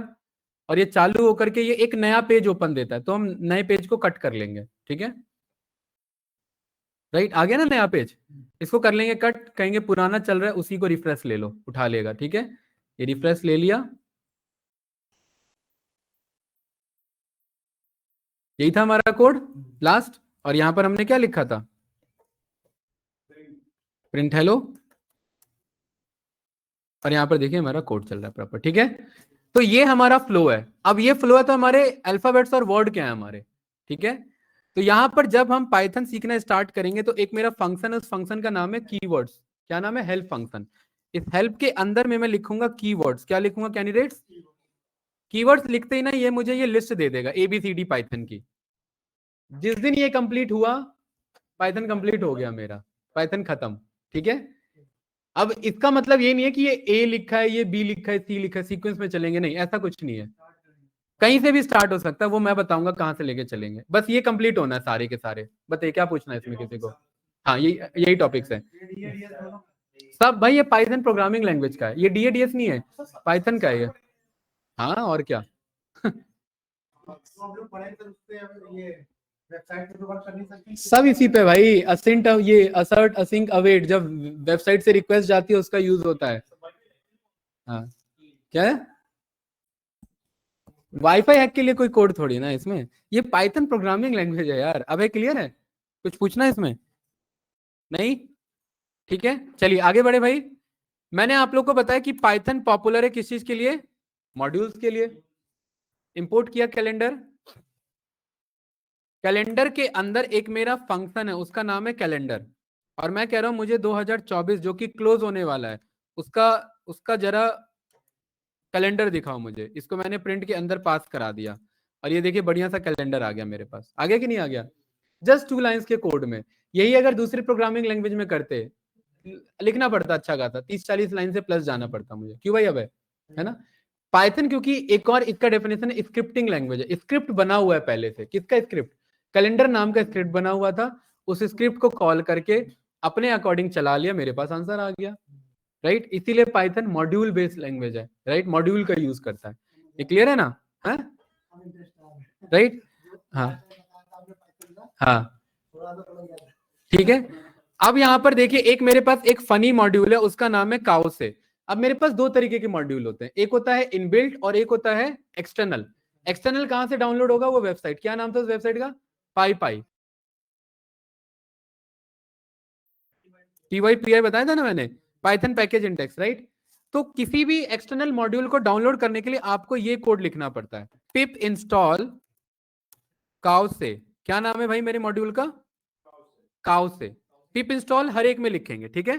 और ये चालू होकर के ये एक नया पेज ओपन देता है, तो हम नए पेज को कट कर लेंगे, ठीक है, राइट। आ गया ना नया पेज, इसको कर लेंगे कट, कहेंगे पुराना चल रहा है उसी को रिफ्रेश ले लो, उठा लेगा, ठीक है। ये रिफ्रेश ले लिया, यही था हमारा कोड लास्ट। और यहां पर हमने क्या लिखा था, प्रिंट हेलो। और यहाँ पर देखिए हमारा कोड चल रहा है प्रॉपर, ठीक है। तो ये हमारा फ्लो है। अब ये फ्लो है तो हमारे अल्फाबेट्स और वर्ड क्या है हमारे, ठीक है। तो यहाँ पर जब हम पाइथन सीखना स्टार्ट करेंगे तो एक मेरा फंक्शन है, उस फंक्शन का नाम है कीवर्ड्स। क्या नाम है, हेल्प फंक्शन। इस हेल्प के अंदर में मैं लिखूंगा कीवर्ड्स। क्या लिखूंगा कैंडिडेट्स, कीवर्ड्स। लिखते ही ना ये मुझे ये लिस्ट दे देगा ABCD पाइथन की। जिस दिन ये कंप्लीट हुआ, पाइथन कंप्लीट हो गया मेरा, पाइथन खत्म, ठीक है। अब इसका मतलब ये नहीं है कि ये A लिखा है, ये B लिखा है, C लिखा है, सीक्वेंस में चलेंगे, नहीं, ऐसा कुछ नहीं है। कहीं से भी स्टार्ट हो सकता है, वो मैं बताऊंगा कहां से लेके चलेंगे। बस ये कंप्लीट होना है सारे के सारे। बताइए क्या पूछना है इसमें किसी को। हाँ, यही टॉपिक्स है सब भाई। ये पाइथन प्रोग्रामिंग लैंग्वेज का है, ये DADS नहीं है, पाइथन का है ये। हाँ और क्या। सब इसी पे भाई, असिंट, ये असर्ट, असिंक, अवेट, जब वेबसाइट से रिक्वेस्ट जाती है उसका यूज होता है। हाँ, क्या है, वाईफाई हैक के लिए कोई कोड थोड़ी ना इसमें, ये पाइथन प्रोग्रामिंग लैंग्वेज है यार। अब क्लियर है, कुछ पूछना है इसमें, नहीं, ठीक है। चलिए आगे बढ़े भाई। मैंने आप लोग को बताया कि पाइथन पॉपुलर है किस चीज के लिए, मॉड्यूल्स के लिए। इंपोर्ट किया कैलेंडर, कैलेंडर के अंदर एक मेरा फंक्शन है, उसका नाम है कैलेंडर। और मैं कह रहा हूं मुझे 2024 जो कि क्लोज होने वाला है, उसका उसका जरा कैलेंडर दिखाओ मुझे। इसको मैंने प्रिंट के अंदर पास करा दिया, और ये देखिए बढ़िया सा कैलेंडर आ गया मेरे पास। आ गया कि नहीं आ गया, जस्ट 2 लाइंस के कोड में। यही अगर दूसरी प्रोग्रामिंग लैंग्वेज में करते लिखना पड़ता अच्छा खासा, 30-40 लाइन से प्लस जाना पड़ता मुझे। क्यों भाई? अब है ना पाइथन, क्योंकि एक और इसका डेफिनेशन है, स्क्रिप्टिंग लैंग्वेज है। स्क्रिप्ट बना हुआ है पहले से। किसका स्क्रिप्ट? कैलेंडर नाम का स्क्रिप्ट बना हुआ था, उस स्क्रिप्ट को कॉल करके अपने अकॉर्डिंग चला लिया, मेरे पास आंसर आ गया, राइट। इसीलिए पाइथन मॉड्यूल बेस्ड लैंग्वेज है, राइट, मॉड्यूल का यूज करता है। ये क्लियर है ना? है राइट? हाँ हाँ ठीक है। अब यहाँ पर देखिए, एक मेरे पास एक फनी मॉड्यूल है, उसका नाम है काउ से। अब मेरे पास दो तरीके के मॉड्यूल होते हैं, एक होता है इनबिल्ट और एक होता है एक्सटर्नल। एक्सटर्नल कहां से डाउनलोड होगा? वो वेबसाइट, क्या नाम था उस वेबसाइट का? पाई पाई, PYPI बताया था ना मैंने, पाइथन पैकेज इंडेक्स, राइट। तो किसी भी एक्सटर्नल मॉड्यूल को डाउनलोड करने के लिए आपको ये कोड लिखना पड़ता है, पिप इंस्टॉल काउ से। क्या नाम है भाई मेरे मॉड्यूल का? काउ से। पिप इंस्टॉल हर एक में लिखेंगे, ठीक है।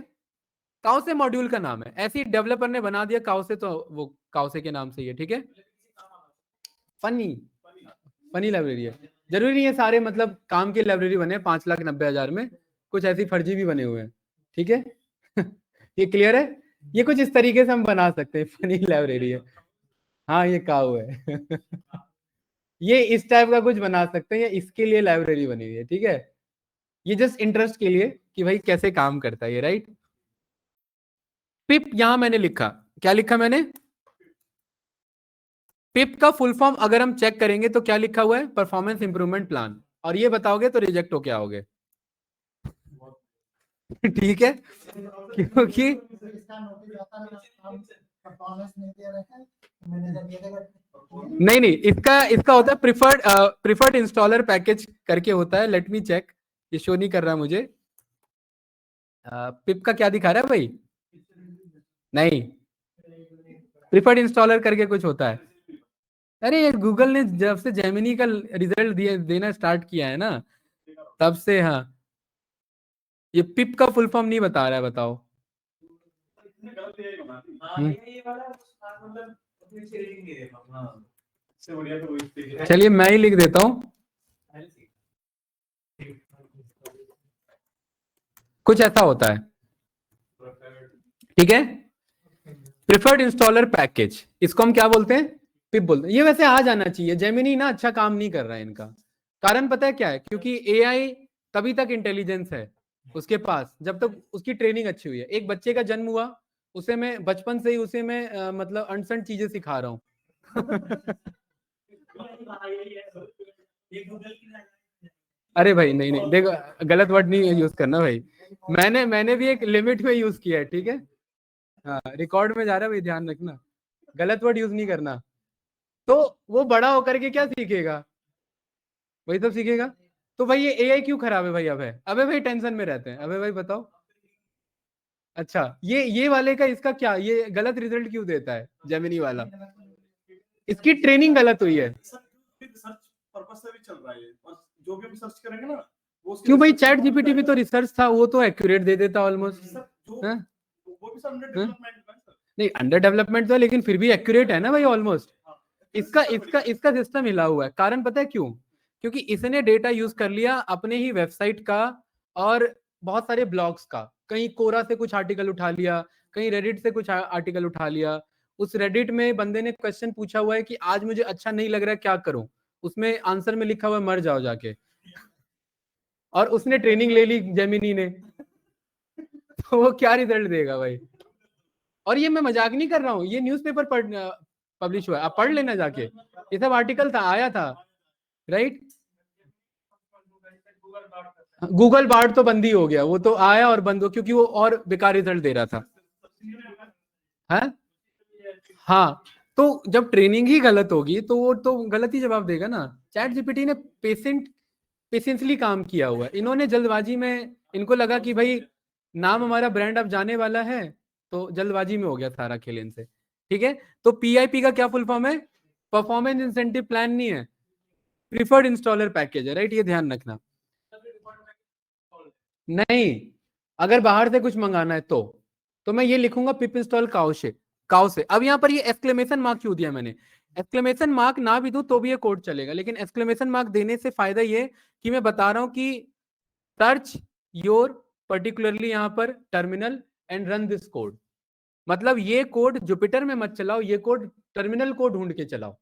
काउ से मॉड्यूल का नाम है, ऐसे ही डेवलपर ने बना दिया काउ से, तो वो काउ से के नाम से ही है, ठीक है। फनी, फनी लाइब्रेरी है, जरूरी नहीं है सारे मतलब काम की लाइब्रेरी बने 5,90,000 में, कुछ ऐसी फर्जी भी बने हुए हैं, ठीक है। ये क्लियर है? ये कुछ इस तरीके से हम बना सकते हैं, फनी लाइब्रेरी है। हाँ ये काउ है। ये इस टाइप का कुछ बना सकते हैं, ये इसके लिए लाइब्रेरी बनी हुई है, ठीक है। ये जस्ट इंटरेस्ट के लिए कि भाई कैसे काम करता है ये, राइट। पिप यहां मैंने लिखा, क्या लिखा मैंने? पिप का फुल फॉर्म अगर हम चेक करेंगे तो क्या लिखा हुआ है? Performance improvement plan. और ये बताओगे तो रिजेक्ट हो क्या होगे? ठीक है, क्योंकि नहीं नहीं, इसका इसका होता है प्रिफर्ड इंस्टॉलर पैकेज करके होता है। लेट मी चेक, ये शो नहीं कर रहा मुझे। पिप का क्या दिखा रहा है भाई? नहीं, प्रिफर्ड इंस्टॉलर करके कुछ होता है। अरे ये गूगल ने जब से जेमिनी का रिजल्ट दिए देना स्टार्ट किया है ना, तब से। हाँ, ये पिप का फुल फॉर्म नहीं बता रहा है, बताओ। चलिए मैं ही लिख देता हूँ, कुछ ऐसा होता है, ठीक है। प्रिफर्ड इंस्टॉलर पैकेज, इसको हम क्या बोलते हैं? पिप बोलते हैं। ये वैसे आ जाना चाहिए, जेमिनी ना अच्छा काम नहीं कर रहा है इनका। कारण पता है क्या है? क्योंकि एआई तभी तक इंटेलिजेंस है उसके पास जब तक उसकी ट्रेनिंग अच्छी हुई है। एक बच्चे का जन्म हुआ, उसे मैं बचपन से ही उसे मैं मतलब अनसन चीजें सिखा रहा हूँ। अरे भाई नहीं नहीं, देखो गलत वर्ड नहीं यूज करना भाई। मैंने भी एक लिमिट में यूज किया है, ठीक है। हाँ रिकॉर्ड में जा रहा है भाई, ध्यान रखना, गलत वर्ड यूज नहीं करना। तो वो बड़ा होकर के क्या सीखेगा? वही सब सीखेगा। तो भाई ये एआई क्यों खराब है भाई? अबे भाई टेंशन में रहते हैं, अबे भाई बताओ। अच्छा, ये वाले का इसका क्या, ये गलत रिजल्ट क्यों देता है जेमिनी वाला? इसकी ट्रेनिंग गलत हुई है। पर्पस से भी चल रहा है, और जो भी हम सर्च करेंगे ना वो क्यों भाई? चैट जीपीटी भी तो रिसर्च था, वो तो एक्यूरेट दे देता ऑलमोस्ट। वो भी अंडर डेवलपमेंट नहीं, अंडर डेवलपमेंट तो, लेकिन फिर भी एक्यूरेट है ना भाई ऑलमोस्ट। इसका सिस्टम हिला हुआ है। कारण पता है क्यों? क्योंकि इसने डेटा यूज कर लिया अपने ही वेबसाइट का और बहुत सारे ब्लॉग्स का। कहीं कोरा से कुछ आर्टिकल उठा लिया, कहीं रेडिट से कुछ आर्टिकल उठा लिया। उस रेडिट में बंदे ने क्वेश्चन पूछा हुआ है कि आज मुझे अच्छा नहीं लग रहा है, क्या करूं? उसमें आंसर में लिखा हुआ है मर जाओ जाके। और उसने ट्रेनिंग ले ली जेमिनी ने, तो वो क्या रिजल्ट देगा भाई? और ये मैं मजाक नहीं कर रहा हूँ, ये न्यूज़पेपर पब्लिश हुआ है, आप पढ़ लेना जाके, ये सब आर्टिकल था, आया था, राइट। गूगल बार्ड तो बंद ही हो गया, वो तो आया और बंद हो, क्योंकि वो और बेकार रिजल्ट दे रहा था। है? हाँ, तो जब ट्रेनिंग ही गलत होगी तो वो तो गलत ही जवाब देगा ना। चैट जीपीटी ने पेशेंसली काम किया हुआ है। इन्होंने जल्दबाजी में, इनको लगा कि भाई नाम हमारा ब्रांड अब जाने वाला है, तो जल्दबाजी में हो गया सारा खेल इनसे, ठीक है। तो पीआईपी का क्या फुल फॉर्म है? परफॉर्मेंस इंसेंटिव प्लान नहीं है, प्रीफर्ड इंस्टॉलर पैकेज है, राइट, ये ध्यान रखना। नहीं, अगर बाहर से कुछ मंगाना है तो मैं ये लिखूंगा पिप इंस्टॉल काउ से। अब यहाँ पर ये एक्सक्लेमेशन मार्क क्यों दिया मैंने? एक्सक्लेमेशन मार्क ना भी दूं तो भी ये कोड चलेगा, लेकिन एक्सक्लेमेशन मार्क देने से फायदा ये कि मैं बता रहा हूं कि सर्च योर पर्टिकुलरली यहाँ पर terminal and run this code. मतलब ये कोड जुपिटर में मत चलाओ, ये कोड टर्मिनल को ढूंढ के चलाओ।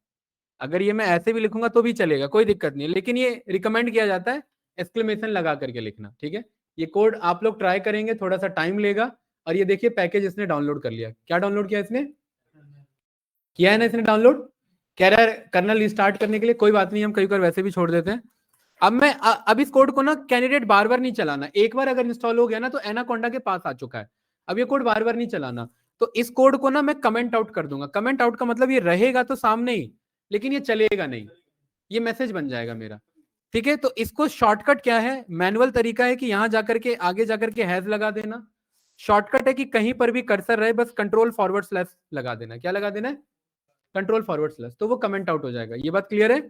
अगर ये मैं ऐसे भी लिखूंगा तो भी चलेगा, कोई दिक्कत नहीं, लेकिन ये रिकमेंड किया जाता है एक्सक्लेमेशन लगा करके लिखना, ठीक है। ये कोड आप लोग ट्राई करेंगे, थोड़ा सा टाइम लेगा। और ये देखिए पैकेज इसने डाउनलोड कर लिया। क्या डाउनलोड किया इसने? किया है ना इसने डाउनलोड। कह रहा है कर्नल रिस्टार्ट करने के लिए, कोई बात नहीं, हम कई बार वैसे भी छोड़ देते हैं। अब इस कोड को ना कैंडिडेट बार बार नहीं चलाना, एक बार अगर इंस्टॉल हो गया ना तो एनाकोंडा के पास आ चुका है। अब ये कोड बार बार नहीं चलाना। तो इस कोड को ना मैं कमेंट आउट कर दूंगा। कमेंट आउट का मतलब ये रहेगा तो सामने ही, लेकिन ये चलेगा नहीं, ये मैसेज बन जाएगा मेरा, ठीक है। तो इसको शॉर्टकट क्या है, मैनुअल तरीका है कि यहां जाकर के आगे जाकर के हैज लगा देना। शॉर्टकट है कि कहीं पर भी कर्सर रहे बस कंट्रोल फॉरवर्ड स्लैश लगा देना। क्या लगा देना है? कंट्रोल फॉरवर्ड स्लैश, तो वो कमेंट आउट हो जाएगा। ये बात क्लियर है?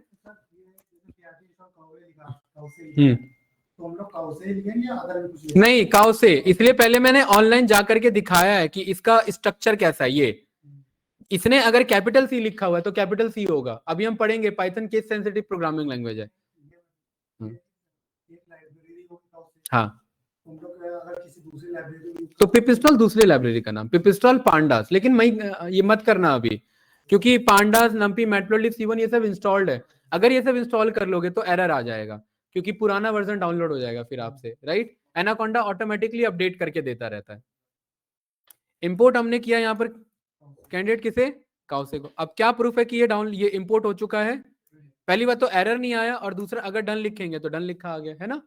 तो हम लोग काउ से लिखेंगे या अदर भी कुछ? नहीं, काउ से, इसलिए पहले मैंने ऑनलाइन जाकर के दिखाया है कि इसका स्ट्रक्चर कैसा है। ये इसने अगर कैपिटल सी लिखा हुआ है तो कैपिटल सी होगा। अभी हम पढ़ेंगे Python case sensitive programming language है। हाँ, तो पिपिस्टॉल दूसरी लाइब्रेरी का नाम, पिपिस्टॉल पांडास। लेकिन मैं ये मत करना अभी, क्योंकि पांडास, नंपी, मैटप्लोट्लिब, C1 ये सब इंस्टॉल्ड है। अगर ये सब इंस्टॉल कर लोगे तो एरर आ जाएगा, क्योंकि पुराना वर्जन डाउनलोड हो जाएगा फिर आपसे, राइट। एनाकोंडा ऑटोमेटिकली अपडेट करके देता रहता है। इंपोर्ट हमने किया यहाँ पर कैंडिडेट किसे? काउसे को। अब क्या प्रूफ है कि ये इंपोर्ट हो चुका है? पहली बात तो एरर नहीं आया, और दूसरा अगर डन लिखेंगे तो डन लिखा आ गया, है ना।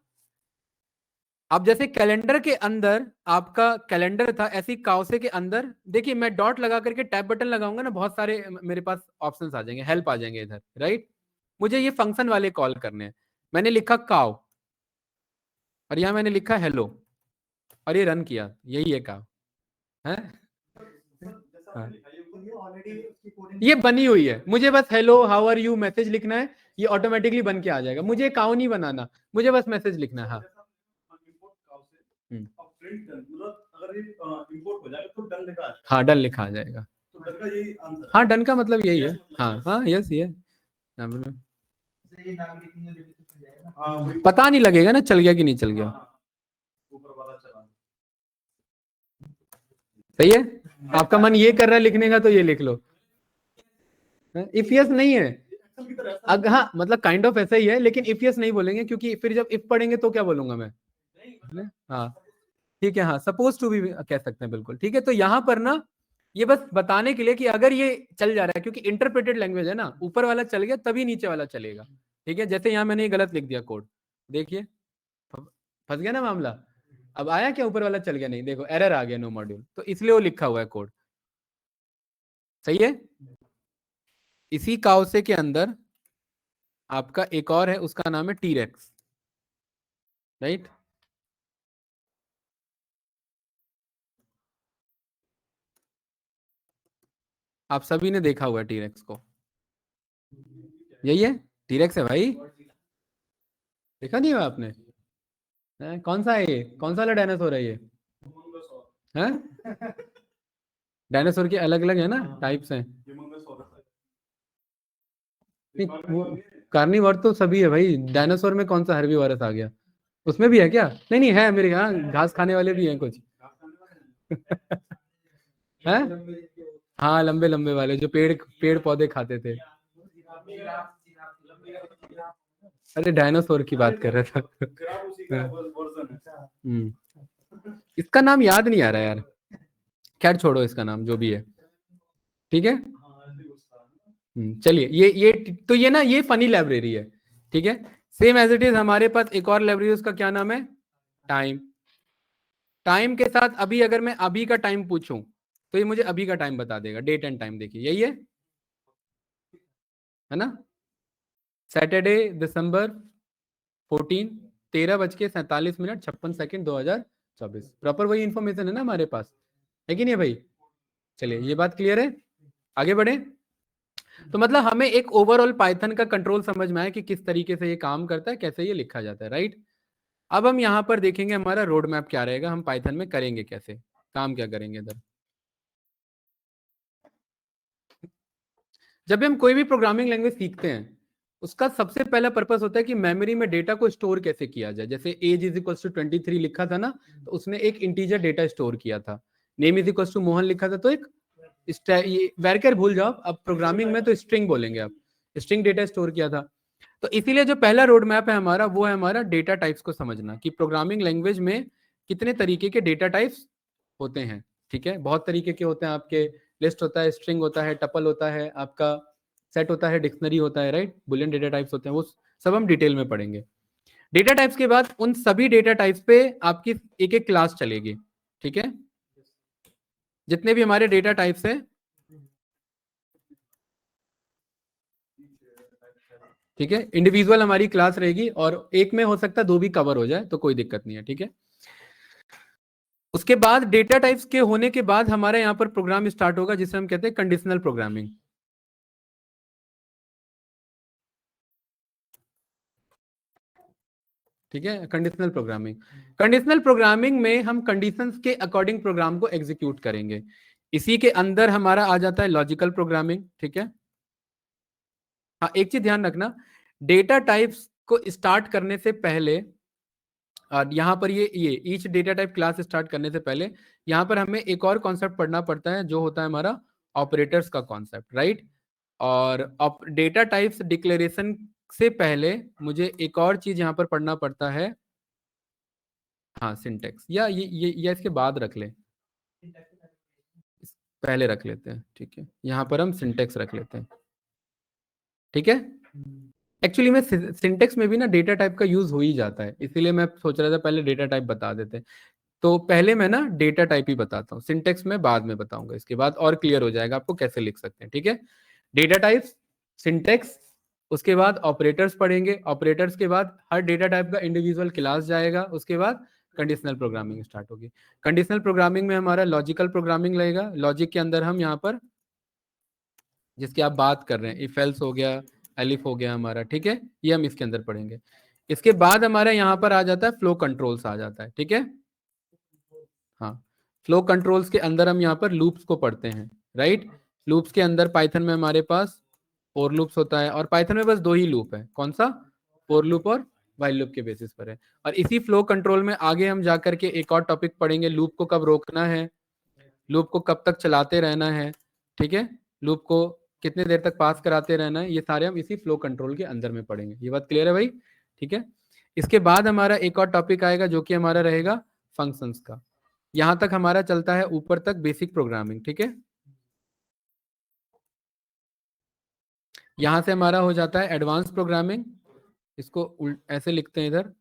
अब जैसे कैलेंडर के अंदर आपका कैलेंडर था, ऐसी काउसे के अंदर देखिए मैं डॉट लगा करके टैब बटन लगाऊंगा ना, बहुत सारे मेरे पास ऑप्शंस आ जाएंगे, हेल्प आ जाएंगे इधर, राइट। मुझे ये फंक्शन वाले कॉल करने हैं। मैंने लिखा काउ, और यहां मैंने लिखा हेलो, और ये रन किया, यही है काउ, है। हाँ। ये बनी हुई है, मुझे बस hello how are you message लिखना है, ये ऑटोमेटिकली बन के आ जाएगा। मुझे काउ नहीं बनाना, मुझे बस मैसेज लिखना है। हाँ, हाँ डन लिखा आ जाएगा। हाँ, डन का मतलब यही है। हाँ हाँ, यस ये पता नहीं लगेगा ना चल गया कि नहीं चल गया। सही है। आपका मन ये कर रहा है लिखने का तो ये लिख लो। इफ यस नहीं है, हाँ मतलब काइंड ऑफ ऐसा ही है, लेकिन इफ यस नहीं बोलेंगे, क्योंकि फिर जब इफ पढ़ेंगे तो क्या बोलूंगा मैं। हाँ ठीक है, हाँ सपोज टू भी कह सकते हैं, बिल्कुल ठीक है। तो यहाँ पर ना ये बस बताने के लिए कि अगर ये चल जा रहा है, क्योंकि इंटरप्रेटेड लैंग्वेज है ना, ऊपर वाला चल गया तभी नीचे वाला चलेगा, ठीक है। जैसे यहाँ मैंने ये गलत लिख दिया कोड, देखिए फंस गया ना मामला। अब आया क्या ऊपर वाला चल गया? नहीं, देखो एरर आ गया, नो मॉड्यूल, तो इसलिए वो लिखा हुआ है कोड, सही है। इसी काउसे के अंदर आपका एक और है, उसका नाम है टीरेक्स, राइट। आप सभी ने देखा हुआ है टीरेक्स को, यही है टीरेक्स है भाई, देखा नहीं हुआ आपने? कौन सा है ये? कौन सा वाला डायनासोर है ये? हैं? डायनासोर के अलग अलग है ना, टाइप्स हैं। कार्निवोर तो सभी है भाई, डायनासोर में कौन सा हर्बीवोरस आ गया? उसमें भी है क्या? नहीं नहीं है मेरे यहाँ, घास खाने वाले भी हैं कुछ। हैं? हाँ लंबे लंबे वाले जो पेड़ पेड़ पौधे खाते थे। अरे डायनासोर की बात कर रहा था। इसका नाम याद नहीं आ रहा यार, खैर छोड़ो इसका नाम जो भी है, ठीक है। चलिए ये तो ये ना ये फनी लाइब्रेरी है, ठीक है। सेम एज इट इज हमारे पास एक और लाइब्रेरी, उसका क्या नाम है? टाइम। टाइम के साथ अभी अगर मैं अभी का टाइम पूछूं तो ये मुझे अभी का टाइम बता देगा, डेट एंड टाइम, देखिए यही है ना। सैटरडे दिसंबर 14, 13:47 2024, प्रॉपर वही इंफॉर्मेशन है ना हमारे पास, है कि नहीं भाई? चलिए ये बात क्लियर है, आगे बढ़े। तो मतलब हमें एक ओवरऑल पाइथन का कंट्रोल समझ में आया कि किस तरीके से ये काम करता है, कैसे ये लिखा जाता है, राइट। अब हम यहाँ पर देखेंगे हमारा रोड मैप क्या रहेगा, हम पाइथन में करेंगे कैसे, काम क्या करेंगे इधर। जब भी हम कोई भी प्रोग्रामिंग लैंग्वेज सीखते हैं उसका सबसे पहला पर्पस होता है कि मेमोरी में डेटा को स्टोर कैसे किया जाए। जैसे एज इज इक्वल टू 23 लिखा था ना, तो उसने एक इंटीजर डेटा स्टोर किया था। Name is equal to Mohan लिखा था तो एक वैरकर भूल जाओ, अब प्रोग्रामिंग में तो स्ट्रिंग बोलेंगे, आप स्ट्रिंग डेटा स्टोर किया था। तो इसीलिए जो पहला रोड मैप है हमारा, वो है हमारा डेटा टाइप्स को समझना, कि प्रोग्रामिंग लैंग्वेज में कितने तरीके के डेटा टाइप्स होते हैं। ठीक है, बहुत तरीके के होते हैं आपके, लिस्ट होता है, स्ट्रिंग होता है, टपल होता है, आपका सेट होता है, डिक्शनरी होता है, राइट, बुलियन डेटा टाइप्स होते हैं, वो सब हम डिटेल में पढ़ेंगे। डेटा टाइप्स के बाद उन सभी डेटा टाइप्स पे आपकी एक एक क्लास चलेगी। ठीक है, जितने भी हमारे डेटा टाइप्स है, ठीक है, इंडिविजुअल हमारी क्लास रहेगी, और एक में हो सकता है दो भी कवर हो जाए तो कोई दिक्कत नहीं है। ठीक है, उसके बाद डेटा टाइप्स के होने के बाद हमारे यहाँ पर प्रोग्राम स्टार्ट होगा, जिसे हम कहते हैं कंडीशनल प्रोग्रामिंग। ठीक है, कंडीशनल प्रोग्रामिंग। कंडीशनल प्रोग्रामिंग में हम कंडीशंस के अकॉर्डिंग प्रोग्राम को एग्जीक्यूट करेंगे। इसी के अंदर हमारा आ जाता है लॉजिकल प्रोग्रामिंग। ठीक है, हाँ, एक चीज ध्यान रखना, डेटा टाइप्स को स्टार्ट करने से पहले, यहाँ पर ये each data type class start करने से पहले यहाँ पर हमें एक और कॉन्सेप्ट पढ़ना पड़ता है, जो होता है हमारा ऑपरेटर्स का कॉन्सेप्ट, राइट। और डेटा टाइप्स डिक्लेरेशन से पहले मुझे एक और चीज यहाँ पर पढ़ना पड़ता है, हाँ, सिंटेक्स, या या इसके बाद रख ले, पहले रख लेते हैं। ठीक है, यहाँ पर हम सिंटेक्स रख लेते हैं। ठीक है, एक्चुअली में सिंटेक्स में भी ना डेटा टाइप का यूज हो ही जाता है, इसीलिए मैं सोच रहा था पहले डेटा टाइप बता देते हैं। तो पहले मैं ना डेटा टाइप ही बताता हूँ, सिंटेक्स में बाद में बताऊंगा, इसके बाद और क्लियर हो जाएगा आपको कैसे लिख सकते हैं। ठीक है, डेटा टाइप्स, सिंटेक्स, उसके बाद ऑपरेटर्स पढ़ेंगे, ऑपरेटर्स के बाद हर डेटा टाइप का इंडिविजुअल क्लास जाएगा, उसके बाद कंडीशनल प्रोग्रामिंग स्टार्ट होगी। कंडीशनल प्रोग्रामिंग में हमारा लॉजिकल प्रोग्रामिंग लगेगा। लॉजिक के अंदर हम यहाँ पर जिसकी आप बात कर रहे हैं, इफ एल्स हो गया, एलिफ हो गया हमारा, ठीक है, ये हम इसके अंदर पढ़ेंगे। इसके बाद हमारा यहाँ पर आ जाता है फ्लो कंट्रोल्स आ जाता है। ठीक है, हाँ, फ्लो कंट्रोल्स के अंदर हम यहाँ पर लूप्स को पढ़ते हैं, राइट। लूप्स के अंदर पाइथन में हमारे पास फॉर लूप्स होता है, और पाइथन में बस दो ही लूप है, कौन सा, फॉर लूप और व्हाइल लूप के बेसिस पर है। और इसी फ्लो कंट्रोल में आगे हम जाकर के एक और टॉपिक पढ़ेंगे, लूप को कब रोकना है, लूप को कब तक चलाते रहना है। ठीक है, लूप को कितने देर तक पास कराते रहना है, ये सारे हम इसी फ्लो कंट्रोल के अंदर में पढ़ेंगे। ये बात क्लियर है भाई? ठीक है, इसके बाद हमारा एक और टॉपिक आएगा जो कि हमारा रहेगा फंक्शंस का। यहां तक हमारा चलता है ऊपर तक बेसिक प्रोग्रामिंग। ठीक है, यहां से हमारा हो जाता है एडवांस प्रोग्रामिंग, इसको ऐसे लिखते हैं इधर।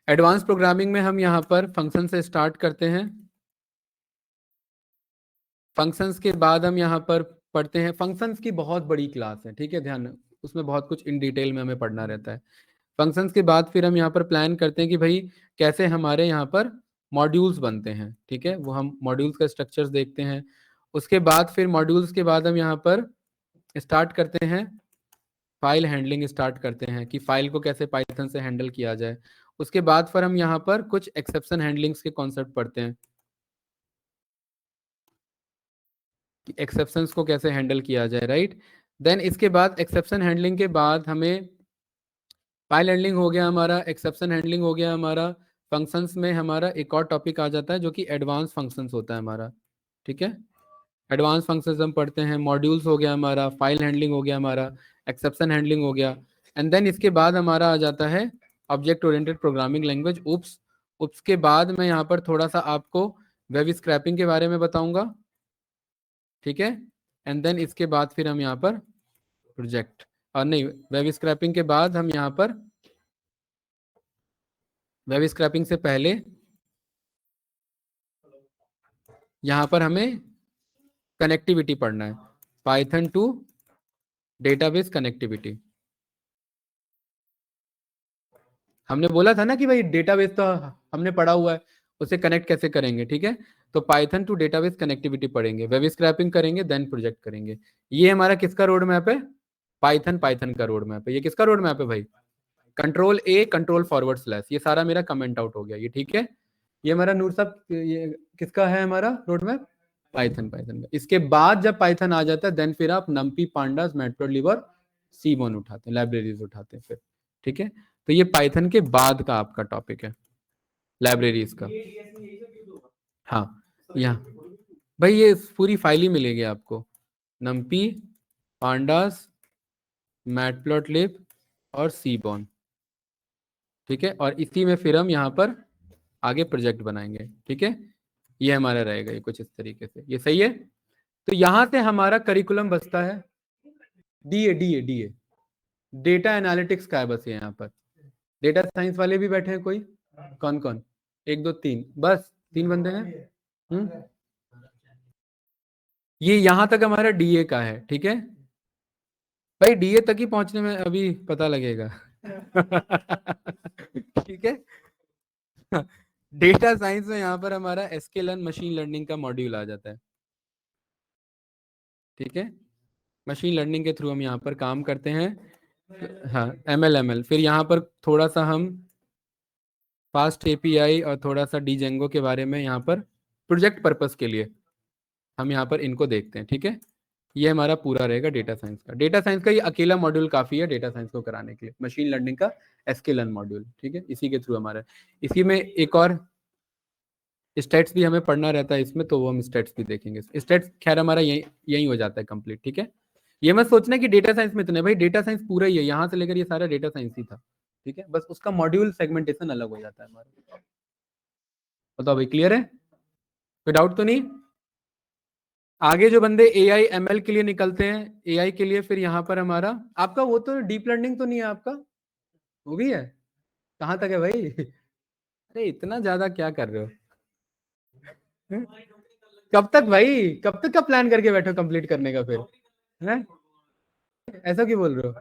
एडवांस प्रोग्रामिंग में हम यहाँ पर फंक्शन से स्टार्ट करते हैं। फंक्शंस के बाद हम यहाँ पर पढ़ते हैं, फंक्शंस की बहुत बड़ी क्लास है, ठीक है, ध्यान, उसमें बहुत कुछ इन डिटेल में हमें पढ़ना रहता है। फंक्शंस के बाद फिर हम यहाँ पर प्लान करते हैं कि भाई कैसे हमारे यहाँ पर मॉड्यूल्स बनते हैं। ठीक है, वो हम मॉड्यूल्स का स्ट्रक्चर्स देखते हैं। उसके बाद फिर मॉड्यूल्स के बाद हम यहाँ पर स्टार्ट करते हैं फाइल हैंडलिंग, स्टार्ट करते हैं कि फाइल को कैसे पाइथन से हैंडल किया जाए। उसके बाद फिर हम यहाँ पर कुछ एक्सेप्शन हैंडलिंग्स के कॉन्सेप्ट पढ़ते हैं कि एक्सेप्शंस को कैसे हैंडल किया जाए, राइट। देन इसके बाद एक्सेप्शन हैंडलिंग के बाद हमें फाइल हैंडलिंग हो गया हमारा, एक्सेप्शन हैंडलिंग हो गया हमारा, फंक्शंस में हमारा एक और टॉपिक आ जाता है जो कि एडवांस फंक्शंस होता है हमारा। ठीक है, एडवांस फंक्शंस हम पढ़ते हैं, मॉड्यूल्स हो गया हमारा, फाइल हैंडलिंग हो गया हमारा, एक्सेप्शन हैंडलिंग हो गया। एंड देन इसके बाद हमारा आ जाता है ऑब्जेक्ट ओरिएंटेड प्रोग्रामिंग लैंग्वेज, उप्स। उप्स के बाद मैं यहाँ पर थोड़ा सा आपको वेब स्क्रैपिंग के बारे में बताऊंगा। ठीक है, एंड देन इसके बाद फिर हम यहाँ पर प्रोजेक्ट, और नहीं, वेब स्क्रैपिंग के बाद हम यहाँ पर, वेब स्क्रैपिंग से पहले यहाँ पर हमें कनेक्टिविटी पढ़ना है, पाइथन टू डेटाबेस कनेक्टिविटी। हमने बोला था ना कि भाई डेटाबेस तो हमने पढ़ा हुआ है, उसे कनेक्ट कैसे करेंगे। ठीक है, तो पाइथन टू डेटाबेस कनेक्टिविटी पढ़ेंगे, वेब स्क्रैपिंग करेंगे, देन प्रोजेक्ट करेंगे। ये हमारा किसका रोड मैप है, पाइथन, पाइथन का रोड मैप है। ये किसका रोड मैप है भाई, कंट्रोल ए कंट्रोल फॉरवर्ड स्लैश, ये सारा मेरा कमेंट आउट हो गया ये। ठीक है, ये हमारा नूर साहब, ये किसका है हमारा रोड मैप, पाइथन पाइथन का। इसके बाद जब पाइथन आ जाता है देन फिर आप नम्पी, पांडास, मैटप्लोट्लिब और सीबोन उठाते हैं, लाइब्रेरीज उठाते हैं फिर। ठीक है, तो ये पाइथन के बाद का आपका टॉपिक है लाइब्रेरीज का। हाँ, यहाँ भाई ये पूरी फाइल ही मिलेगी आपको, नम्पी, पांडास, मैटप्लोट्लिब और सीबोन। ठीक है, और इसी में फिर हम यहाँ पर आगे प्रोजेक्ट बनाएंगे। ठीक है, ये हमारा रहेगा, ये कुछ इस तरीके से। ये सही है। तो यहां से हमारा करिकुलम बचता है डीए डेटा एनालिटिक्स का है बस। ये यहाँ पर डेटा साइंस वाले भी बैठे हैं कोई? कौन कौन? एक दो तीन, बस 3 बंदे हैं। ये यहां तक हमारा डीए का है। ठीक है भाई, डीए तक ही पहुंचने में अभी पता लगेगा। ठीक है, डेटा साइंस में यहाँ पर हमारा एसक्यूएल मशीन लर्निंग का मॉड्यूल आ जाता है। ठीक है, मशीन लर्निंग के थ्रू हम यहाँ पर काम करते हैं। हाँ, एमएल फिर यहाँ पर थोड़ा सा हम फास्ट एपीआई और थोड़ा सा डीजेंगो के बारे में यहाँ पर प्रोजेक्ट पर्पस के लिए हम यहाँ पर इनको देखते हैं। ठीक है, ये हमारा पूरा रहेगा डेटा साइंस का। डेटा साइंस का ये अकेला मॉड्यूल काफी है डेटा साइंस को कराने के लिए, मशीन लर्निंग का एसक्यूएल मॉड्यूल। ठीक है, इसी के थ्रू हमारा, इसी में एक और स्टेट्स भी हमें पढ़ना रहता है इसमें, तो वो हम स्टेट्स भी देखेंगे। स्टेट्स खैर हमारा यही हो जाता है कंप्लीट। ठीक है, ये मत सोचना कि डेटा साइंस में इतने, भाई डेटा साइंस पूरा ही है, यहाँ से लेकर ये सारा डेटा साइंस ही था। ठीक है, बस उसका मॉड्यूल सेगमेंटेशन अलग हो जाता है हमारा। बताओ भाई, क्लियर है? कोई डाउट तो नहीं? आगे जो बंदे एआई एमएल के लिए निकलते हैं, एआई के लिए फिर यहाँ पर हमारा आपका वो तो डीप लर्निंग तो नहीं है आपका? वो भी है? कहाँ तक है भाई? अरे इतना ज्यादा क्या कर रहे हो? हम्म? कब तक भाई, कब तक का प्लान करके बैठो कंप्लीट करने का फिर? है ऐसा क्यों बोल रहे हो?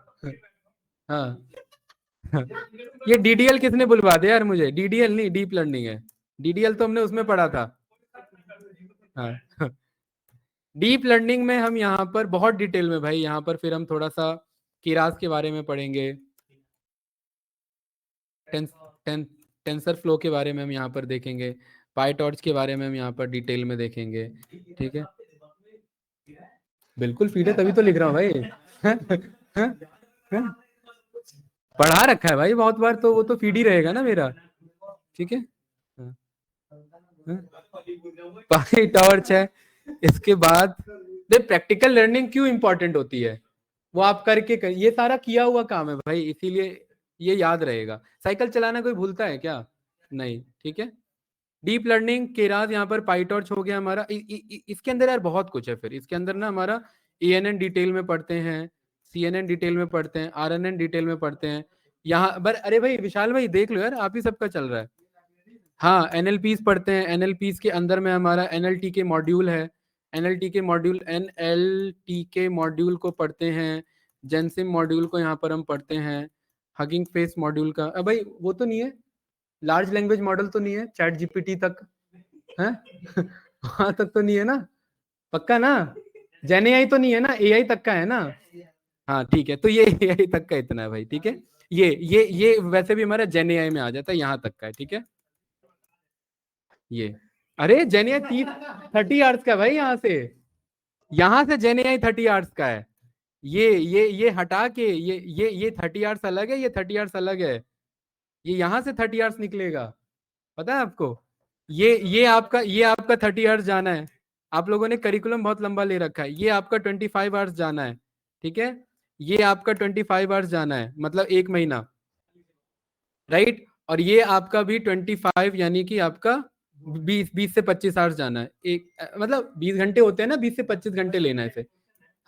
हाँ, ये डीडीएल किसने बुलवा दिया यार मुझे? डीडीएल नहीं, डीप लर्निंग है। डीडीएल तो हमने उसमें पढ़ा था। हाँ, डीप लर्निंग में हम यहाँ पर बहुत डिटेल में भाई, यहाँ पर फिर हम थोड़ा सा कीरास के बारे में पढ़ेंगे, टेंसर फ्लो के बारे में हम यहाँ पर देखेंगे, पाईटॉर्च के बारे में हम यहाँ पर डिटेल में देखेंगे। ठीक है, बिल्कुल फीड है तभी तो लिख रहा हूँ भाई। पढ़ा रखा है भाई बहुत बार, तो वो तो फीड ही रहेगा ना मेरा। ठीक है, पाई टॉर्च है। इसके बाद प्रैक्टिकल लर्निंग क्यों इंपॉर्टेंट होती है, वो आप ये सारा किया हुआ काम है भाई, इसीलिए ये याद रहेगा। साइकिल चलाना कोई भूलता है क्या? नहीं। ठीक है, डीप लर्निंग केरास, यहाँ पर पाईटॉर्च हो गया हमारा। इसके अंदर यार बहुत कुछ है। फिर इसके अंदर ना हमारा एएनएन डिटेल में पढ़ते हैं, सीएनएन डिटेल में पढ़ते हैं, आरएनएन डिटेल में पढ़ते हैं। यहाँ पर अरे भाई विशाल भाई देख लो यार, आप ही सबका चल रहा है। हाँ, एनएलपीस पढ़ते हैं। एनएलपीस के अंदर में हमारा एनएलटी के मॉड्यूल है, एनएलटी के मॉड्यूल को पढ़ते हैं। जेनसिम मॉड्यूल को यहाँ पर हम पढ़ते हैं। हगिंग फेस मॉड्यूल का भाई वो तो नहीं है, लार्ज लैंग्वेज मॉडल तो नहीं है, चैट जीपीटी तक है? वहां तक तो नहीं है ना? पक्का ना? जेन एआई तो नहीं है ना? एआई तक का है ना? हाँ ठीक है, तो ये एआई तक का इतना है भाई। ठीक है, ये वैसे भी हमारा जेन एआई में आ जाता है, यहाँ तक का है। ठीक है, ये अरे जेन एआई 30 आवर्स का है भाई, यहाँ से जेन एआई 30 आवर्स का है। ये हटा के ये 30 आवर्स अलग है, ये 30 आवर्स अलग है। ये यहाँ से 30 आवर्स निकलेगा, पता है आपको? ये आपका 30 आवर्स जाना है। आप लोगों ने करिकुलम बहुत लंबा ले रखा है, ये आपका 25 आवर्स जाना है। ठीक है, ये आपका 25 आवर्स जाना है, मतलब 1 महीना, राइट? और ये आपका भी 25, यानी कि आपका 20 से 25 आवर्स जाना है। मतलब 20 घंटे होते हैं ना, 20 से 25 घंटे लेना है इसे।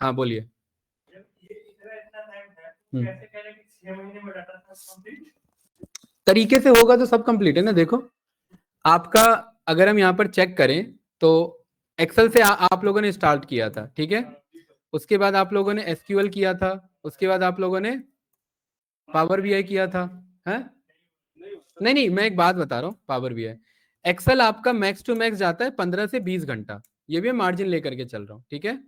हाँ बोलिए। तरीके से होगा तो सब कंप्लीट है ना। देखो आपका, अगर हम यहाँ पर चेक करें तो एक्सेल से आप लोगों ने स्टार्ट किया था। ठीक है, उसके बाद आप लोगों ने एसक्यूएल किया था, उसके बाद आप लोगों ने पावर बीआई किया था, है? नहीं नहीं, मैं एक बात बता रहा हूँ, पावर बीआई एक्सेल आपका मैक्स टू मैक्स जाता है 15 से 20 घंटा, ये भी मार्जिन लेकर के चल रहा हूँ। ठीक है,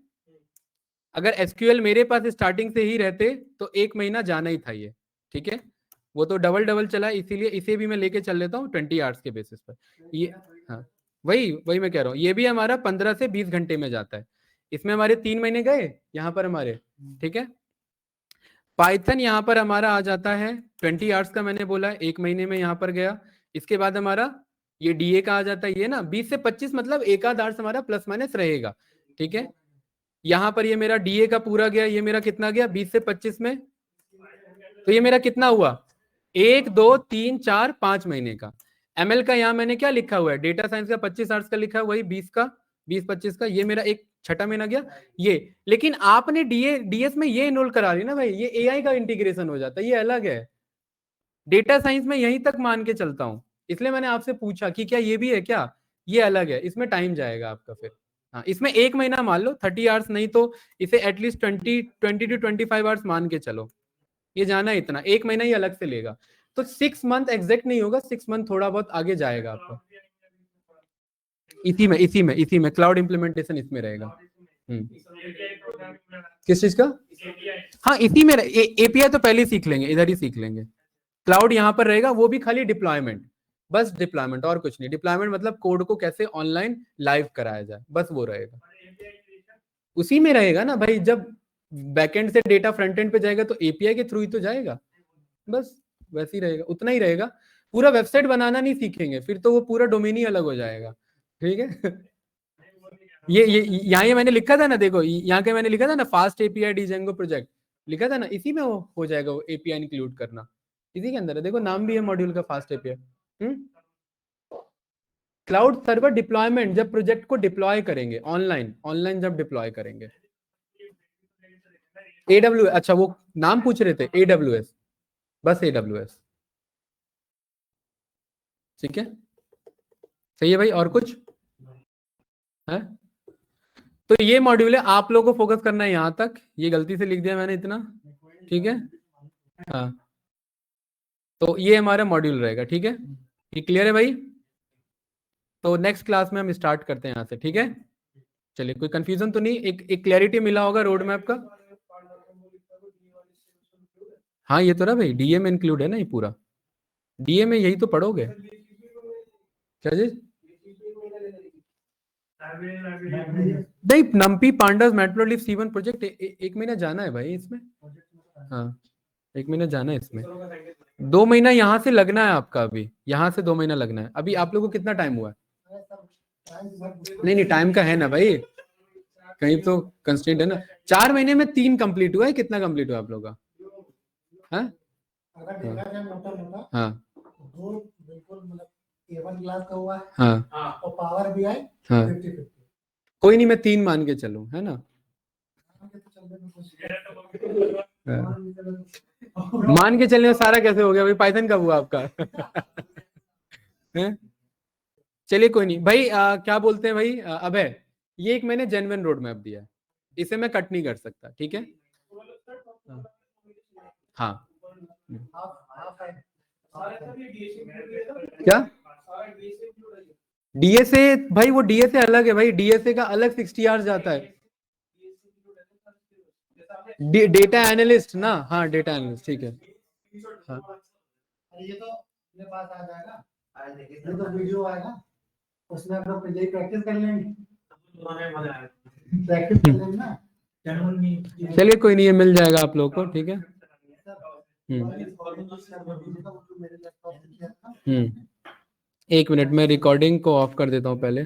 अगर एसक्यूएल मेरे पास स्टार्टिंग से ही रहते तो 1 महीना जाना ही था ये। ठीक है, वो तो डबल डबल चला, इसीलिए इसे भी मैं लेके चल लेता हूँ 20 आवर्स के बेसिस पर ये। हाँ वही वही मैं कह रहा हूँ, ये भी हमारा 15 से 20 घंटे में जाता है। इसमें हमारे 3 महीने गए यहाँ पर हमारे, ठीक है। पाइथन यहाँ पर हमारा आ जाता है 20 आवर्स का, मैंने बोला 1 महीने में यहाँ पर गया। इसके बाद हमारा ये डीए का आ जाता है, ये ना 20 से 25, मतलब एक आध आवर्स हमारा प्लस माइनस रहेगा, ठीक है। यहाँ पर ये मेरा डीए का पूरा गया, ये मेरा कितना गया 20 से 25 में, तो ये मेरा कितना हुआ 1 2 3 4 5 महीने का। एमएल का यहाँ मैंने क्या लिखा हुआ है, डेटा साइंस का 25 आवर्स का लिखा है, वही 20 का 20-25 का, ये मेरा एक छठा महीना गया ये। लेकिन आपने डीएस में ये इनरोल करा ली ना भाई, ये एआई का इंटीग्रेशन हो जाता है, ये अलग है। डेटा साइंस में यहीं तक मान के चलता हूं, इसलिए मैंने आपसे पूछा कि क्या ये भी है क्या, ये अलग है, इसमें टाइम जाएगा आपका फिर। हाँ, इसमें 1 महीना मान लो 30 आवर्स, नहीं तो इसे एटलीस्ट 20 to 25 आवर्स मान के चलो, ये जाना है इतना, 1 महीना ही अलग से लेगा। तो 6 मंथ एग्जैक्ट नहीं होगा, 6 मंथ थोड़ा बहुत आगे जाएगा आपका। इसी में क्लाउड इंप्लीमेंटेशन इसमें रहेगा। किस चीज का? हाँ इसी में एपीआई तो पहले ही सीख लेंगे, इधर ही सीख लेंगे। क्लाउड यहाँ पर रहेगा, वो भी खाली डिप्लॉयमेंट, बस डिप्लॉयमेंट और कुछ नहीं। डिप्लॉयमेंट मतलब कोड को कैसे ऑनलाइन लाइव कराया जाए, बस वो रहेगा। उसी में रहेगा ना भाई, जब बैकएंड से डेटा फ्रंट एंड पे जाएगा तो एपीआई के थ्रू ही तो जाएगा, बस वैसे ही रहेगा, उतना ही रहेगा। पूरा वेबसाइट बनाना नहीं सीखेंगे, फिर तो वो पूरा डोमेन ही अलग हो जाएगा, ठीक है। ये यहाँ ये मैंने लिखा था ना, देखो यहाँ के मैंने लिखा था ना, फास्ट एपीआई डिजेंगो प्रोजेक्ट लिखा था ना, इसी में वो हो जाएगा, वो एपीआई इंक्लूड करना इसी के अंदर है। देखो नाम भी है मॉड्यूल का, fast API. Cloud server deployment, जब प्रोजेक्ट को डिप्लॉय करेंगे ऑनलाइन, ऑनलाइन जब डिप्लॉय करेंगे। AWS, अच्छा वो नाम पूछ रहे थे, AWS, बस AWS, ठीक है। सही है भाई, और कुछ है? तो ये मॉड्यूल है, आप लोगों को फोकस करना है यहाँ तक, ये गलती से लिख दिया मैंने इतना, ठीक है। हाँ तो ये हमारा मॉड्यूल रहेगा, ठीक है। ये क्लियर है भाई? तो नेक्स्ट क्लास में हम स्टार्ट करते हैं यहाँ से, ठीक है। चलिए, कोई कंफ्यूजन तो नहीं, एक क्लैरिटी मिला होगा रोड मैप का। हाँ ये तो रहा भाई, डीए में इंक्लूड है ना ये पूरा, डीए में यही तो पढ़ोगे। क्या चीज? नहीं, नम्पी पांडास मैटप्लोलिब C1 प्रोजेक्ट 1 महीना जाना है भाई इसमें। हाँ 1 महीना जाना है इसमें, 2 महीना यहाँ से लगना है आपका, अभी यहाँ से 2 महीना लगना है। अभी आप लोगों को कितना टाइम हुआ है? नहीं नहीं, टाइम का है ना भाई, कहीं तो कंस्टेंट है ना। 4 महीने में 3 कंप्लीट हुआ है, कितना कंप्लीट हुआ आप लोगों का? हाँ हाँ क्लास का हुआ है, हाँ और पावर भी आई हाँ, 50-50। कोई नहीं, मैं 3 मान के चलूं, है ना। मान के चलने में सारा कैसे हो गया भाई, पाइथन कब हुआ आपका? हैं? चलिए कोई नहीं भाई, क्या बोलते हैं भाई, अभय, ये एक मैंने जेन्युइन रोड मैप दिया है, इसे मैं कट नहीं कर सकता, ठीक है। हाँ क्या? डीएसए भाई, वो डीएसए अलग है भाई, डीएसए का अलग 60 आवर्स जाता है। डेटा एनालिस्ट ना, हाँ डेटा एनालिस्ट, ठीक है। हाँ ये तो मेरे पास आ जाएगा, ये तो वीडियो आएगा, उसमें हम लोग प्रैक्टिस कर लेंगे, प्रैक्टिस कर लेंगे ना। चलिए कोई नहीं, ये मिल जाएगा आप लोगों को, ठीक है। हम्म 1 मिनट, मैं रिकॉर्डिंग को ऑफ कर देता हूँ पहले।